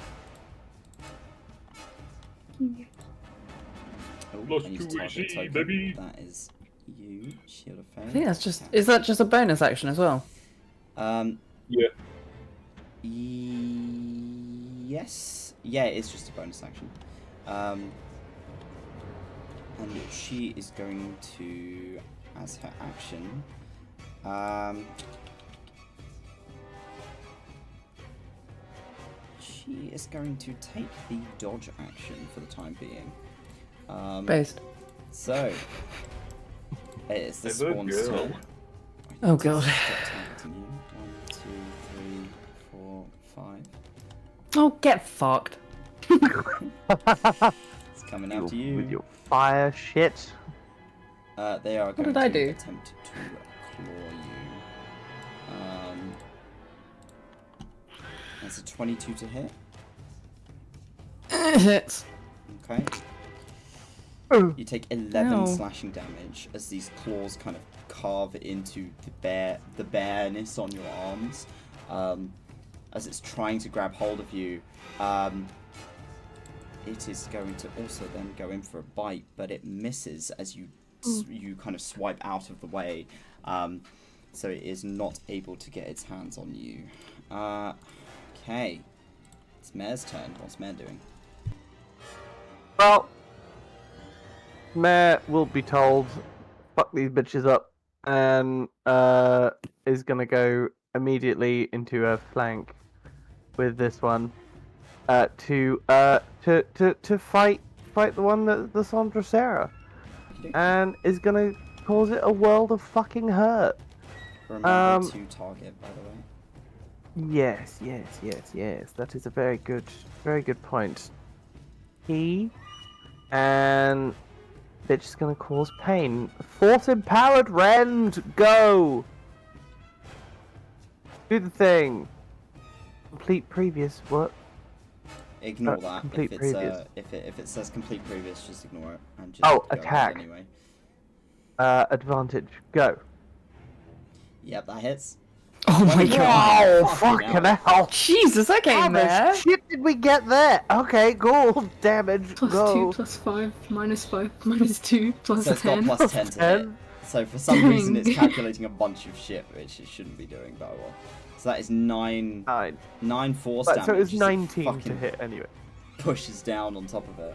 Oh, Plus I need to 2 target AC, token. baby. That is you, Shield of Faith. I think that's just. Is that just a bonus action as well? Yeah. Yes. Yeah, it's just a bonus action. And she is going to, as her action, she she is going to take the dodge action for the time being. Based. So, it's the Hey, good spawn's girl. turn. Oh god. Stop targeting you. 1, 2, 3, 4, 5. Oh, get fucked. It's coming after you. With your fire shit. They are going did I to do? attempt to claw you. That's a 22 to hit. Hits. Okay. You take 11 Ow. slashing damage as these claws kind of carve into the bareness on your arms. As it's trying to grab hold of you, it is going to also then go in for a bite, but it misses as you kind of swipe out of the way. So it is not able to get its hands on you. Okay. It's Mare's turn. What's Mare doing? Well, Mare will be told, fuck these bitches up, and is gonna go immediately into a flank with this one to fight the one that's on Dracera, and is gonna cause it a world of fucking hurt. Remember to target, by the way. Yes. That is a very good point. He and bitch is gonna cause pain. Force empowered rend, go! Do the thing. Complete previous, what? Ignore that. complete If it's previous. if it says complete previous, just ignore it and just Oh, go ahead attack. anyway. Advantage, go. Yep, that hits. Oh my god. Wow, fucking hell. Jesus, okay, How Mare. much shit did we get there? Okay, cool. Damage, Plus go. 2, plus 5, minus 5, minus 2, plus So it's got 10. plus 10 to hit. 10. So for some reason it's Dang. calculating a bunch of shit, which it shouldn't be doing, but well. So that is 9 force Right, damage. so it was as 19 to fucking hit anyway. pushes down on top of it.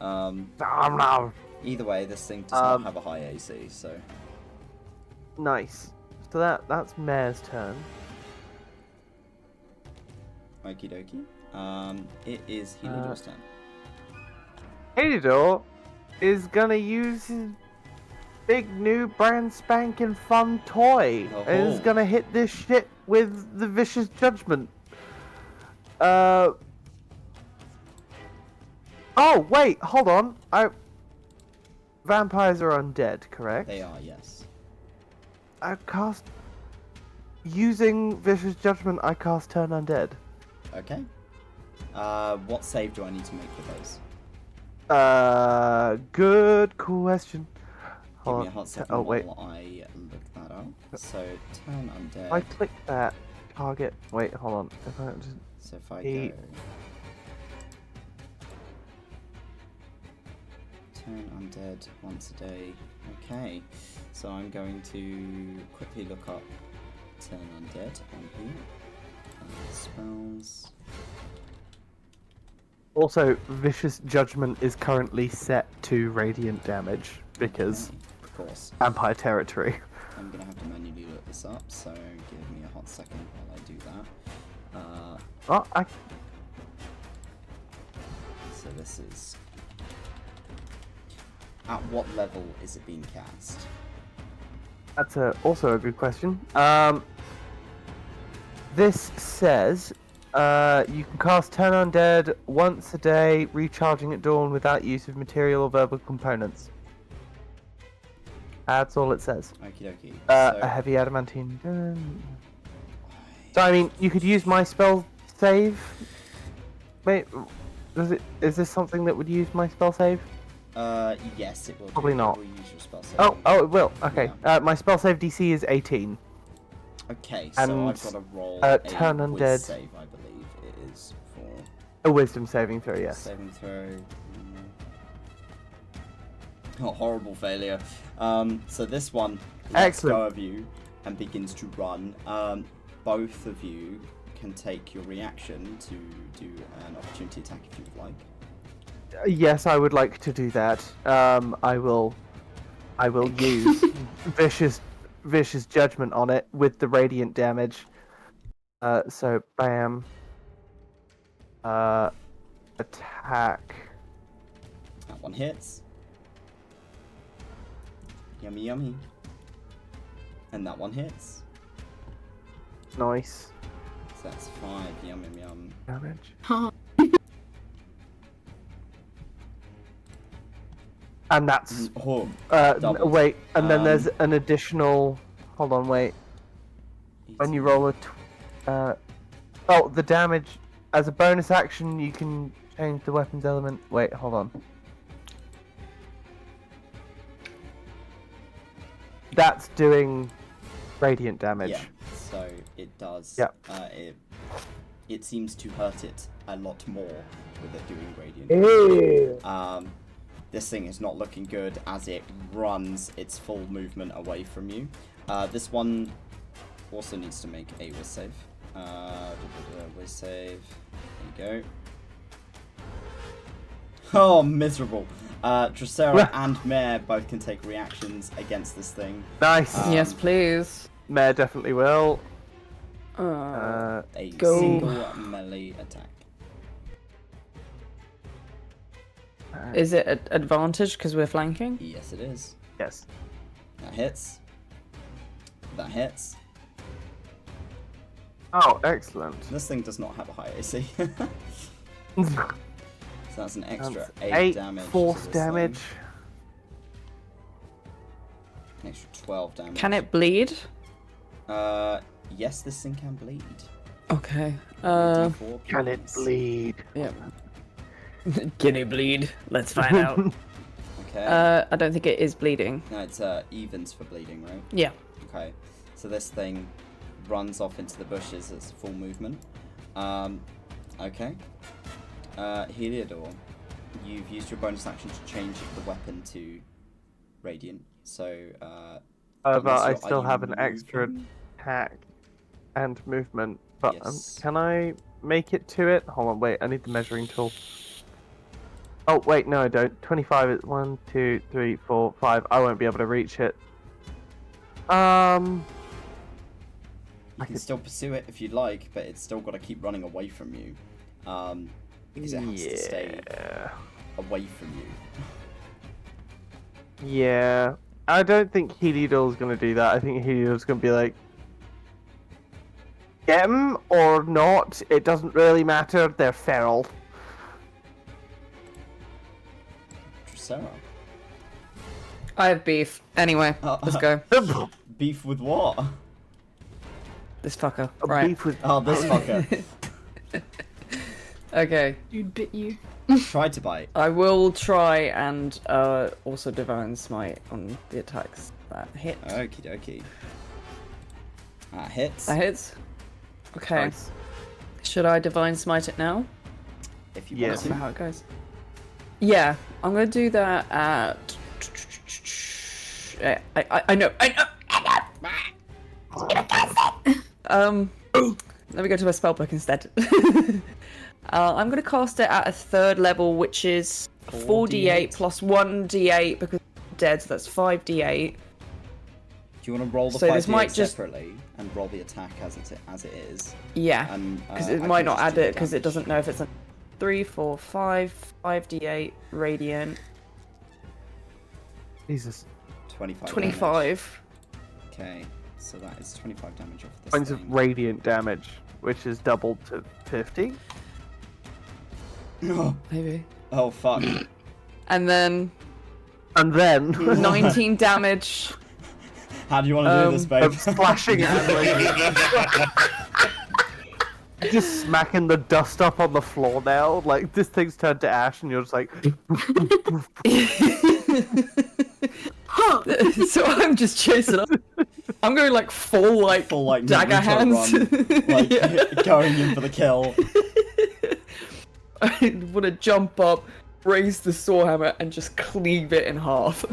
No. Either way, this thing does not have a high AC, so... Nice. So that's Mare's turn. Okie dokie. It is Heliodor's turn. Heliodor is gonna use his big new brand spanking fun toy and is Oh. gonna hit this shit with the vicious judgment. Oh wait, hold on. Vampires are undead, correct? They are, yes. I cast using vicious judgment. I cast turn undead. Okay. What save do I need to make for those? Good question. Give Hold me a on. hot second Oh wait. while I look that up. So, turn undead. If I click that target. Wait, hold on. If I just So if I Eight. go... Turn undead once a day. Okay. So I'm going to quickly look up turn undead on here. Spells. also vicious judgment is currently set to radiant damage because Okay, of course. vampire territory. I'm gonna have to manually look this up, so give me a hot second while I do that. Oh, So this is... At what level is it being cast? that's also a good question. This says you can cast Turn Undead once a day, recharging at dawn without use of material or verbal components. That's all it says. Okie dokie. A heavy adamantine. So I mean, you could use my spell save. Wait, is this something that would use my spell save? Yes, it will. Probably not. It will use your spell save. Oh, it will. Okay. My spell save DC is 18. Okay, so and, I've got to roll turn a undead. whiz save, I believe it is, for A wisdom saving throw, yes. saving throw. Oh, horrible failure. So this one lets go of you and begins to run. Both of you can take your reaction to do an opportunity attack if you would like. Yes, I would like to do that. I will use vicious judgment on it with the radiant damage. So bam. Attack. That one hits. Yummy, yummy. And that one hits. Nice. So that's 5. Yum, yum, yum. Damage. Huh. And that's Oh, doubled. wait, and then there's Um, an additional. Hold on, wait. When you roll a, oh, the damage as a bonus action, you can change the weapon's element. Wait, hold on. That's doing radiant damage. Yeah, so it does. Yep. It seems to hurt it a lot more with it doing radiant. Ew. This thing is not looking good as it runs its full movement away from you. This one also needs to make a whiz save. Whiz save. There you go. Oh, miserable. Dracera and Mare both can take reactions against this thing. Nice. Yes, please. Mare definitely will. A Go. single melee attack. Is it an advantage because we're flanking? Yes, it is. Yes. That hits. That hits. Oh, excellent. This thing does not have a high AC. So that's an extra That's 8 damage. to force this damage. thing. An extra 12 damage. Can it bleed? Yes, this thing can bleed. Okay. D4, Can it please. bleed? Yeah. Can it bleed? Let's find out. Okay. I don't think it is bleeding. No, it's evens for bleeding, right? Yeah. Okay. So this thing runs off into the bushes as full movement. Okay. Heliodor, you've used your bonus action to change the weapon to radiant. So, But unless I you're- still are you have an extra moving? attack and movement. But Yes. can I make it to it? Hold on, wait. I need the measuring tool. Oh wait, no, I don't. 25 is 1, 2, 3, 4, 5. I won't be able to reach it. You can still pursue it if you'd like, but it's still got to keep running away from you. Because it has to stay away from you. Yeah. I don't think Heliodor's gonna do that. I think Heliodor's gonna be like, get 'em or not. It doesn't really matter. They're feral. Dracera. I have beef. Anyway, let's go. Beef with what? This fucker. A Right. beef with Oh, this fucker. Okay. Dude bit you. Tried to bite. I will try and also Divine Smite on the attacks that hit. Okie dokie. That hits. That hits? Okay. Nice. Should I Divine Smite it now? If you Yes. want Let's see to. how it goes. Yeah, I'm gonna do that at. I know. Let me go to my spellbook instead. I'm gonna cast it at a 3rd level, which is 4d8 plus 1d8 because I'm dead, so that's 5d8. Do you want to roll the So 5d8 this might just- separately and roll the attack as it is? Yeah, And because I it can might not just add do the it because it damage. doesn't know if it's a 3, 4, 5d8 radiant, Jesus. 25. 25. Okay, so that is 25 damage off this Points thing. of radiant damage, which is doubled to 50. Maybe. Oh fuck. And then And then 19 damage. How do you want to do this, babe? of slashing animals. Just smacking the dust up on the floor now. Like, this thing's turned to ash, and you're just like, So I'm just chasing up. I'm going like full Full dagger Naruto hands. run, like Yeah. going in for the kill. I want to jump up, raise the saw hammer, and just cleave it in half.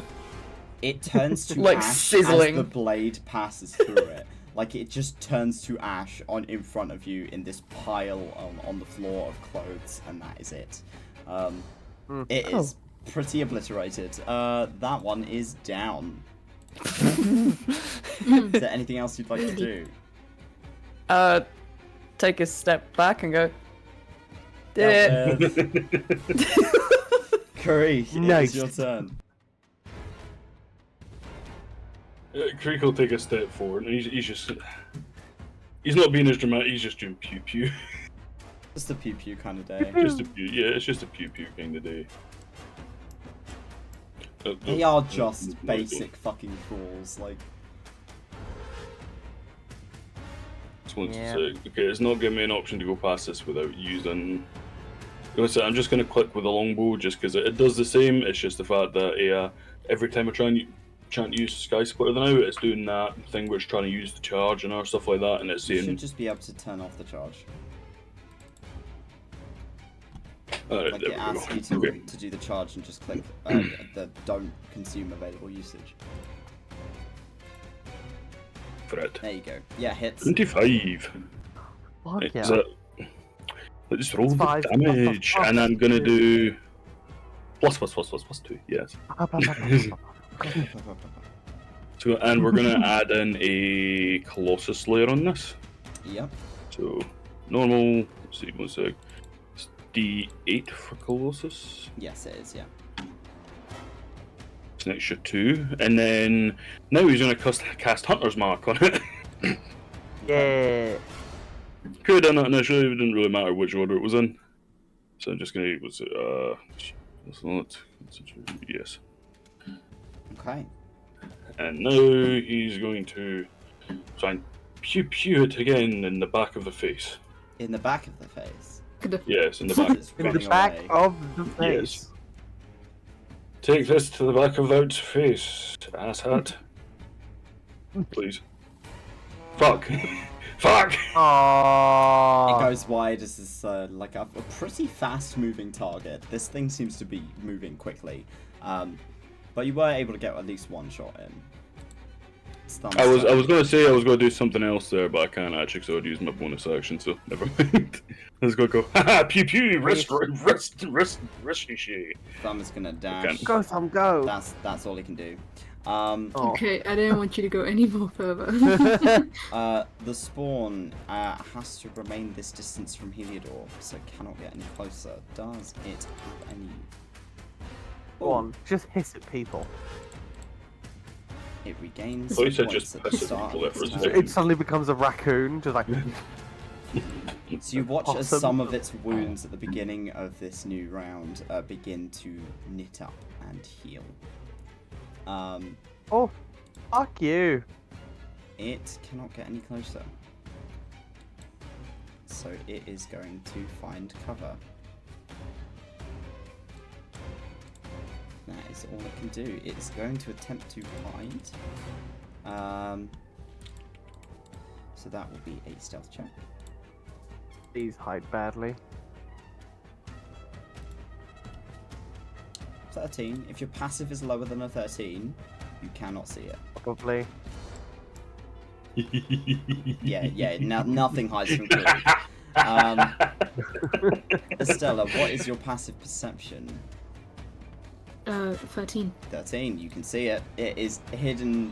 It turns to Like ash sizzling. as the blade passes through it. Like it just turns to ash in front of you in this pile on the floor of clothes, and that is it. It is pretty obliterated. That one is down. Is there anything else you'd like to do? Take a step back and go. Did it. Curry, Nice. it's your turn. Creek will take a step forward, and he's not being as dramatic. He's just doing pew pew. Just a pew pew kind of day. Just a pew. Yeah, it's just a pew pew kind of day. They are just basic fucking thralls, like. Yeah. Okay, it's not giving me an option to go past this without using. I'm just going to click with the longbow just because it does the same. It's just the fact that every time I trying to use Sky Splitter now, it's doing that thing where it's trying to use the charge and other stuff like that, and it's You saying. should just be able to turn off the charge. Alright, Like there it we asks go. you to, Okay. to do the charge and just click the don't consume available usage. Fred. There you go. Yeah, hits. 25. Fuck Right, yeah. is that- let's roll It's the 5 plus damage, plus and I'm gonna two. do +++++2. Yes. So, and we're gonna add in a Colossus layer on this. Yep. So, normal. Let's see, 1 sec. It's D8 for Colossus. Yes, it is. Yeah. It's an extra 2, and then now he's gonna cast Hunter's Mark on it. Yeah. Could have done that initially. It didn't really matter which order it was in. So I'm just gonna that's not. Yes. Okay. And now he's going to try and pew pew it again in the back of the face. In the back of the face. Yes, in the back. It's In the running back away. of the face. Yes. Take this to the back of that face, asshat. Please. Fuck. Fuck! It Aww. goes wide as this like a pretty fast-moving target. This thing seems to be moving quickly, but you were able to get at least one shot in. I was gonna say I was gonna do something else there, but I can't actually, so I'd use my bonus action, so never mind. Let's go. Haha, pew pew, rest. Thumb is gonna dash. Go, Thumb, go. That's all he can do. Oh. Okay, I didn't want you to go any more further. The spawn has to remain this distance from Heliodor, so it cannot get any closer. Does it have any? Go on, just hiss at people. It regains Oh, you hit said points just at the piss at start people of there its for a turn. second. It suddenly becomes a raccoon, just like. So you watch as Possum. some of its wounds at the beginning of this new round begin to knit up and heal. Oh, fuck you. It cannot get any closer. So it is going to find cover. That is all it can do. It's going to attempt to hide. So that will be a stealth check. These hide badly. 13. If your passive is lower than a 13, you cannot see it. Probably. Yeah, nothing hides from Chloe. Estella, what is your passive perception? 13. 13, you can see it. It is hidden.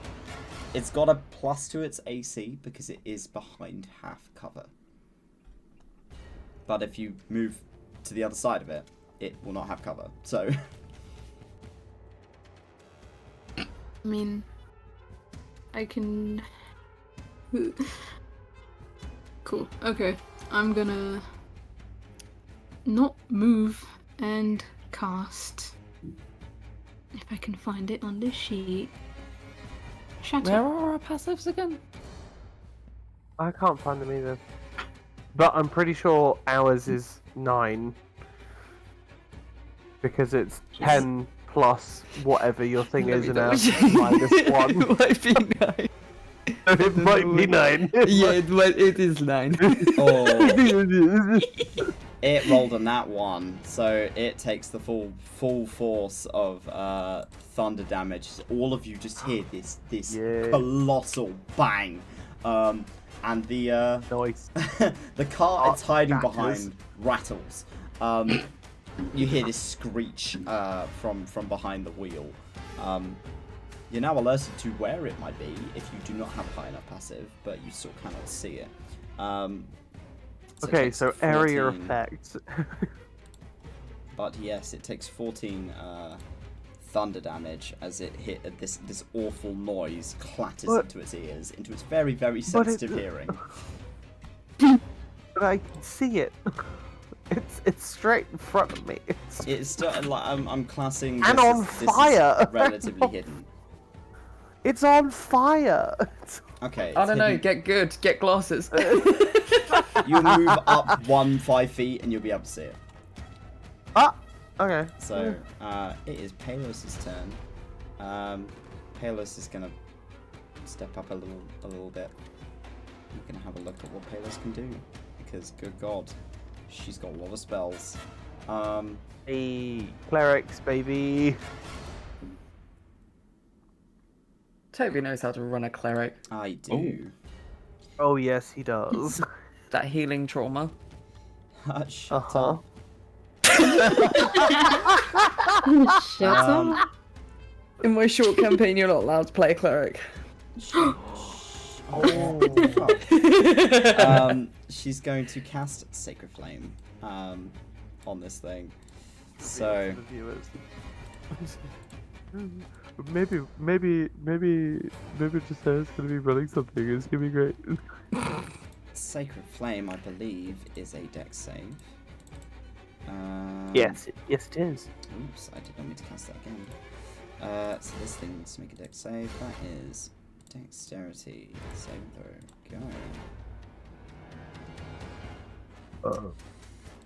It's got a plus to its AC because it is behind half cover. But if you move to the other side of it, it will not have cover. So. I mean, I can. Cool. Okay. I'm gonna not move and cast. If I can find it on the sheet. Shatter. Where are our passives again? I can't find them either. But I'm pretty sure ours is 9. Because it's 10 plus whatever your thing is, and ours is minus 1. It might be 9. It might be 9. Yeah, it is 9. Oh. It rolled on that one, so it takes the full force of thunder damage. All of you just hear this Yeah. colossal bang, and the Nice. the car it's hiding Rattles. behind rattles. You hear this screech from behind the wheel. You're now alerted to where it might be if you do not have a high enough passive, but you still cannot see it. So it Okay, takes so area 14. effects. But yes, it takes 14 thunder damage as it hit this awful noise clatters But- into its ears, into its very, very But sensitive hearing. But I can see it. It's straight in front of me. It's still like I'm classing And this on as, fire! This is relatively hidden. It's on fire. Okay. I it's don't know. hidden. Get good. Get glasses. You move up 5 feet and you'll be able to see it. Ah, okay. So it is Palos' turn. Palos is gonna step up a little bit. We're gonna have a look at what Palos can do because, good God, she's got a lot of spells. Hey, clerics, baby. Toby knows how to run a cleric. I do. Oh yes, he does. That healing trauma. Shut Uh-huh. up. Shut up. In my short campaign, you're not allowed to play a cleric. Oh, fuck. She's going to cast Sacred Flame on this thing. So For the viewers. maybe Giselle's gonna be running something. It's gonna be great. Sacred Flame, I believe, is a dex save. Yes, it is. Oops, I did not mean to cast that again. So this thing needs to make a dex save. That is dexterity. Saving throw. Go.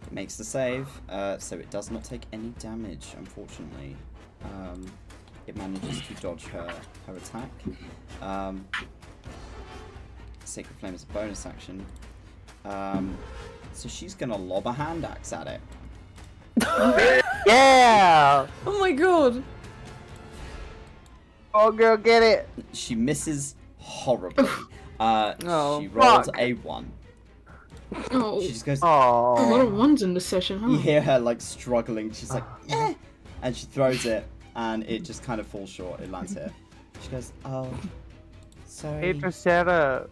It makes the save, so it does not take any damage, unfortunately. It manages to dodge her attack. Sacred Flame is a bonus action. So she's gonna lob a hand axe at it. Yeah! Oh my god! Oh, girl, get it! She misses horribly. Oh, she rolled fuck. a 1. Oh, She just goes. a lot of Oh. ones in this session, huh? You hear her like struggling. She's like, eh, and she throws it, and it just kind of falls short. It lands here. She goes, oh, sorry. Hey, Sarah,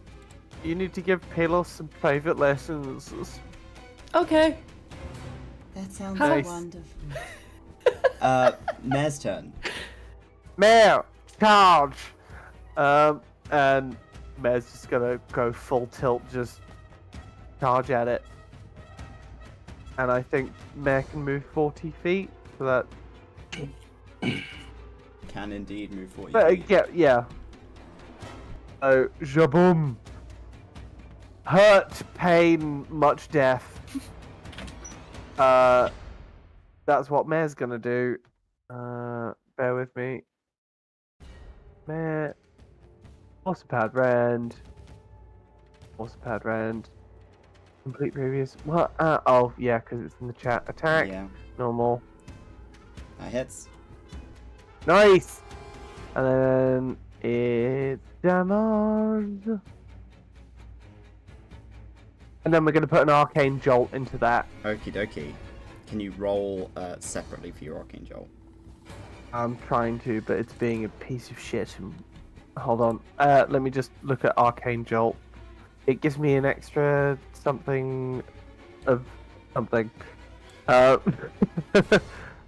you need to give Palos some private lessons. Okay. That sounds Nice. wonderful. Mare's turn. Mare, charge! And Mare's just gonna go full tilt, just charge at it. And I think Mare can move 40 feet, so that... Can indeed move 40 But, feet. yeah. So, Jaboom! Hurt, pain, much death. That's what Mare's gonna do. Bear with me. Mare. Pad rend. Complete previous. What? Oh, yeah, because it's in the chat. Attack. Yeah, Normal. that hits. Nice! And then it's damage. And then we're going to put an arcane jolt into that. Okie dokie. Can you roll separately for your Arcane Jolt? I'm trying to, but it's being a piece of shit. Hold on. Let me just look at arcane jolt. It gives me an extra something of something.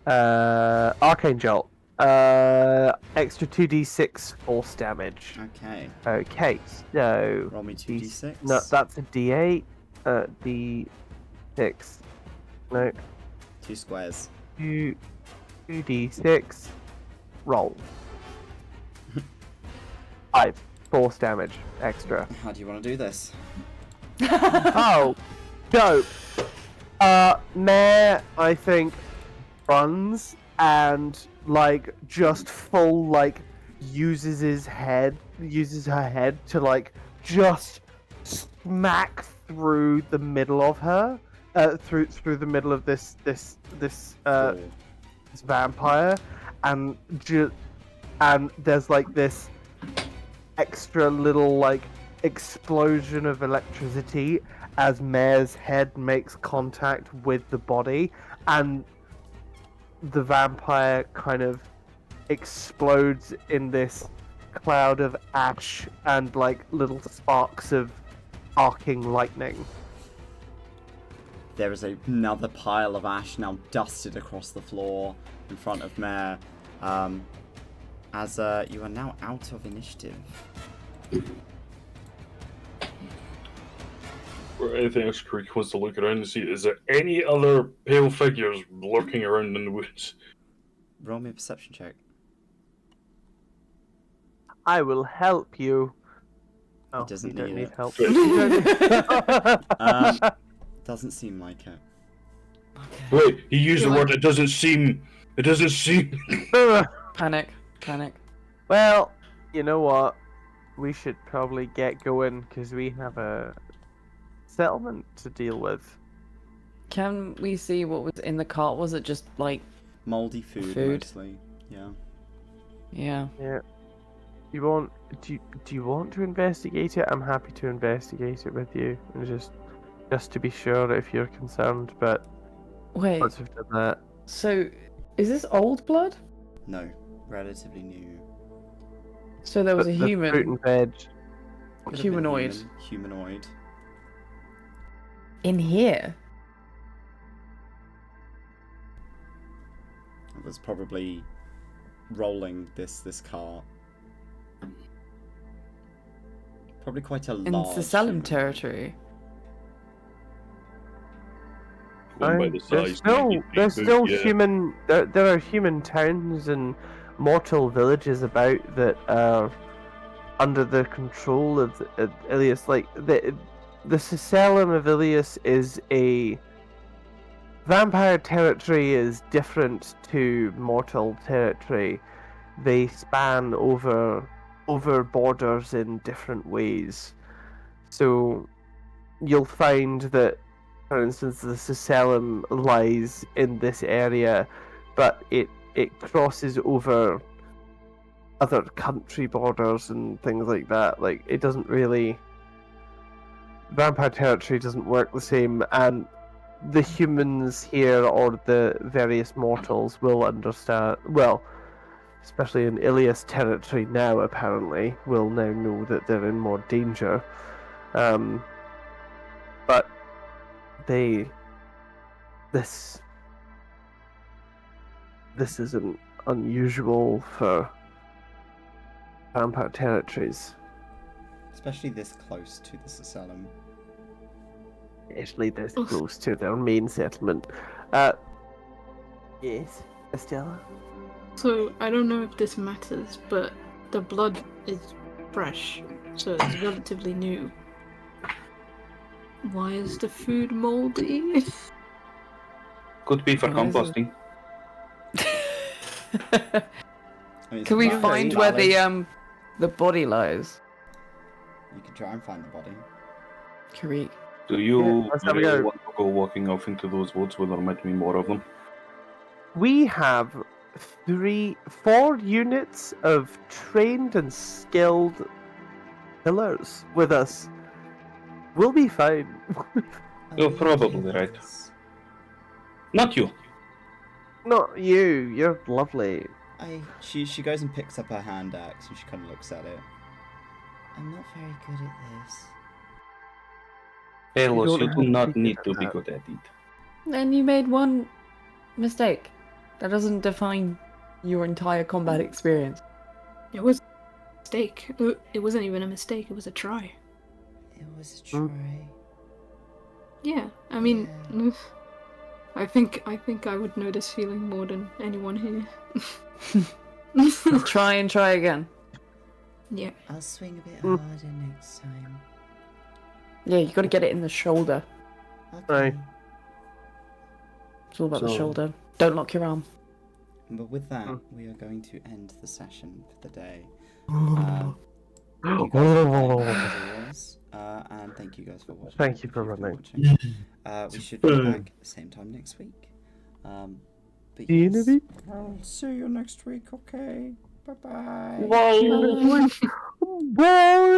Arcane jolt. Extra 2d6 force damage. Okay. Okay, so Roll me 2d6. no, that's a d8. D6. No, 2 squares. 2d6. Roll. 5 force damage extra. How do you want to do this? Oh, dope. Mare, I think, runs and like just full like uses her head to like just smack through the middle of her, through the middle of this Cool. this vampire, and there's like this extra little like explosion of electricity as Mare's head makes contact with the body, and the vampire kind of explodes in this cloud of ash and like little sparks of arcing lightning. there is another pile of ash now dusted across the floor in front of Mare. As you are now out of initiative. Or anything else Creek wants to look around and see, is there any other pale figures lurking around in the woods? Roll me a perception check. I will help you. Oh, doesn't you don't need need it. help. Doesn't seem like it. Wait, he used the word, it doesn't seem. Panic. Well, you know what? We should probably get going because we have a settlement to deal with. Can we see what was in the cart? Was it just like Moldy food. Mostly. Yeah. Yeah. You want? Do you want to investigate it? I'm happy to investigate it with you, and just to be sure if you're concerned. But Wait. once we've done that, So, is this old blood? No, relatively new. So there was a the human. fruit and veg. Could have been Humanoid. Humanoid. In here? It was probably rolling this cart. Probably quite a In large. Sacellum human. territory? Going by the size, There's still human. There are human towns and mortal villages about that are under the control of Illios. Like the Sacellum of Illios is a vampire territory is different to mortal territory. They span over borders in different ways. So you'll find that, for instance, the Sacellum lies in this area, but it crosses over other country borders and things like that. Like, it doesn't really... Vampire territory doesn't work the same, and the humans here, or the various mortals, will understand... Well, especially in Illios territory now, apparently, will now know that they're in more danger. But this isn't unusual for vampire territories. Especially this close to the Sacellum. Especially this close to their main settlement. Yes, Estella? So, I don't know if this matters, but the blood is fresh, so it's relatively new. Why is the food moldy? Could be for Why is it? composting. I mean, Can we it's find valid. where the body lies? You can try and find the body. Kareek. Do you Yeah, let's have a really go. want to go walking off into those woods where there might be more of them? We have 4 units of trained and skilled killers with us. We'll be fine. You're probably right. Not you. Not you. You're lovely. She goes and picks up her hand axe and she kind of looks at it. I'm not very good at this. Elos, don't you have do to not be need good to at be that. good at it. Then you made one mistake. That doesn't define your entire combat experience. It was a mistake. It wasn't even a mistake, it was a try. It was a try. Yeah, I mean, I think I would know this feeling more than anyone here. Try and try again. Yeah. I'll swing a bit harder next time. Yeah, you got to get it in the shoulder. Okay. It's all about the So- shoulder. Don't lock your arm. But with that, we are going to end the session for the day. You guys were playing as always, and thank you guys for watching. Thank you for If you've been running. watching. We should be back same time next week. But See you in a yes, bit. I'll see you next week. Okay. Bye bye. Bye.